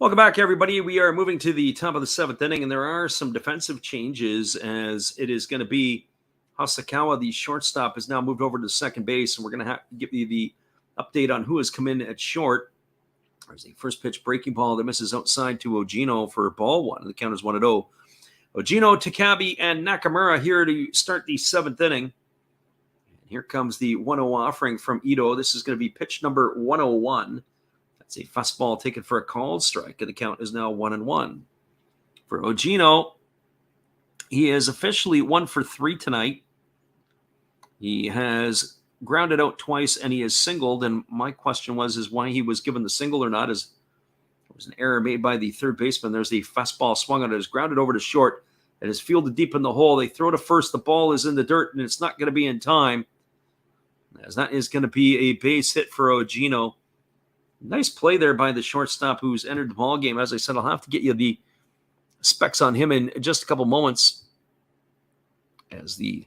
Welcome back, everybody. We are moving to the top of the 7th inning, and there are some defensive changes as it is going to be Hosokawa, the shortstop, has now moved over to second base, and we're going to have to give you the update on who has come in at short. There's a first pitch breaking ball that misses outside to Ogino for ball one. The count is 1-0. Ogino, Takabe, and Nakamura here to start the 7th inning. And here comes the 1-0 offering from Ito. This is going to be pitch number 101. That's a fastball taken for a called strike, and the count is now 1-1. For Ogino, he is officially 1 for 3 tonight. He has grounded out twice, and he has singled. And my question is why he was given the single or not. As there was an error made by the third baseman. There's the fastball swung on it. It's grounded over to short. It is fielded deep in the hole. They throw to first. The ball is in the dirt, and it's not going to be in time, as that is going to be a base hit for Ogino. Nice play there by the shortstop who's entered the ball game. As I said, I'll have to get you the specs on him in just a couple moments, as the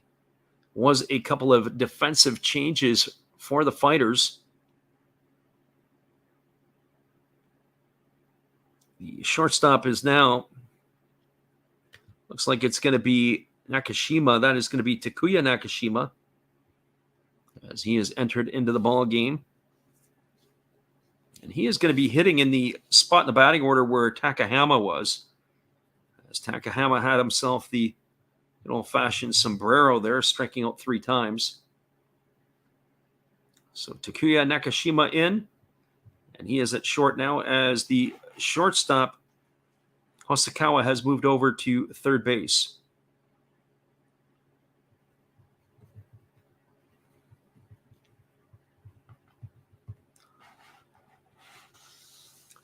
was a couple of defensive changes for the Fighters. The shortstop is now, looks like it's going to be Nakashima. That is going to be Takuya Nakashima, as he has entered into the ball game. And he is going to be hitting in the spot in the batting order where Takahama was, as Takahama had himself the old-fashioned sombrero there, striking out 3 times. So Takuya Nakashima in, and he is at short now, as the shortstop, Hosokawa, has moved over to third base.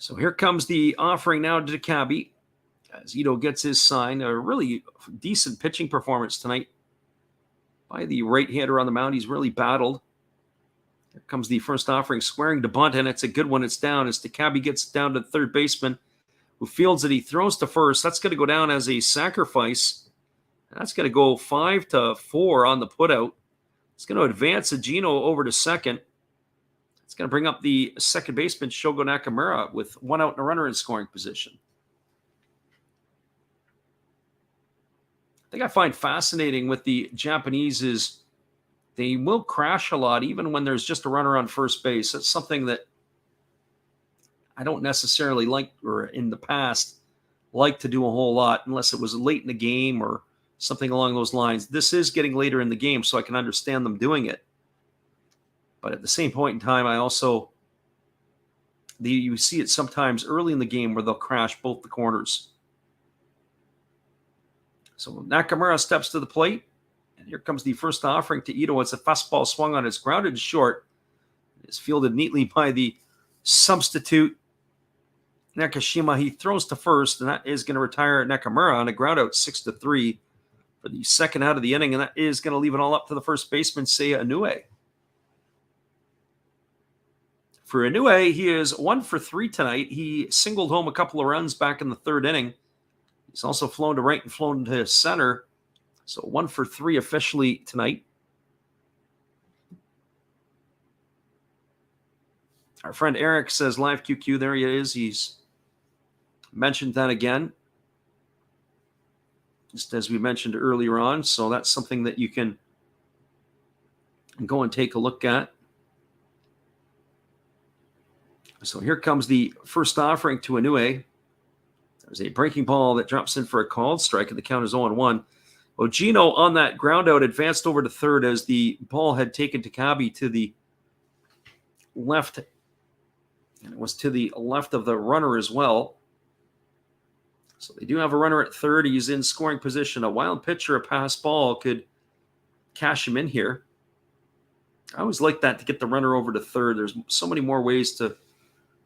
So here comes the offering now to Takabe, as Ito gets his sign. A really decent pitching performance tonight by the right-hander on the mound. He's really battled. Here comes the first offering, squaring to bunt, and it's a good one. It's down as Takabe gets down to the third baseman, who fields it. He throws to first. That's going to go down as a sacrifice. That's going to go 5-4 on the putout. It's going to advance Ogino over to second. It's going to bring up the second baseman, Shogo Nakamura, with 1 out and a runner in scoring position. The thing I find fascinating with the Japanese is they will crash a lot, even when there's just a runner on first base. That's something that I don't necessarily like, or in the past, like to do a whole lot, unless it was late in the game or something along those lines. This is getting later in the game, so I can understand them doing it. But at the same point in time, you see it sometimes early in the game where they'll crash both the corners. So Nakamura steps to the plate, and here comes the first offering to Ito. It's a fastball swung on. It's grounded to short. It's fielded neatly by the substitute, Nakashima. He throws to first, and that is going to retire Nakamura on a ground out 6-3 for the second out of the inning, and that is going to leave it all up to the first baseman, Seiya Inoue. For Inoue, he is 1 for 3 tonight. He singled home a couple of runs back in the third inning. He's also flown to right and flown to center. So 1 for 3 officially tonight. Our friend Eric says live QQ. There he is. He's mentioned that again, just as we mentioned earlier on. So that's something that you can go and take a look at. So here comes the first offering to Inoue. There's a breaking ball that drops in for a called strike, and the count is 0-1. Ogino on that ground out advanced over to third as the ball had taken Takabe to the left, and it was to the left of the runner as well. So they do have a runner at third. He's in scoring position. A wild pitch or a pass ball could cash him in here. I always like that, to get the runner over to third. There's so many more ways to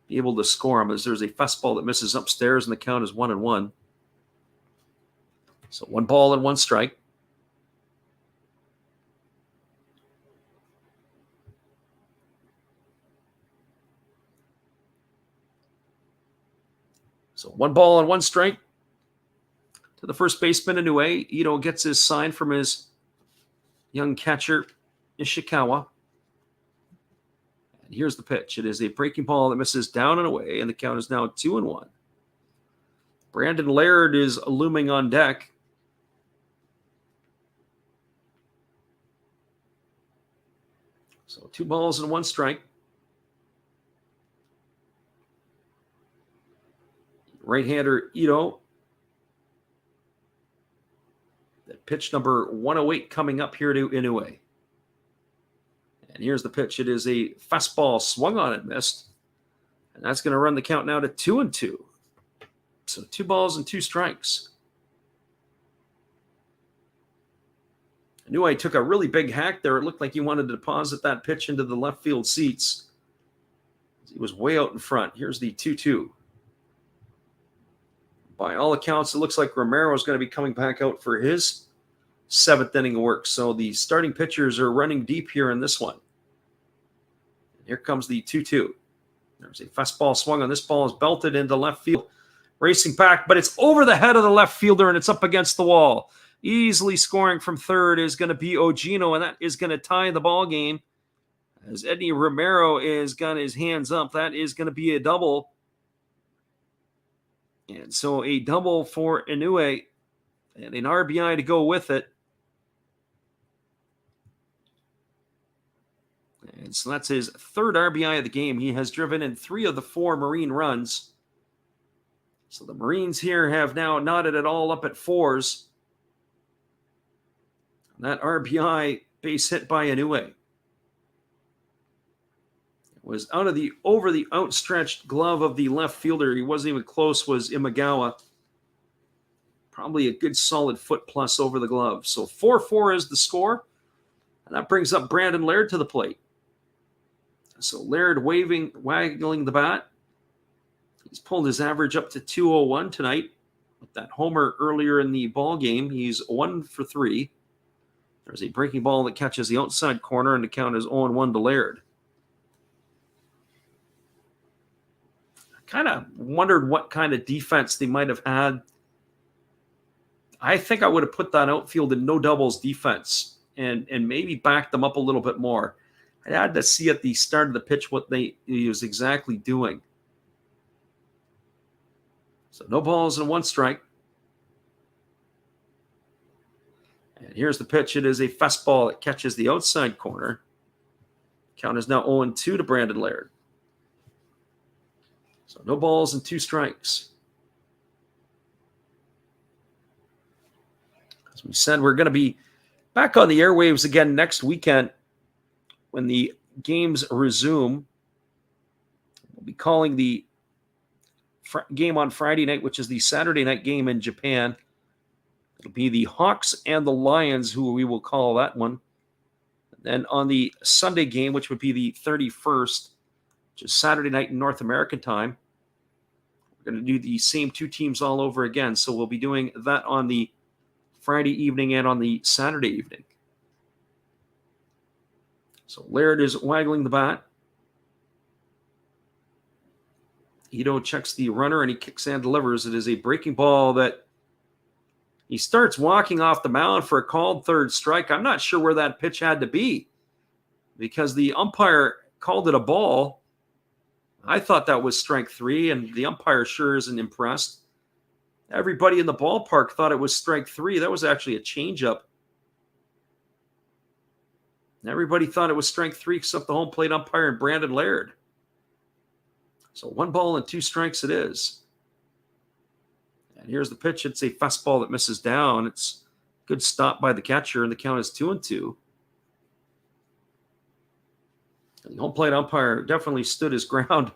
be able to score him, as there's a fastball that misses upstairs, and the count is 1-1. So 1 ball and 1 strike. So 1 ball and 1 strike to the first baseman, Inoue. Ito gets his sign from his young catcher, Ishikawa. And here's the pitch. It is a breaking ball that misses down and away, and the count is now 2-1. Brandon Laird is looming on deck. So 2 balls and 1 strike. Right-hander Ito. That pitch number 108 coming up here to Inoue. And here's the pitch. It is a fastball, swung on it, missed. And that's going to run the count now to 2-2. So 2 balls and 2 strikes. Inoue took a really big hack there. It looked like he wanted to deposit that pitch into the left field seats. He was way out in front. Here's the 2-2. By all accounts, it looks like Romero is going to be coming back out for his 7th inning of work. So the starting pitchers are running deep here in this one. Here comes the 2-2. There's a fastball swung on. This ball is belted into left field. Racing back, but it's over the head of the left fielder, and it's up against the wall. Easily scoring from third is going to be Ogino, and that is going to tie the ball game. As Eddie Romero is got his hands up, that is going to be a double. And so a double for Inoue and an RBI to go with it. And so that's his 3rd RBI of the game. He has driven in 3 of the 4 Marine runs. So the Marines here have now knotted it all up at 4s. And that RBI base hit by Inoue. It was over the outstretched glove of the left fielder. He wasn't even close, was Imagawa. Probably a good solid foot plus over the glove. So 4-4 is the score. And that brings up Brandon Laird to the plate. So Laird waggling the bat. He's pulled his average up to 201 tonight. With that homer earlier in the ball game, he's 1 for 3. There's a breaking ball that catches the outside corner, and the count is 0-1 to Laird. I kind of wondered what kind of defense they might have had. I think I would have put that outfield in no doubles defense and maybe backed them up a little bit more. I had to see at the start of the pitch what he was exactly doing. So no balls and 1 strike. And here's the pitch. It is a fastball that catches the outside corner. Count is now 0-2 to Brandon Laird. So no balls and 2 strikes. As we said, we're going to be back on the airwaves again next weekend when the games resume. We'll be calling the game on Friday night, which is the Saturday night game in Japan. It'll be the Hawks and the Lions who we will call that one. And then on the Sunday game, which would be the 31st, which is Saturday night in North American time, we're going to do the same 2 teams all over again. So we'll be doing that on the Friday evening and on the Saturday evening. So Laird is waggling the bat. Ito checks the runner and he kicks and delivers. It is a breaking ball that he starts walking off the mound for a called 3rd strike. I'm not sure where that pitch had to be because the umpire called it a ball. I thought that was strike 3, and the umpire sure isn't impressed. Everybody in the ballpark thought it was strike 3. That was actually a changeup. Everybody thought it was strike 3 except the home plate umpire and Brandon Laird. So 1 ball and 2 strikes it is. And here's the pitch. It's a fastball that misses down. It's a good stop by the catcher, and the count is 2-2. And the home plate umpire definitely stood his ground.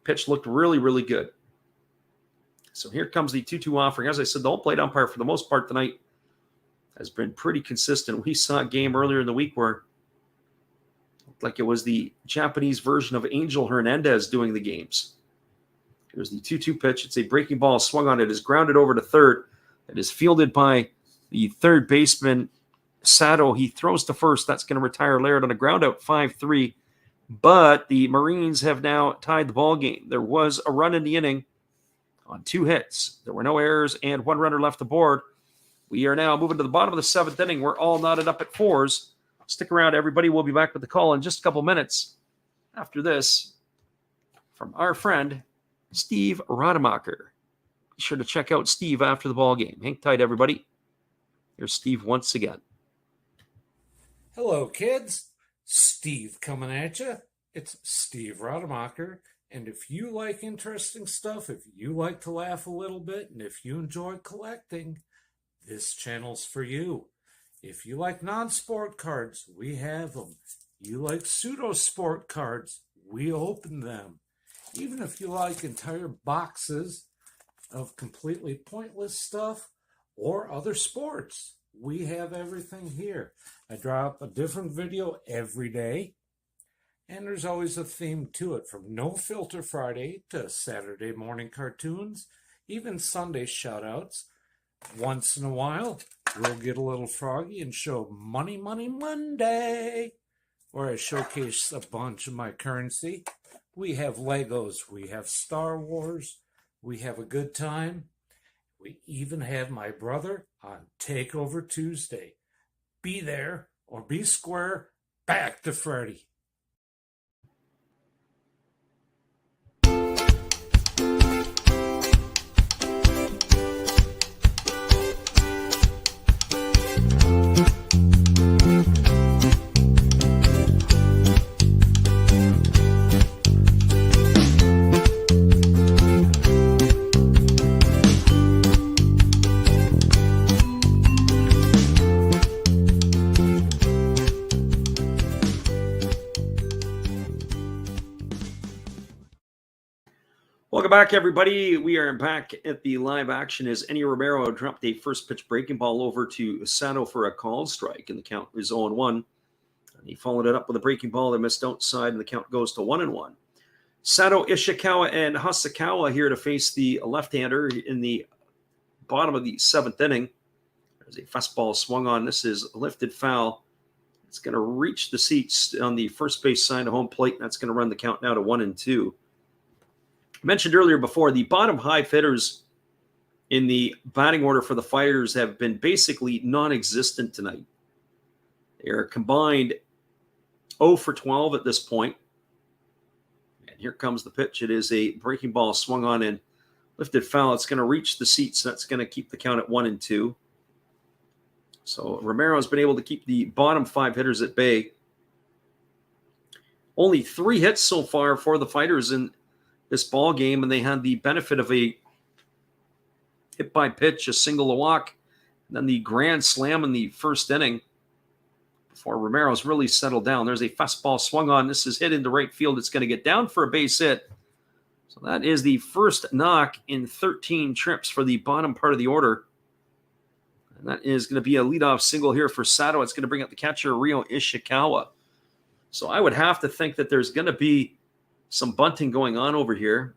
Pitch looked really, really good. So here comes the 2-2 offering. As I said, the home plate umpire, for the most part tonight, has been pretty consistent. We saw a game earlier in the week where it looked like it was the Japanese version of Angel Hernandez doing the games. Here's the 2-2 pitch. It's a breaking ball swung on. It is grounded over to third. It is fielded by the third baseman, Sato. He throws to first. That's going to retire Laird on a ground out, 5-3. But the Marines have now tied the ball game. There was a run in the inning on 2 hits. There were no errors and 1 runner left aboard. We are now moving to the bottom of the 7th inning. We're all knotted up at 4s. Stick around, everybody. We'll be back with the call in just a couple minutes after this from our friend Steve Rademacher. Be sure to check out Steve after the ball game. Hang tight, everybody. Here's Steve once again. Hello, kids. Steve coming at you. It's Steve Rademacher. And if you like interesting stuff, if you like to laugh a little bit, and if you enjoy collecting, this channel's for you. If you like non-sport cards, we have them. You like pseudo-sport cards, we open them. Even if you like entire boxes of completely pointless stuff or other sports, we have everything here. I drop a different video every day, and there's always a theme to it, from No Filter Friday to Saturday morning cartoons, even Sunday shoutouts. Once in a while, we'll get a little froggy and show Money Money Monday, where I showcase a bunch of my currency. We have Legos, we have Star Wars, we have a good time. We even have my brother on Takeover Tuesday. Be there or be square. Back to Freddy. Welcome back, everybody. We are back at the live action as Enny Romero dropped a first pitch breaking ball over to Sato for a called strike, and the count is 0-1. And he followed it up with a breaking ball that missed outside, and the count goes to 1-1. Sato, Ishikawa, and Hasakawa here to face the left-hander in the bottom of the seventh inning. There's a fastball swung on. This is lifted foul. It's going to reach the seats on the first base side of home plate, and that's going to run the count now to 1-2. Mentioned earlier before, the bottom five hitters in the batting order for the Fighters have been basically non-existent tonight. They are combined 0 for 12 at this point. And here comes the pitch. It is a breaking ball swung on and lifted foul. It's going to reach the seats. That's going to keep the count at 1-2. So Romero has been able to keep the bottom five hitters at bay. Only 3 hits so far for the Fighters in this ball game, and they had the benefit of a hit by pitch, a single, a walk, and then the grand slam in the first inning before Romero's really settled down. There's a fastball swung on. This is hit into right field. It's going to get down for a base hit. So that is the first knock in 13 trips for the bottom part of the order. And that is going to be a leadoff single here for Sato. It's going to bring up the catcher, Ryo Ishikawa. So I would have to think that there's going to be some bunting going on over here.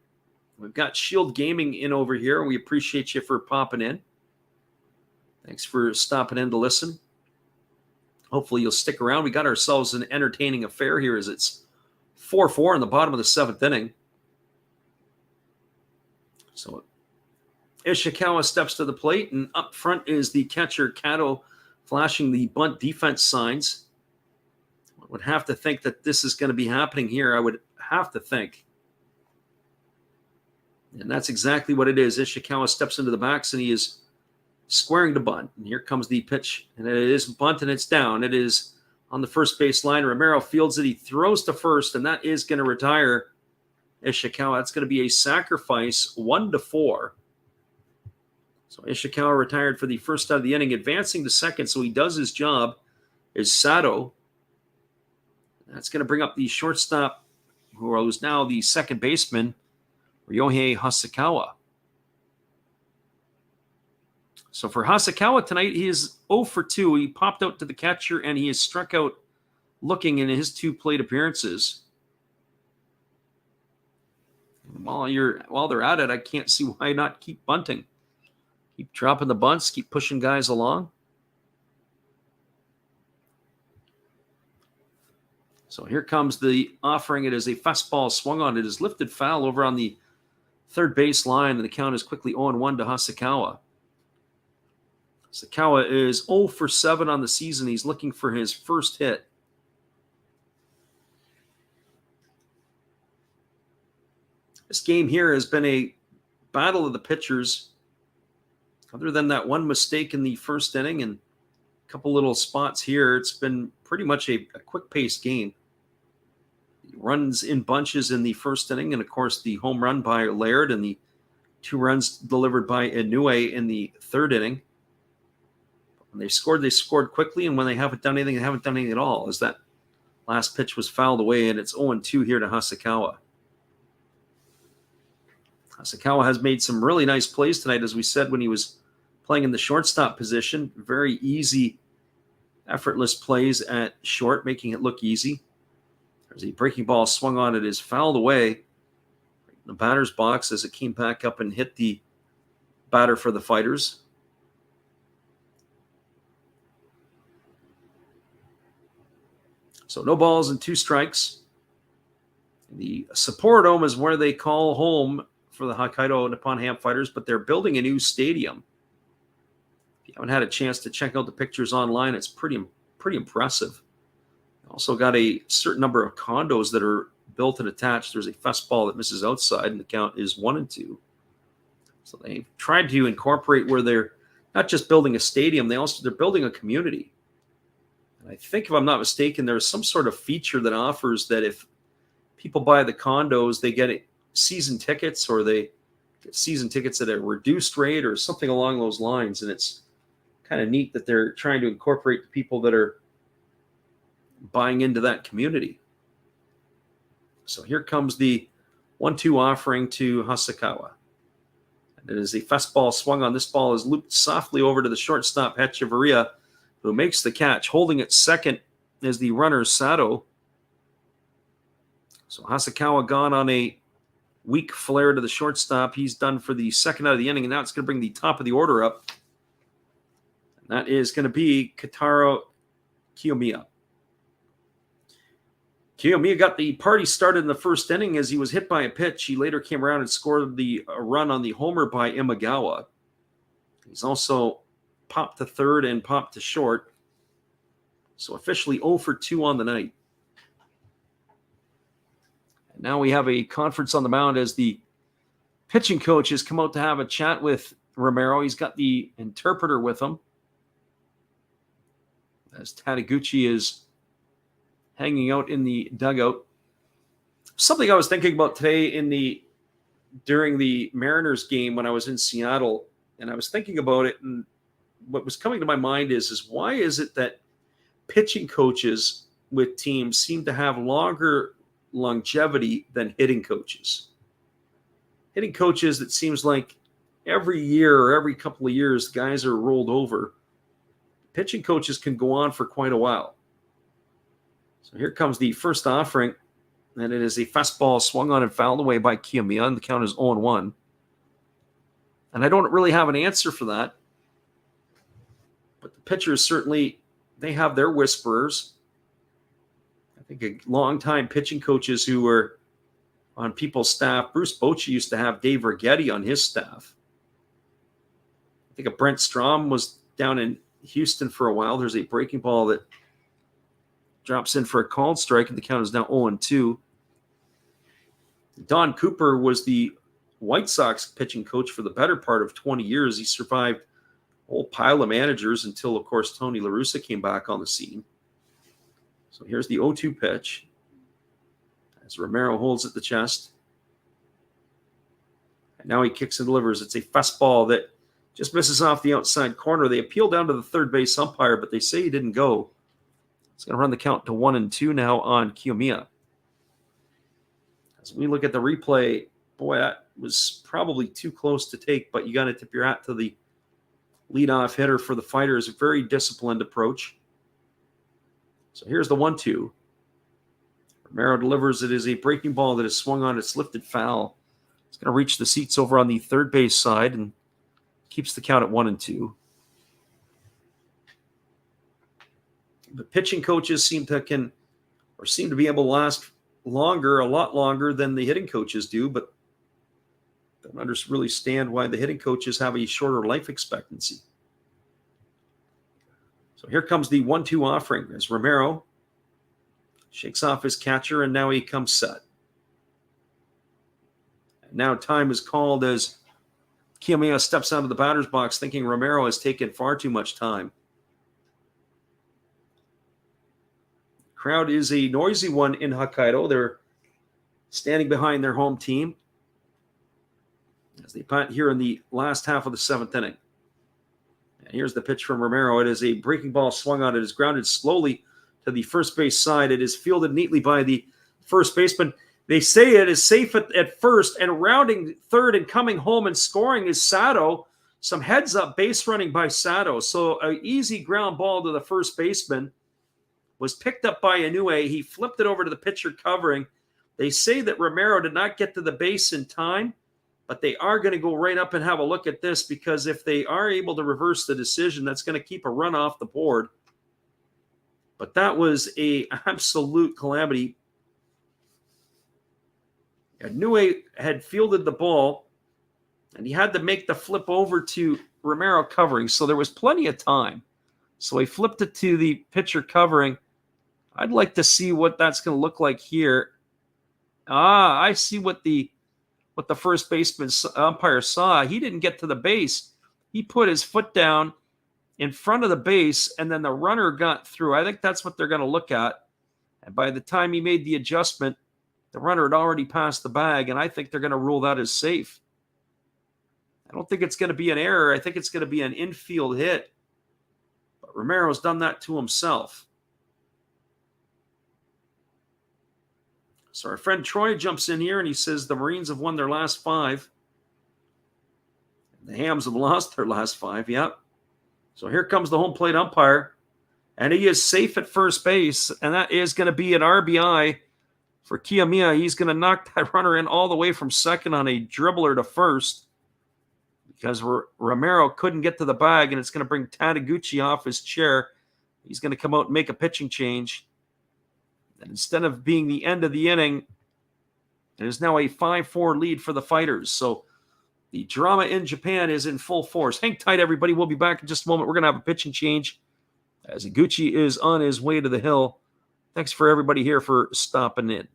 We've got Shield Gaming in over here. We appreciate you for popping in. Thanks for stopping in to listen. Hopefully you'll stick around. We got ourselves an entertaining affair here as it's 4-4 in the bottom of the seventh inning. So Ishikawa steps to the plate, and up front is the catcher, Kato, flashing the bunt defense signs. I would have to think that this is going to be happening here. I would have to think. And that's exactly what it is. Ishikawa steps into the backs, and he is squaring to bunt. And here comes the pitch, and it is bunt, and it's down. It is on the first base line. Romero fields it. He throws to first, and that is going to retire Ishikawa. That's going to be a sacrifice, 1-4. So Ishikawa retired for the first out of the inning, advancing to second, so he does his job, is Sato. That's going to bring up the shortstop, who is now the second baseman, Ryohei Hasakawa. So for Hasakawa tonight, he is 0 for 2. He popped out to the catcher, and he has struck out looking in his 2 plate appearances. While they're at it, I can't see why not keep bunting. Keep dropping the bunts, keep pushing guys along. So here comes the offering. It is a fastball swung on. It is lifted foul over on the third base line, and the count is quickly 0-1 to Hasakawa. Hasakawa is 0 for 7 on the season. He's looking for his first hit. This game here has been a battle of the pitchers. Other than that one mistake in the first inning and a couple little spots here, it's been pretty much a quick-paced game. Runs in bunches in the first inning, and of course the home run by Laird and the 2 runs delivered by Inoue in the third inning. When they scored quickly, and when they haven't done anything, they haven't done anything at all, as that last pitch was fouled away, and it's 0-2 here to Hasakawa. Hasakawa has made some really nice plays tonight, as we said when he was playing in the shortstop position. Very easy, effortless plays at short, making it look easy. There's a breaking ball swung on. It is fouled away in the batter's box as it came back up and hit the batter for the Fighters. So no balls and 2 strikes. The Sapporo Dome is where they call home for the Hokkaido Nippon-Ham Fighters, but they're building a new stadium. If you haven't had a chance to check out the pictures online, it's pretty impressive. Also got a certain number of condos that are built and attached. There's a fastball that misses outside, and the count is 1-2. So they've tried to incorporate where they're not just building a stadium, they're building a community. And I think, if I'm not mistaken, there's some sort of feature that offers that if people buy the condos, they get season tickets, or they get season tickets at a reduced rate or something along those lines. And it's kind of neat that they're trying to incorporate the people that are buying into that community. So here comes the 1-2 offering to Hasakawa. And it is a fastball swung on. This ball is looped softly over to the shortstop, Hechavarria, who makes the catch. Holding at second is the runner, Sato. So Hasakawa gone on a weak flare to the shortstop. He's done for the second out of the inning, and now it's going to bring the top of the order up. And that is going to be Kotaro Kiyomiya. Kiyomiya got the party started in the first inning as he was hit by a pitch. He later came around and scored the run on the homer by Imagawa. He's also popped to third and popped to short. So officially 0 for 2 on the night. And now we have a conference on the mound as the pitching coach has come out to have a chat with Romero. He's got the interpreter with him, as Taniguchi is hanging out in the dugout. Something I was thinking about today during the Mariners game when I was in Seattle, and I was thinking about it, and what was coming to my mind is why is it that pitching coaches with teams seem to have longer longevity than hitting coaches? Hitting coaches, it seems like every year or every couple of years, guys are rolled over. Pitching coaches can go on for quite a while. So here comes the first offering, and it is a fastball swung on and fouled away by Kiyomiya, and the count is 0-1. And I don't really have an answer for that. But the pitchers certainly, they have their whisperers. I think a long-time pitching coaches who were on people's staff, Bruce Bochy used to have Dave Righetti on his staff. I think a Brent Strom was down in Houston for a while. There's a breaking ball that drops in for a called strike, and the count is now 0-2. Don Cooper was the White Sox pitching coach for the better part of 20 years. He survived a whole pile of managers until, of course, Tony La Russa came back on the scene. So here's the 0-2 pitch as Romero holds at the chest. And now he kicks and delivers. It's a fastball that just misses off the outside corner. They appeal down to the third base umpire, but they say he didn't go. It's going to run the count to 1-2 now on Kiyomiya. As we look at the replay, boy, that was probably too close to take, but you got to tip your hat to the leadoff hitter for the Fighters. A very disciplined approach. So here's the 1-2. Romero delivers. It is a breaking ball that is swung on. It's lifted foul. It's going to reach the seats over on the third base side and keeps the count at 1-2. The pitching coaches seem to be able to last longer, a lot longer than the hitting coaches do, but don't understand why the hitting coaches have a shorter life expectancy. So here comes the 1-2 offering as Romero shakes off his catcher, and now he comes set. Now time is called as Kiyomiya steps out of the batter's box thinking Romero has taken far too much time. Crowd is a noisy one in Hokkaido. They're standing behind their home team as they punt here in the last half of the 7th inning. And here's the pitch from Romero. It is a breaking ball swung on. It is grounded slowly to the first base side. It is fielded neatly by the first baseman. They say it is safe at first, and rounding third and coming home and scoring is Sato. Some heads-up base running by Sato. So an easy ground ball to the first baseman was picked up by Inoue. He flipped it over to the pitcher covering. They say that Romero did not get to the base in time, but they are going to go right up and have a look at this, because if they are able to reverse the decision, that's going to keep a run off the board. But that was an absolute calamity. Inoue had fielded the ball, and he had to make the flip over to Romero covering, so there was plenty of time. So he flipped it to the pitcher covering. I'd like to see what that's going to look like here. I see what the first baseman umpire saw. He didn't get to the base. He put his foot down in front of the base, and then the runner got through. I think that's what they're going to look at. And by the time he made the adjustment, the runner had already passed the bag, and I think they're going to rule that as safe. I don't think it's going to be an error. I think it's going to be an infield hit. But Romero's done that to himself. So our friend Troy jumps in here, and he says the Marines have won their last 5. The Hams have lost their last 5, yep. So here comes the home plate umpire, and he is safe at first base, and that is going to be an RBI for Kiyomiya. He's going to knock that runner in all the way from second on a dribbler to first, because Romero couldn't get to the bag, and it's going to bring Taniguchi off his chair. He's going to come out and make a pitching change. And instead of being the end of the inning, it is now a 5-4 lead for the Fighters. So the drama in Japan is in full force. Hang tight, everybody. We'll be back in just a moment. We're going to have a pitching change as Iguchi is on his way to the hill. Thanks for everybody here for stopping in.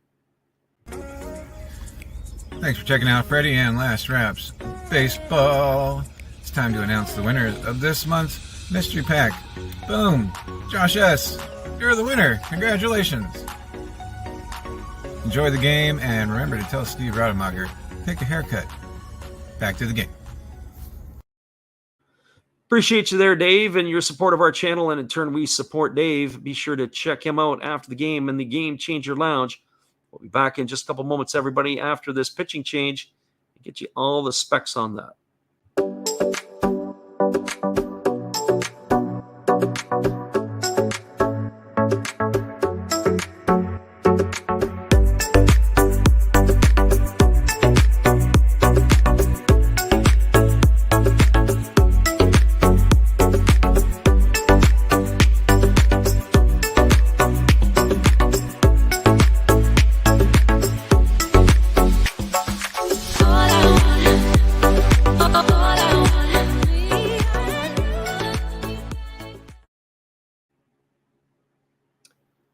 Thanks for checking out Freddie and Last Raps Baseball. It's time to announce the winners of this month's mystery pack. Boom! Josh S., you're the winner. Congratulations. Enjoy the game, and remember to tell Steve Rademacher, take a haircut. Back to the game. Appreciate you there, Dave, and your support of our channel, and in turn, we support Dave. Be sure to check him out after the game in the Game Changer Lounge. We'll be back in just a couple moments, everybody, after this pitching change, and get you all the specs on that.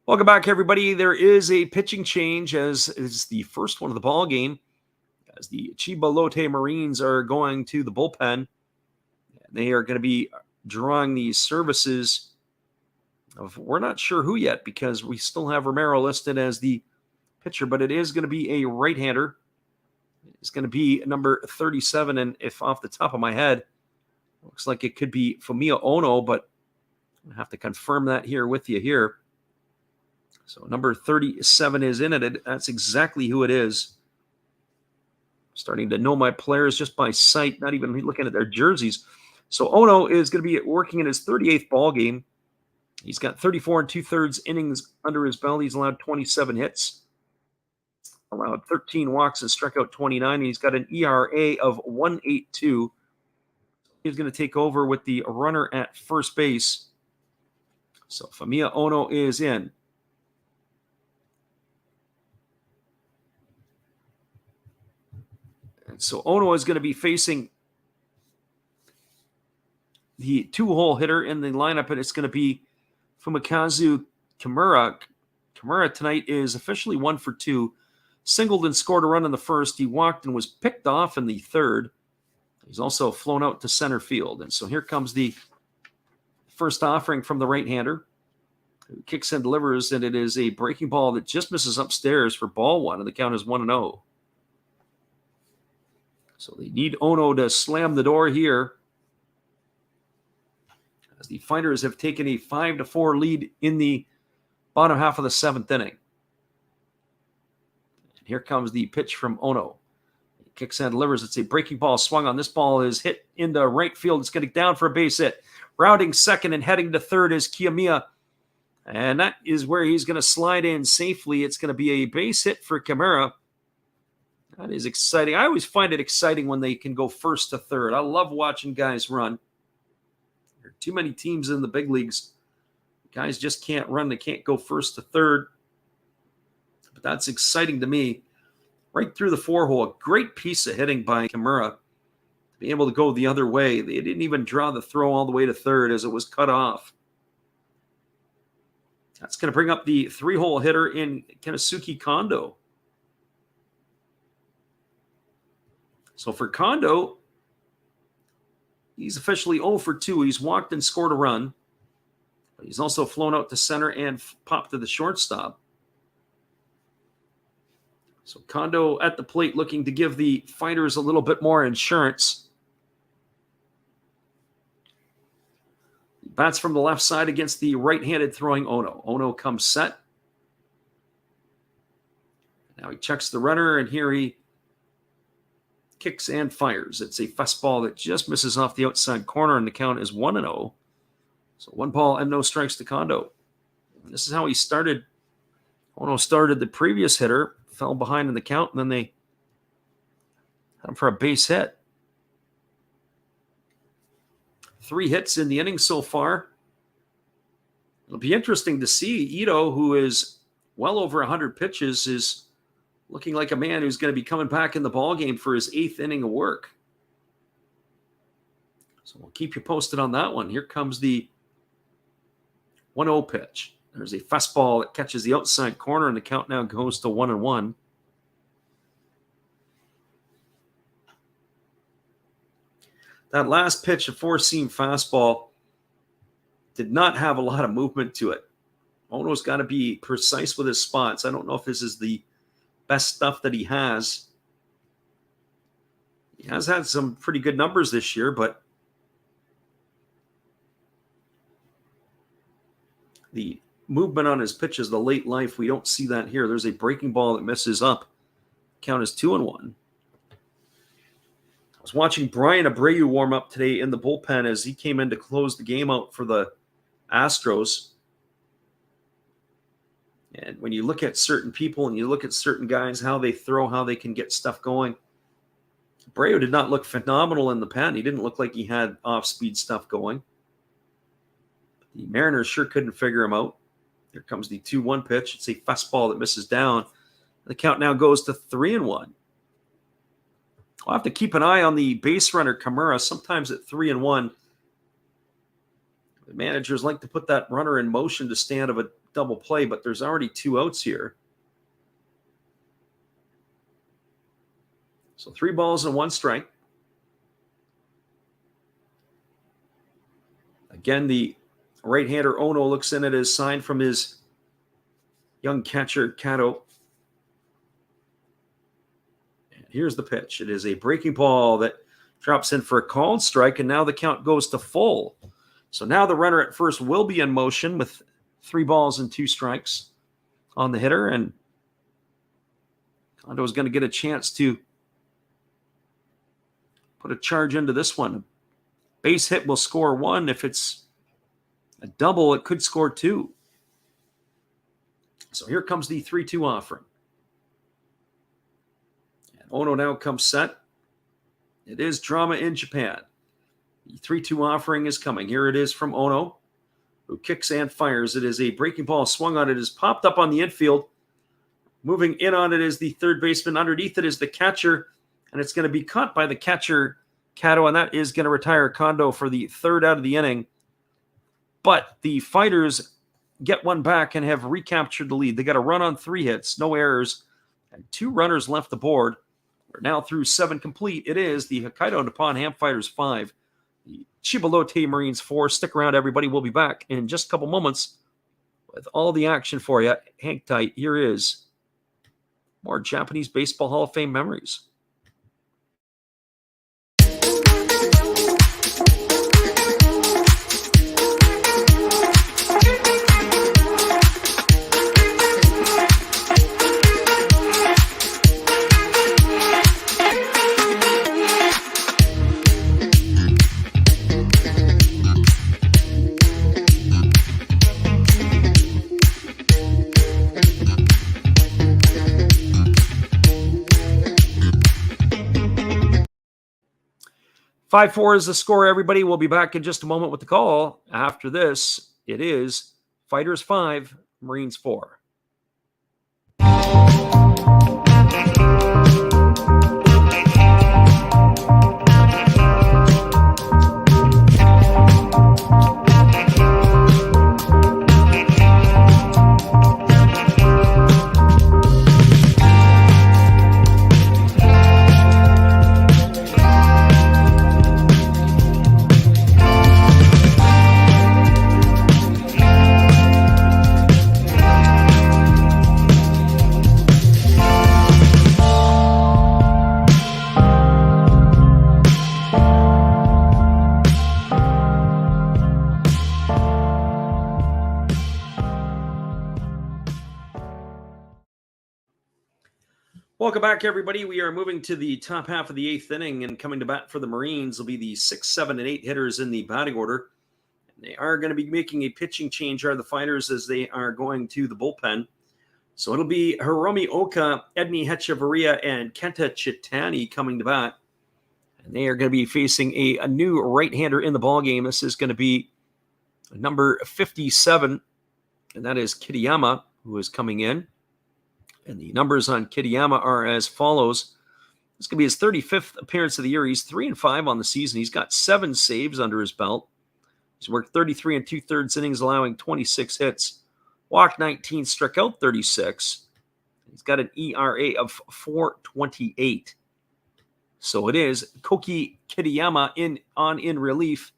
Welcome back, everybody. There is a pitching change, as is the first one of the ball game, as the Chiba Lotte Marines are going to the bullpen. They are going to be drawing the services of, we're not sure who yet, because we still have Romero listed as the pitcher, but it is going to be a right-hander. It's going to be number 37, and if off the top of my head, looks like it could be Fumiya Ono, but I have to confirm that here with you here. So number 37 is in it. That's exactly who it is. Starting to know my players just by sight, not even looking at their jerseys. So Ono is going to be working in his 38th ball game. He's got 34 2/3 innings under his belt. He's allowed 27 hits, allowed 13 walks, and struck out 29. And he's got an ERA of 1.82. He's going to take over with the runner at first base. So Fumiya Ono is in. So Ono is going to be facing the 2-hole hitter in the lineup, and it's going to be Fumikazu Kimura. Kimura tonight is officially 1 for 2. singled and scored a run in the first. He walked and was picked off in the third. He's also flown out to center field. And so here comes the first offering from the right-hander, who kicks and delivers, and it is a breaking ball that just misses upstairs for ball one, and the count is 1-0. So they need Ono to slam the door here, as the Fighters have taken a 5-4 lead in the bottom half of the seventh inning. And here comes the pitch from Ono. He kicks and delivers. It's a breaking ball swung on. This ball is hit into right field. It's getting down for a base hit. Rounding second and heading to third is Kiyomiya. And that is where he's going to slide in safely. It's going to be a base hit for Kimura. That is exciting. I always find it exciting when they can go first to third. I love watching guys run. There are too many teams in the big leagues. Guys just can't run. They can't go first to third. But that's exciting to me. Right through the four-hole. A great piece of hitting by Kimura. Be able to go the other way. They didn't even draw the throw all the way to third as it was cut off. That's going to bring up the three-hole hitter in Kensuke Kondo. So for Kondo, he's officially 0 for 2. He's walked and scored a run. But he's also flown out to center and popped to the shortstop. So Kondo at the plate looking to give the Fighters a little bit more insurance. Bats from the left side against the right-handed throwing Ono. Ono comes set. Now he checks the runner, and here he kicks and fires. It's a fastball that just misses off the outside corner, and the count is 1-0. So 1 ball and no strikes to Kondo. And this is how he started. Ono started the previous hitter, fell behind in the count, and then they had him for a base hit. 3 hits in the inning so far. It'll be interesting to see. Ito, who is well over 100 pitches, is looking like a man who's going to be coming back in the ballgame for his 8th inning of work. So we'll keep you posted on that one. Here comes the 1-0 pitch. There's a fastball that catches the outside corner, and the count now goes to 1-1. That last pitch, a four-seam fastball, did not have a lot of movement to it. Ono's got to be precise with his spots. I don't know if this is the best stuff that he has. He has had some pretty good numbers this year, but the movement on his pitches, the late life, we don't see that here. There's a breaking ball that misses up. Count is 2-1. I was watching Brian Abreu warm up today in the bullpen as he came in to close the game out for the Astros. And when you look at certain people and you look at certain guys, how they throw, how they can get stuff going, Abreu did not look phenomenal in the pen. He didn't look like he had off-speed stuff going. The Mariners sure couldn't figure him out. Here comes the 2-1 pitch. It's a fastball that misses down. The count now goes to 3-1. I'll have to keep an eye on the base runner, Kimura. Sometimes at 3-1, the managers like to put that runner in motion to stay out of a double play, but there's already 2 outs here. So 3 balls and 1 strike. Again, the right-hander Ono looks in at his sign from his young catcher, Kato. Here's the pitch. It is a breaking ball that drops in for a called strike, and now the count goes to full. So now the runner at first will be in motion with 3 balls and 2 strikes on the hitter, and Kondo is going to get a chance to put a charge into this one. Base hit will score 1. If it's a double, it could score 2. So here comes the 3-2 offering. Ono now comes set. It is drama in Japan. The 3-2 offering is coming. Here it is from Ono, who kicks and fires. It is a breaking ball swung on. It is popped up on the infield. Moving in on it is the third baseman. Underneath it is the catcher, and it's going to be caught by the catcher, Kato, and that is going to retire Kondo for the 3rd out of the inning. But the Fighters get one back and have recaptured the lead. They got a run on 3 hits, no errors, And 2 runners left the board. We're now through 7 complete. It is the Hokkaido Nippon-Ham Fighters 5, the Chiba Lotte Marines 4. Stick around, everybody. We'll be back in just a couple moments with all the action for you. Hang tight. Here is more Japanese Baseball Hall of Fame memories. Five 4 is the score, everybody. We'll be back in just a moment with the call. After this, it is Fighters 5, Marines 4. Welcome back, everybody. We are moving to the top half of the 8th inning, and coming to bat for the Marines will be the 6, 7, and 8 hitters in the batting order. And they are going to be making a pitching change, are the Fighters, as they are going to the bullpen. So it'll be Hiromi Oka, Edney Hechavarria, and Kenta Chitani coming to bat. And they are going to be facing a new right-hander in the ballgame. This is going to be number 57, and that is Kitayama, who is coming in. And the numbers on Kitayama are as follows. This could be his 35th appearance of the year. He's 3-5 on the season. He's got 7 saves under his belt. He's worked 33 2/3 innings, allowing 26 hits. Walked 19, struck out 36. He's got an ERA of 4.28. So it is Koki Kitayama in relief.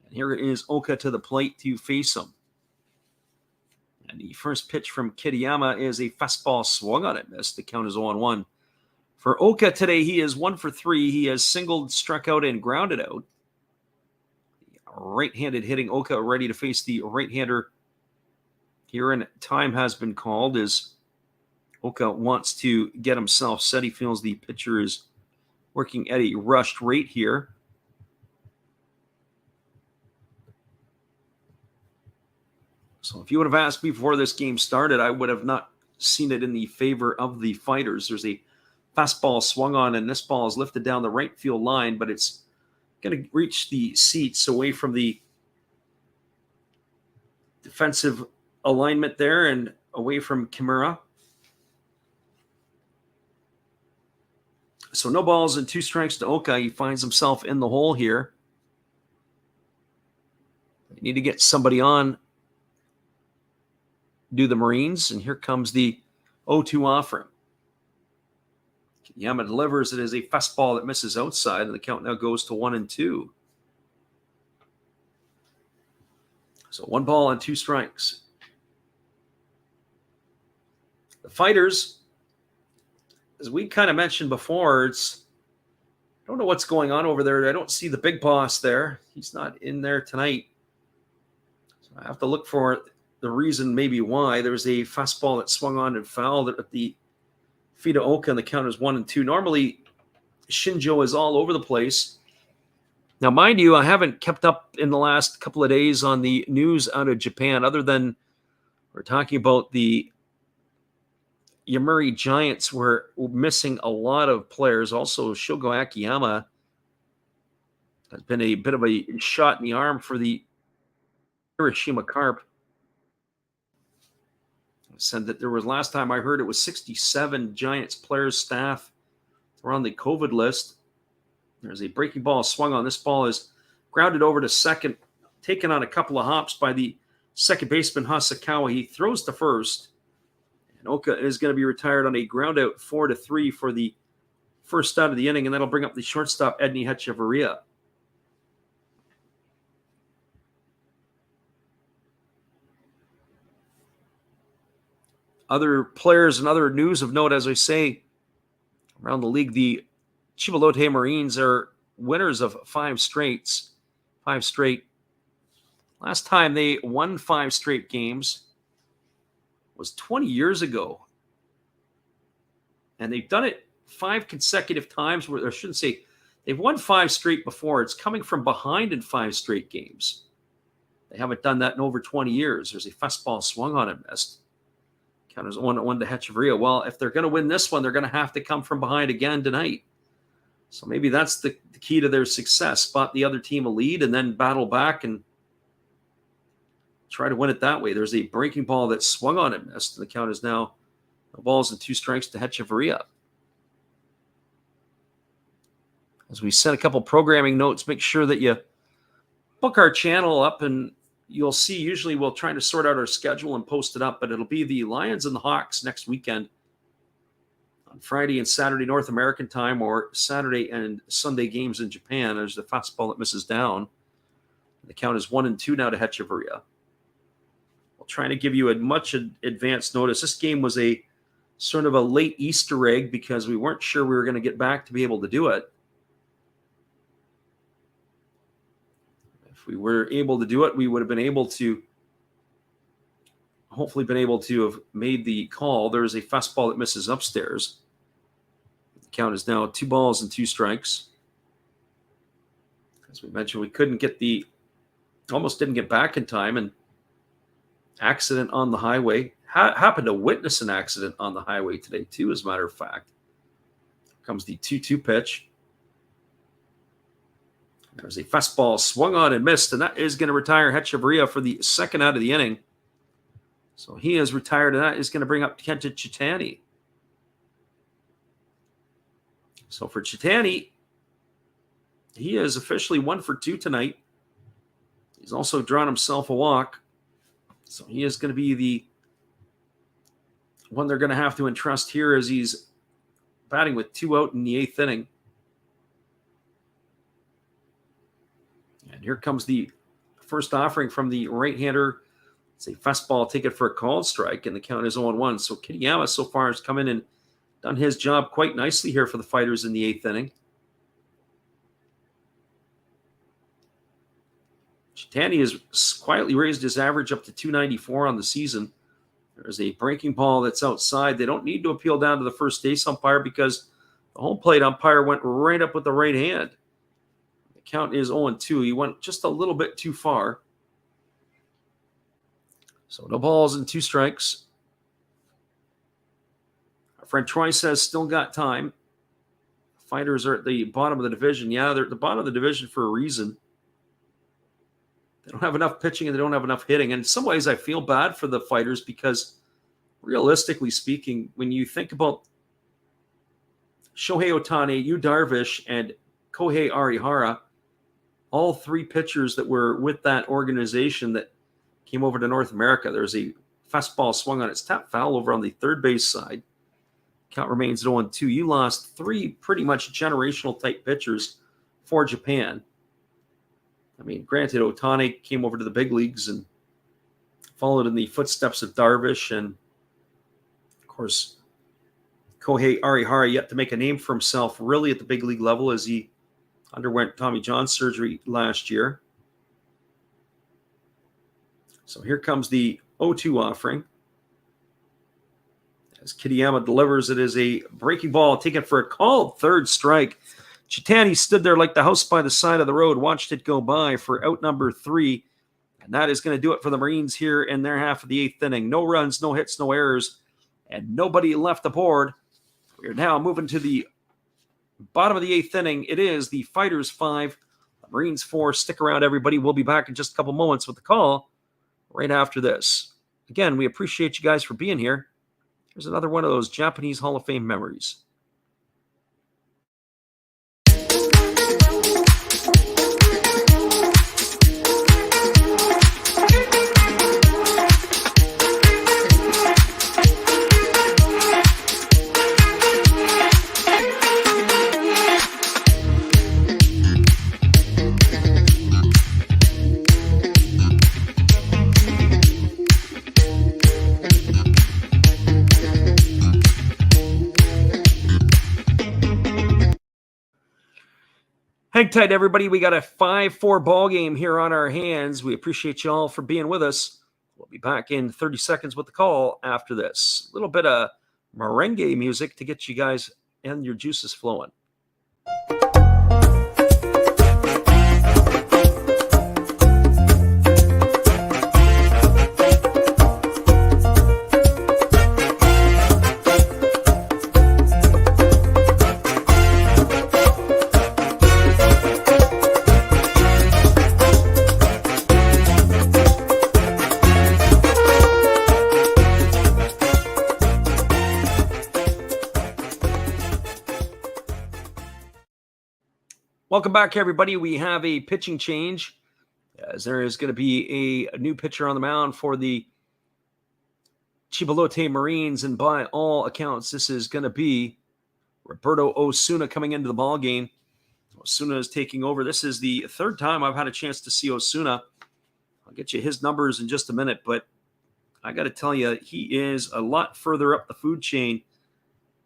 And here is Oka to the plate to face him. And the first pitch from Kitayama is a fastball swung on it. Missed. The count is 0-1. For Oka today, he is 1 for 3. He has singled, struck out, and grounded out. Right-handed hitting Oka, ready to face the right-hander here. And time has been called as Oka wants to get himself set. He feels the pitcher is working at a rushed rate here. So if you would have asked me before this game started, I would have not seen it in the favor of the Fighters. There's a fastball swung on, and this ball is lifted down the right field line, but it's going to reach the seats away from the defensive alignment there and away from Kimura. So no balls and 2 strikes to Oka. He finds himself in the hole here. They need to get somebody on. Do the Marines, and here comes the 0-2 offering. Kitayama delivers. It is a fastball that misses outside, and the count now goes to 1-2. So 1 ball and 2 strikes. The Fighters, as we kind of mentioned before, I don't know what's going on over there. I don't see the big boss there. He's not in there tonight. So I have to look for the reason maybe why. There was a fastball that swung on and fouled at the feet of Oka, and the count is 1-2. Normally, Shinjo is all over the place. Now, mind you, I haven't kept up in the last couple of days on the news out of Japan, other than we're talking about the Yomiuri Giants were missing a lot of players. Also, Shogo Akiyama has been a bit of a shot in the arm for the Hiroshima Carp. Said that there was, last time I heard, it was 67 Giants players, staff were on the COVID list. There's a breaking ball swung on. This ball is grounded over to second, taken on a couple of hops by the second baseman Hasakawa. He throws to first, And Oka is going to be retired on a ground out 4-3 for the first out of the inning, and that'll bring up the shortstop, Edney Hechavarria. Other players and other news of note, as I say, around the league, the Chiba Lotte Marines are winners of 5 straight. Last time they won 5 straight games was 20 years ago. And they've done it 5 consecutive times, where I shouldn't say they've won 5 straight before. It's coming from behind in 5 straight games. They haven't done that in over 20 years. There's a fastball swung on and missed. Counters 1-1 to Hechavarria. Well, if they're going to win this one, they're going to have to come from behind again tonight. So maybe that's the key to their success. Spot the other team a lead and then battle back and try to win it that way. There's a breaking ball that swung on and missed. The count is now no balls and 2 strikes to Hechavarria. As we set a couple programming notes, make sure that you book our channel up, and you'll see usually we'll try to sort out our schedule and post it up, but it'll be the Lions and the Hawks next weekend on Friday and Saturday North American time, or Saturday and Sunday games in Japan. There's the fastball that misses down. The count is 1-2 now to Hechavarria. We'll try to give you a much advanced notice. This game was a sort of a late Easter egg because we weren't sure we were going to get back to be able to do it. If we were able to do it, we would have been able to have made the call. There is a fastball that misses upstairs. The count is now 2 balls and 2 strikes. As we mentioned, we almost didn't get back in time, and accident on the highway. Happened to witness an accident on the highway today too, as a matter of fact. Here comes the 2-2 pitch. There's a fastball swung on and missed, and that is going to retire Hechavarria for the second out of the inning. So he is retired, and that is going to bring up Kenta Chitani. So for Chitani, he is officially 1 for 2 tonight. He's also drawn himself a walk. So he is going to be the one they're going to have to entrust here, as he's batting with 2 out in the 8th inning. And here comes the first offering from the right-hander. It's a fastball taken for a called strike, and the count is 0-1. So Kitayama so far has come in and done his job quite nicely here for the Fighters in the 8th inning. Chitani has quietly raised his average up to 294 on the season. There's a breaking ball that's outside. They don't need to appeal down to the first base umpire because the home plate umpire went right up with the right hand. The count is 0-2. He went just a little bit too far. So no balls and 2 strikes. Our friend Troy says still got time. Fighters are at the bottom of the division. Yeah, they're at the bottom of the division for a reason. They don't have enough pitching and they don't have enough hitting. And in some ways, I feel bad for the Fighters because, realistically speaking, when you think about Shohei Ohtani, Yu Darvish, and Kohei Arihara, all 3 pitchers that were with that organization that came over to North America, there's a fastball swung on its tap foul over on the third base side. Count remains at 0-2. You lost 3 pretty much generational type pitchers for Japan. I mean, granted, Ohtani came over to the big leagues and followed in the footsteps of Darvish. And, of course, Kohei Arihara yet to make a name for himself really at the big league level as he underwent Tommy John surgery last year. So here comes the 0-2 offering. As Kitayama delivers, it is a breaking ball taken for a called third strike. Chitani stood there like the house by the side of the road, watched it go by for out number 3. And that is going to do it for the Marines here in their half of the 8th inning. No runs, no hits, no errors, and nobody left aboard. We are now moving to the bottom of the 8th inning. It is the Fighters 5, the Marines 4. Stick around, everybody. We'll be back in just a couple moments with the call right after this. Again, we appreciate you guys for being here. Here's another one of those Japanese Hall of Fame memories. hang tight, everybody. We got a 5-4 ball game here on our hands. We appreciate you all for being with us. We'll be back in 30 seconds with the call after this. A little bit of merengue music to get you guys and your juices flowing. Welcome back, everybody. We have a pitching change, as there is going to be a new pitcher on the mound for the Chiba Lotte Marines, and by all accounts, this is going to be Roberto Osuna coming into the ball game. Osuna is taking over. This is the third time I've had a chance to see Osuna. I'll get you his numbers in just a minute, but I got to tell you, he is a lot further up the food chain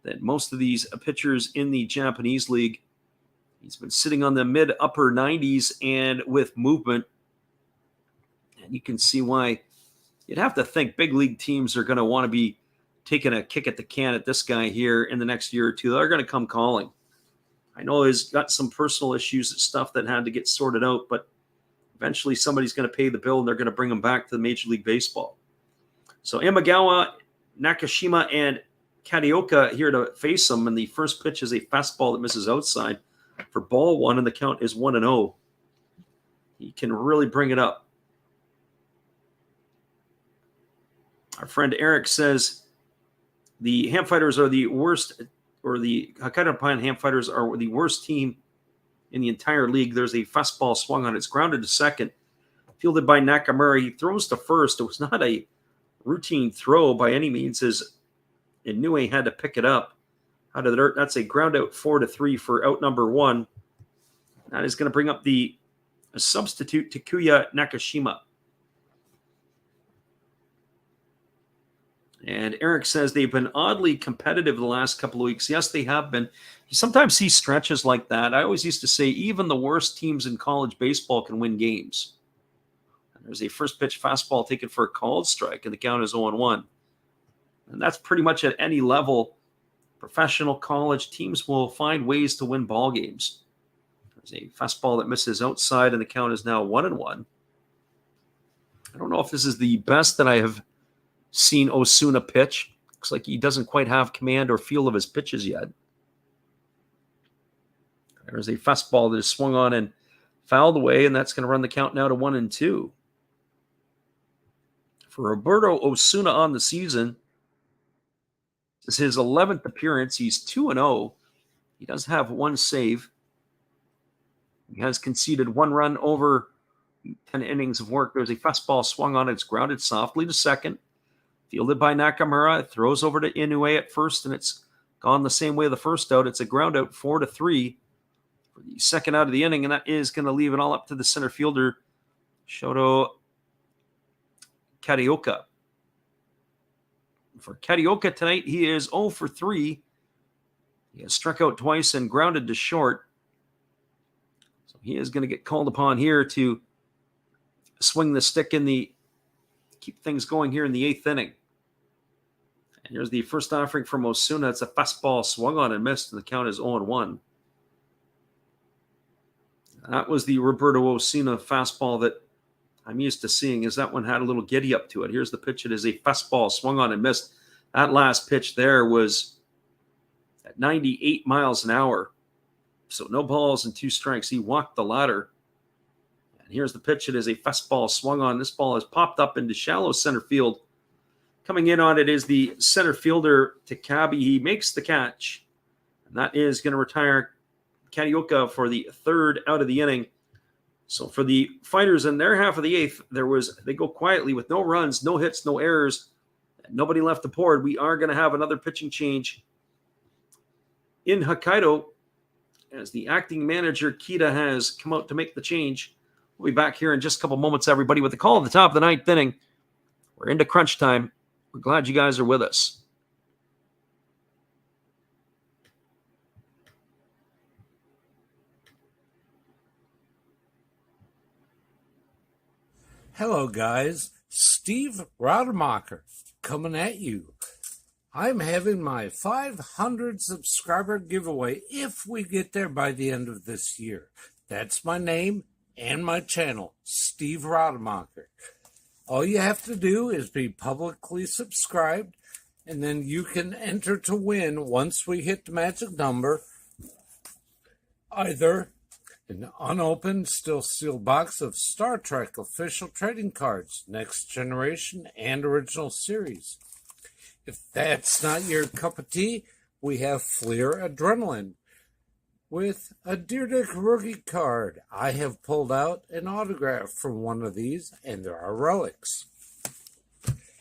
than most of these pitchers in the Japanese league. He's been sitting on the mid-upper 90s and with movement. And you can see why you'd have to think big league teams are going to want to be taking a kick at the can at this guy here in the next year or two. They're going to come calling. I know he's got some personal issues and stuff that had to get sorted out, but eventually somebody's going to pay the bill and they're going to bring him back to the Major League Baseball. So Imagawa, Nakashima, and Kadioka here to face him. And the first pitch is a fastball that misses outside for ball one, and the count is 1-0. He can really bring it up. Our friend Eric says the Ham Fighters are the worst, or the Hokkaido Nippon-Ham Fighters are the worst team in the entire league. There's a fastball swung on. It's grounded to second, fielded by Nakamura. He throws to first. It was not a routine throw by any means, as Inoue had to pick it up out of the dirt. That's a ground out 4-3 for out number one. That is going to bring up the substitute Takuya Nakashima. And Eric says they've been oddly competitive the last couple of weeks. Yes, they have been. You sometimes see stretches like that. I always used to say even the worst teams in college baseball can win games. And there's a first pitch fastball taken for a called strike, and the count is 0-1. And that's pretty much at any level. Professional college teams will find ways to win ball games. There's a fastball that misses outside, and the count is now 1-1. I don't know if this is the best that I have seen Osuna pitch. Looks like he doesn't quite have command or feel of his pitches yet. There's a fastball that is swung on and fouled away, and that's going to run the count now to 1-2. For Roberto Osuna on the season, this is his 11th appearance. He's 2-0. He does have one save. He has conceded one run over 10 innings of work. There's a fastball swung on. It's grounded softly to second. Fielded by Nakamura. It throws over to Inoue at first, and it's gone the same way the first out. It's a ground out 4-3 for the second out of the inning, and that is going to leave it all up to the center fielder, Shoto Kadioka. For Kadioka tonight, he is 0-3. He has struck out twice and grounded to short. So he is going to get called upon here to swing the stick keep things going here in the eighth inning. And here's the first offering from Osuna. It's a fastball swung on and missed, and the count is 0-1. That was the Roberto Osuna fastball that I'm used to seeing, as that one had a little giddy up to it. Here's the pitch. It is a fastball swung on and missed. That last pitch there was at 98 miles an hour. So no balls and 2 strikes. He walked the ladder. And here's the pitch. It is a fastball swung on. This ball has popped up into shallow center field. Coming in on it is the center fielder, Takabe. He makes the catch. And that is going to retire Kadioka for the third out of the inning. So for the Fighters in their half of the eighth, they go quietly with no runs, no hits, no errors, nobody left aboard. We are going to have another pitching change in Hokkaido, as the acting manager, Kita, has come out to make the change. We'll be back here in just a couple moments, everybody, with the call at the top of the ninth inning. We're into crunch time. We're glad you guys are with us. Hello, guys. Steve Rademacher coming at you. I'm having my 500 subscriber giveaway if we get there by the end of this year. That's my name and my channel, Steve Rademacher. All you have to do is be publicly subscribed, and then you can enter to win once we hit the magic number. Either an unopened, still sealed box of Star Trek official trading cards, Next Generation and Original Series. If that's not your cup of tea, we have Fleer Adrenaline with a Deer Dick rookie card. I have pulled out an autograph from one of these, and there are relics.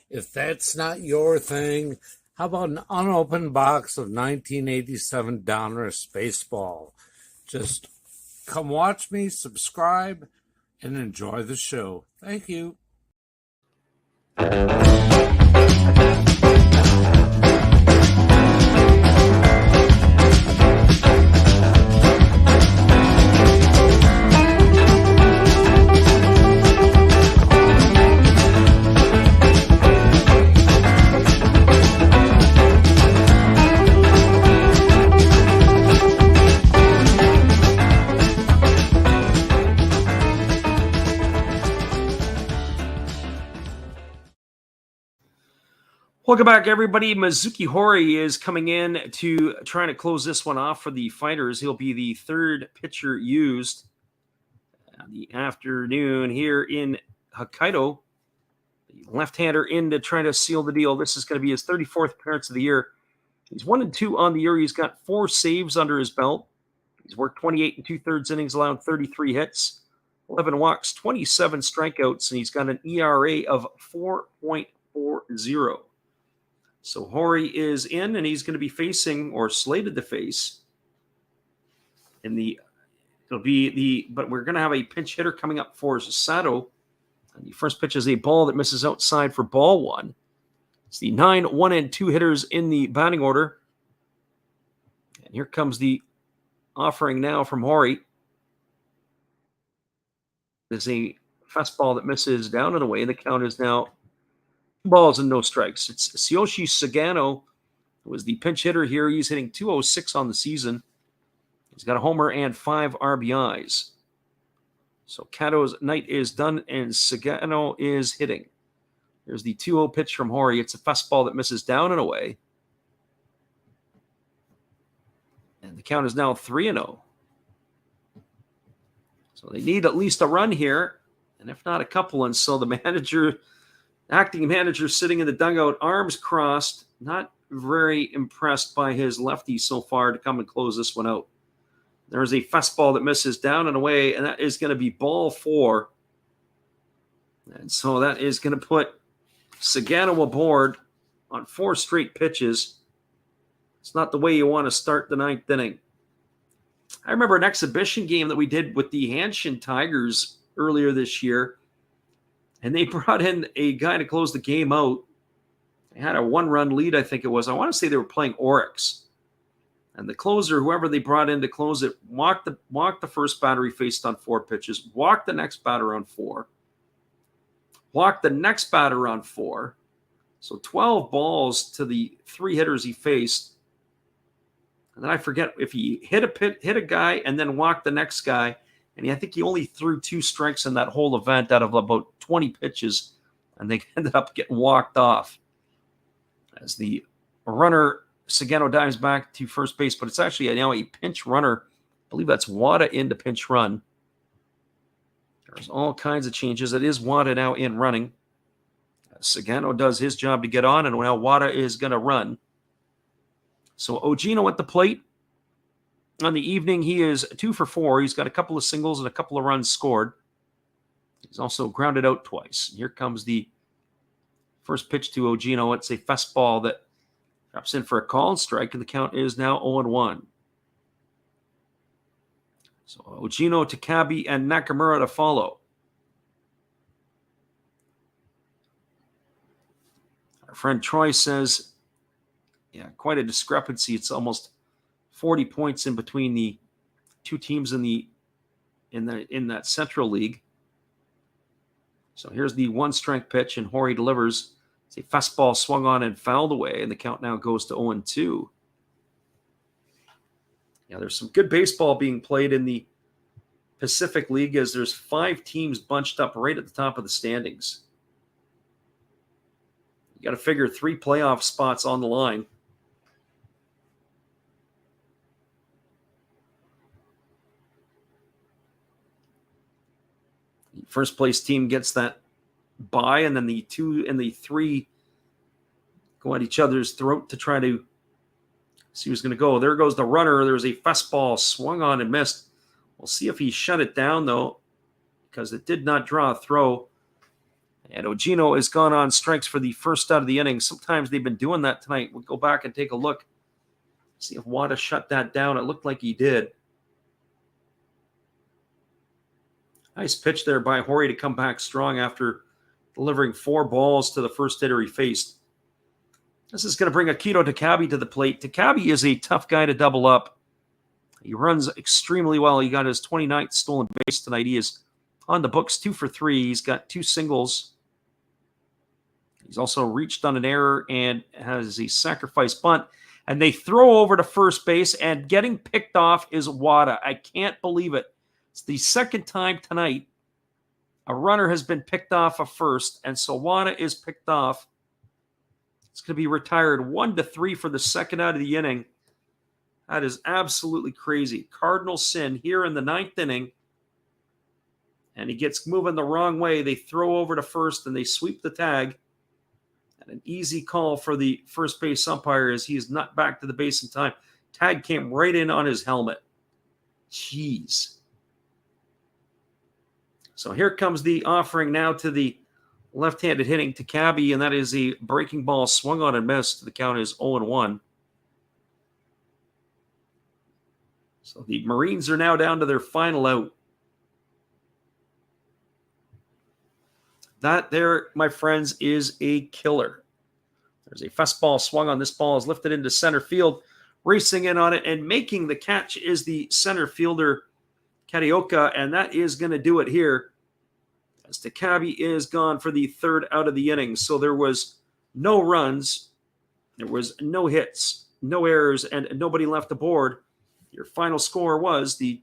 If that's not your thing, how about an unopened box of 1987 Donruss Baseball? Just come watch me, subscribe, and enjoy the show. Thank you. Welcome back, everybody. Mizuki Hori is coming in to trying to close this one off for the Fighters. He'll be the third pitcher used the afternoon here in Hokkaido. The left-hander in to try to seal the deal. This is going to be his 34th appearance of the year. He's 1-2 on the year. He's got 4 saves under his belt. He's worked 28 2/3 innings, allowed 33 hits, 11 walks, 27 strikeouts, and he's got an ERA of 4.40. So Hori is in, and he's going to be facing, or slated to face, but we're going to have a pinch hitter coming up for Sato. And the first pitch is a ball that misses outside for ball 1. It's the 9, 1, and 2 hitters in the batting order. And here comes the offering now from Hori. There's a fastball that misses down and away. The count is now 2 balls and no strikes. It's Tsuyoshi Sagano, who was the pinch hitter here. He's hitting .206 on the season. He's got a homer and 5 RBIs. So Kato's night is done, and Sagano is hitting. Here's the 2-0 pitch from Hori. It's a fastball that misses down and away. And the count is now 3-0. So they need at least a run here, and if not a couple. And so the acting manager sitting in the dugout, arms crossed, not very impressed by his lefty so far to come and close this one out. There's a fastball that misses down and away, and that is going to be ball 4. And so that is going to put Sagano aboard on 4 straight pitches. It's not the way you want to start the 9th inning. I remember an exhibition game that we did with the Hanshin Tigers earlier this year, and they brought in a guy to close the game out. They had a 1-run lead, I think it was. I want to say they were playing Oryx. And the closer, whoever they brought in to close it, walked the first batter he faced on 4 pitches, walked the next batter on 4, walked the next batter on 4. So 12 balls to the 3 hitters he faced. And then I forget if he hit a guy and then walked the next guy. And I think he only threw 2 strikes in that whole event out of about 20 pitches. And they ended up getting walked off. As the runner, Sagano, dives back to first base, but it's actually now a pinch runner. I believe that's Wada in to pinch run. There's all kinds of changes. It is Wada now in running. Sagano does his job to get on, and now Wada is going to run. So Ogino at the plate. On the evening, he is 2 for 4. He's got a couple of singles and a couple of runs scored. He's also grounded out twice. Here comes the first pitch to Ogino. It's a fastball that drops in for a call and strike, and the count is now 0-1. So Ogino, Takabe, and Nakamura to follow. Our friend Troy says, yeah, quite a discrepancy. It's almost 40 points in between the 2 teams in that Central League. So here's the one-strike pitch, and Hori delivers. It's a fastball swung on and fouled away, and the count now goes to 0-2. Yeah, there's some good baseball being played in the Pacific League as there's 5 teams bunched up right at the top of the standings. You got to figure 3 playoff spots on the line. The first place team gets that bye, and then the 2 and the 3 go at each other's throat to try to see who's going to go. There goes the runner. There's a fastball swung on and missed. We'll see if he shut it down, though, because it did not draw a throw. And Ogino has gone on strikes for the first out of the inning. Sometimes they've been doing that tonight. We'll go back and take a look. See if Wada shut that down. It looked like he did. Nice pitch there by Hori to come back strong after delivering 4 balls to the first hitter he faced. This is going to bring Akito Takabe to the plate. Takabe is a tough guy to double up. He runs extremely well. He got his 29th stolen base tonight. He is on the books 2 for 3. He's got 2 singles. He's also reached on an error and has a sacrifice bunt. And they throw over to first base, and getting picked off is Wada. I can't believe it. It's the second time tonight a runner has been picked off of first, and so Wada is picked off. It's going to be retired 1-3 for the second out of the inning. That is absolutely crazy. Cardinal sin here in the 9th inning. And he gets moving the wrong way. They throw over to first, and they sweep the tag. And an easy call for the first base umpire as he is not back to the base in time. Tag came right in on his helmet. Jeez. So here comes the offering now to the left-handed hitting Takabe, and that is a breaking ball swung on and missed. The count is 0-1. So the Marines are now down to their final out. That there, my friends, is a killer. There's a fastball swung on. This ball is lifted into center field. Racing in on it and making the catch is the center fielder, Karioka, and that is going to do it here. As Takabe is gone for the 3rd out of the inning. So there was no runs, there was no hits, no errors, and nobody left aboard. Your final score was the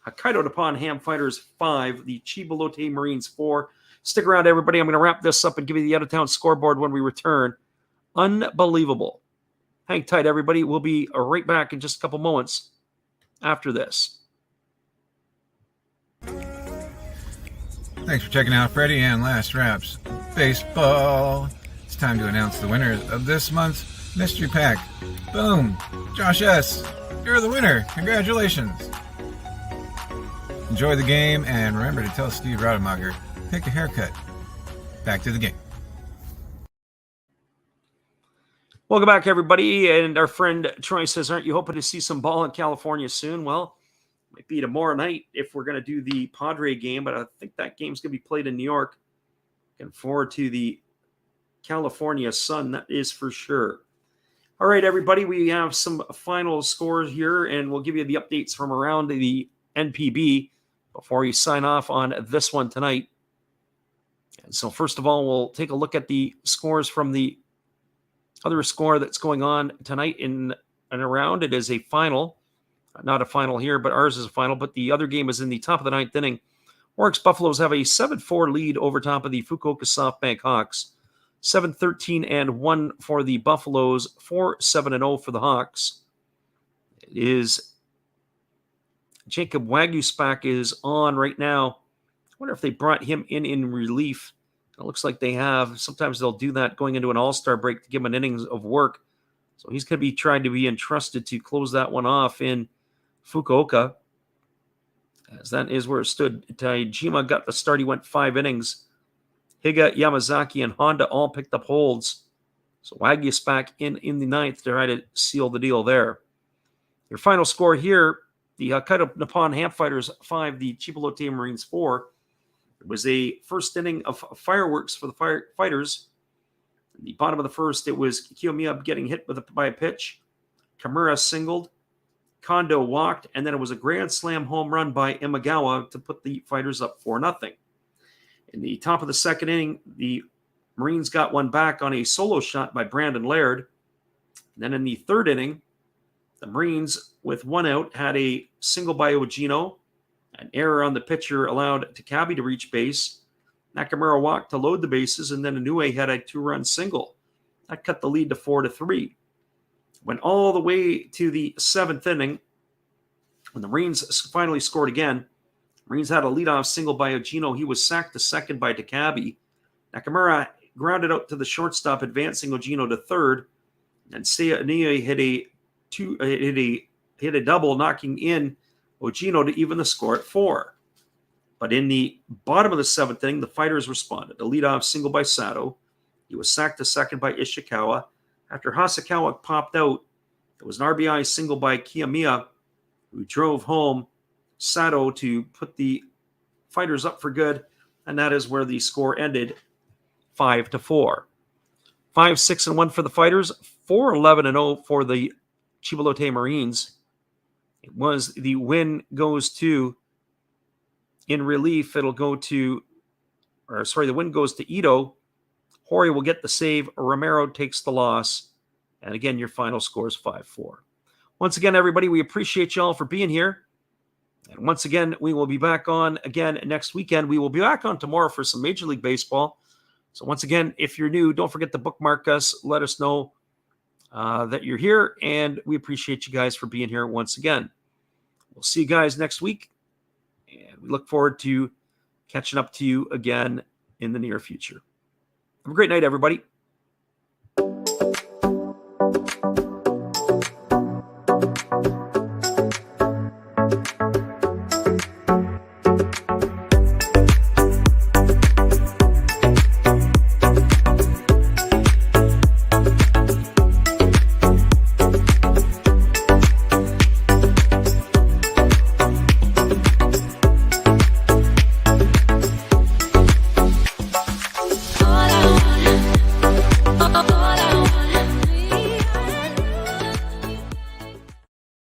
Hokkaido Nippon-Ham Fighters 5, the Chiba Lotte Marines 4. Stick around, everybody. I'm going to wrap this up and give you the out-of-town scoreboard when we return. Unbelievable. Hang tight, everybody. We'll be right back in just a couple moments after this. Thanks for checking out Freddie and Last Raps Baseball. It's time to announce the winners of this month's mystery pack. Boom! Josh S., you're the winner. Congratulations. Enjoy the game, and remember to tell Steve Rademacher, take a haircut. Back to the game. Welcome back, everybody. And our friend Troy says, aren't you hoping to see some ball in California soon? Well, might be tomorrow night if we're going to do the Padre game, but I think that game's going to be played in New York. Looking forward to the California sun, that is for sure. All right, everybody, we have some final scores here, and we'll give you the updates from around the NPB before we sign off on this one tonight. And so first of all, we'll take a look at the scores from the other score that's going on tonight in and around. It is a final. Not a final here, but ours is a final. But the other game is in the top of the 9th inning. Oryx Buffaloes have a 7-4 lead over top of the Fukuoka SoftBank Hawks. 7-13-1 for the Buffaloes. 4-7-0 for the Hawks. It is Jacob Waguespack is on right now. I wonder if they brought him in relief. It looks like they have. Sometimes they'll do that going into an all-star break to give him an innings of work. So he's going to be trying to be entrusted to close that one off in Fukuoka, as that is where it stood. Taijima got the start. He went 5 innings. Higa, Yamazaki, and Honda all picked up holds. So Waguespack in the 9th to try to seal the deal there. Your final score here, the Hokkaido Nippon-Ham Fighters 5, the Chiba Lotte Marines 4. It was a first inning of fireworks for the Fighters. In the bottom of the first, it was Kiyomiya getting hit by a pitch. Kamura singled. Kondo walked, and then it was a grand slam home run by Imagawa to put the Fighters up 4-0. In the top of the second inning, the Marines got one back on a solo shot by Brandon Laird. Then in the third inning, the Marines, with one out, had a single by Ogino. An error on the pitcher allowed Takabe to reach base. Nakamura walked to load the bases, and then Inoue had a 2-run single. That cut the lead to 4-3. Went all the way to the seventh inning. When the Marines finally scored again, Marines had a leadoff single by Ogino. He was sacked to second by Takabe. Nakamura grounded out to the shortstop, advancing Ogino to third. And Seiya Inoue hit a double, knocking in Ogino to even the score at 4. But in the bottom of the seventh inning, the Fighters responded. A leadoff single by Sato. He was sacked to second by Ishikawa. After Hasakawa popped out, it was an RBI single by Kiyomiya, who drove home Sato to put the Fighters up for good, and that is where the score ended, 5-4. 5-6-1 for the Fighters, 4-11-0 for the Chiba Lotte Marines. It was the win goes to, in relief, the win goes to Ito. Hori will get the save. Romero takes the loss. And again, your final score is 5-4. Once again, everybody, we appreciate y'all for being here. And once again, we will be back on again next weekend. We will be back on tomorrow for some Major League Baseball. So once again, if you're new, don't forget to bookmark us. Let us know that you're here. And we appreciate you guys for being here once again. We'll see you guys next week. And we look forward to catching up to you again in the near future. Have a great night, everybody.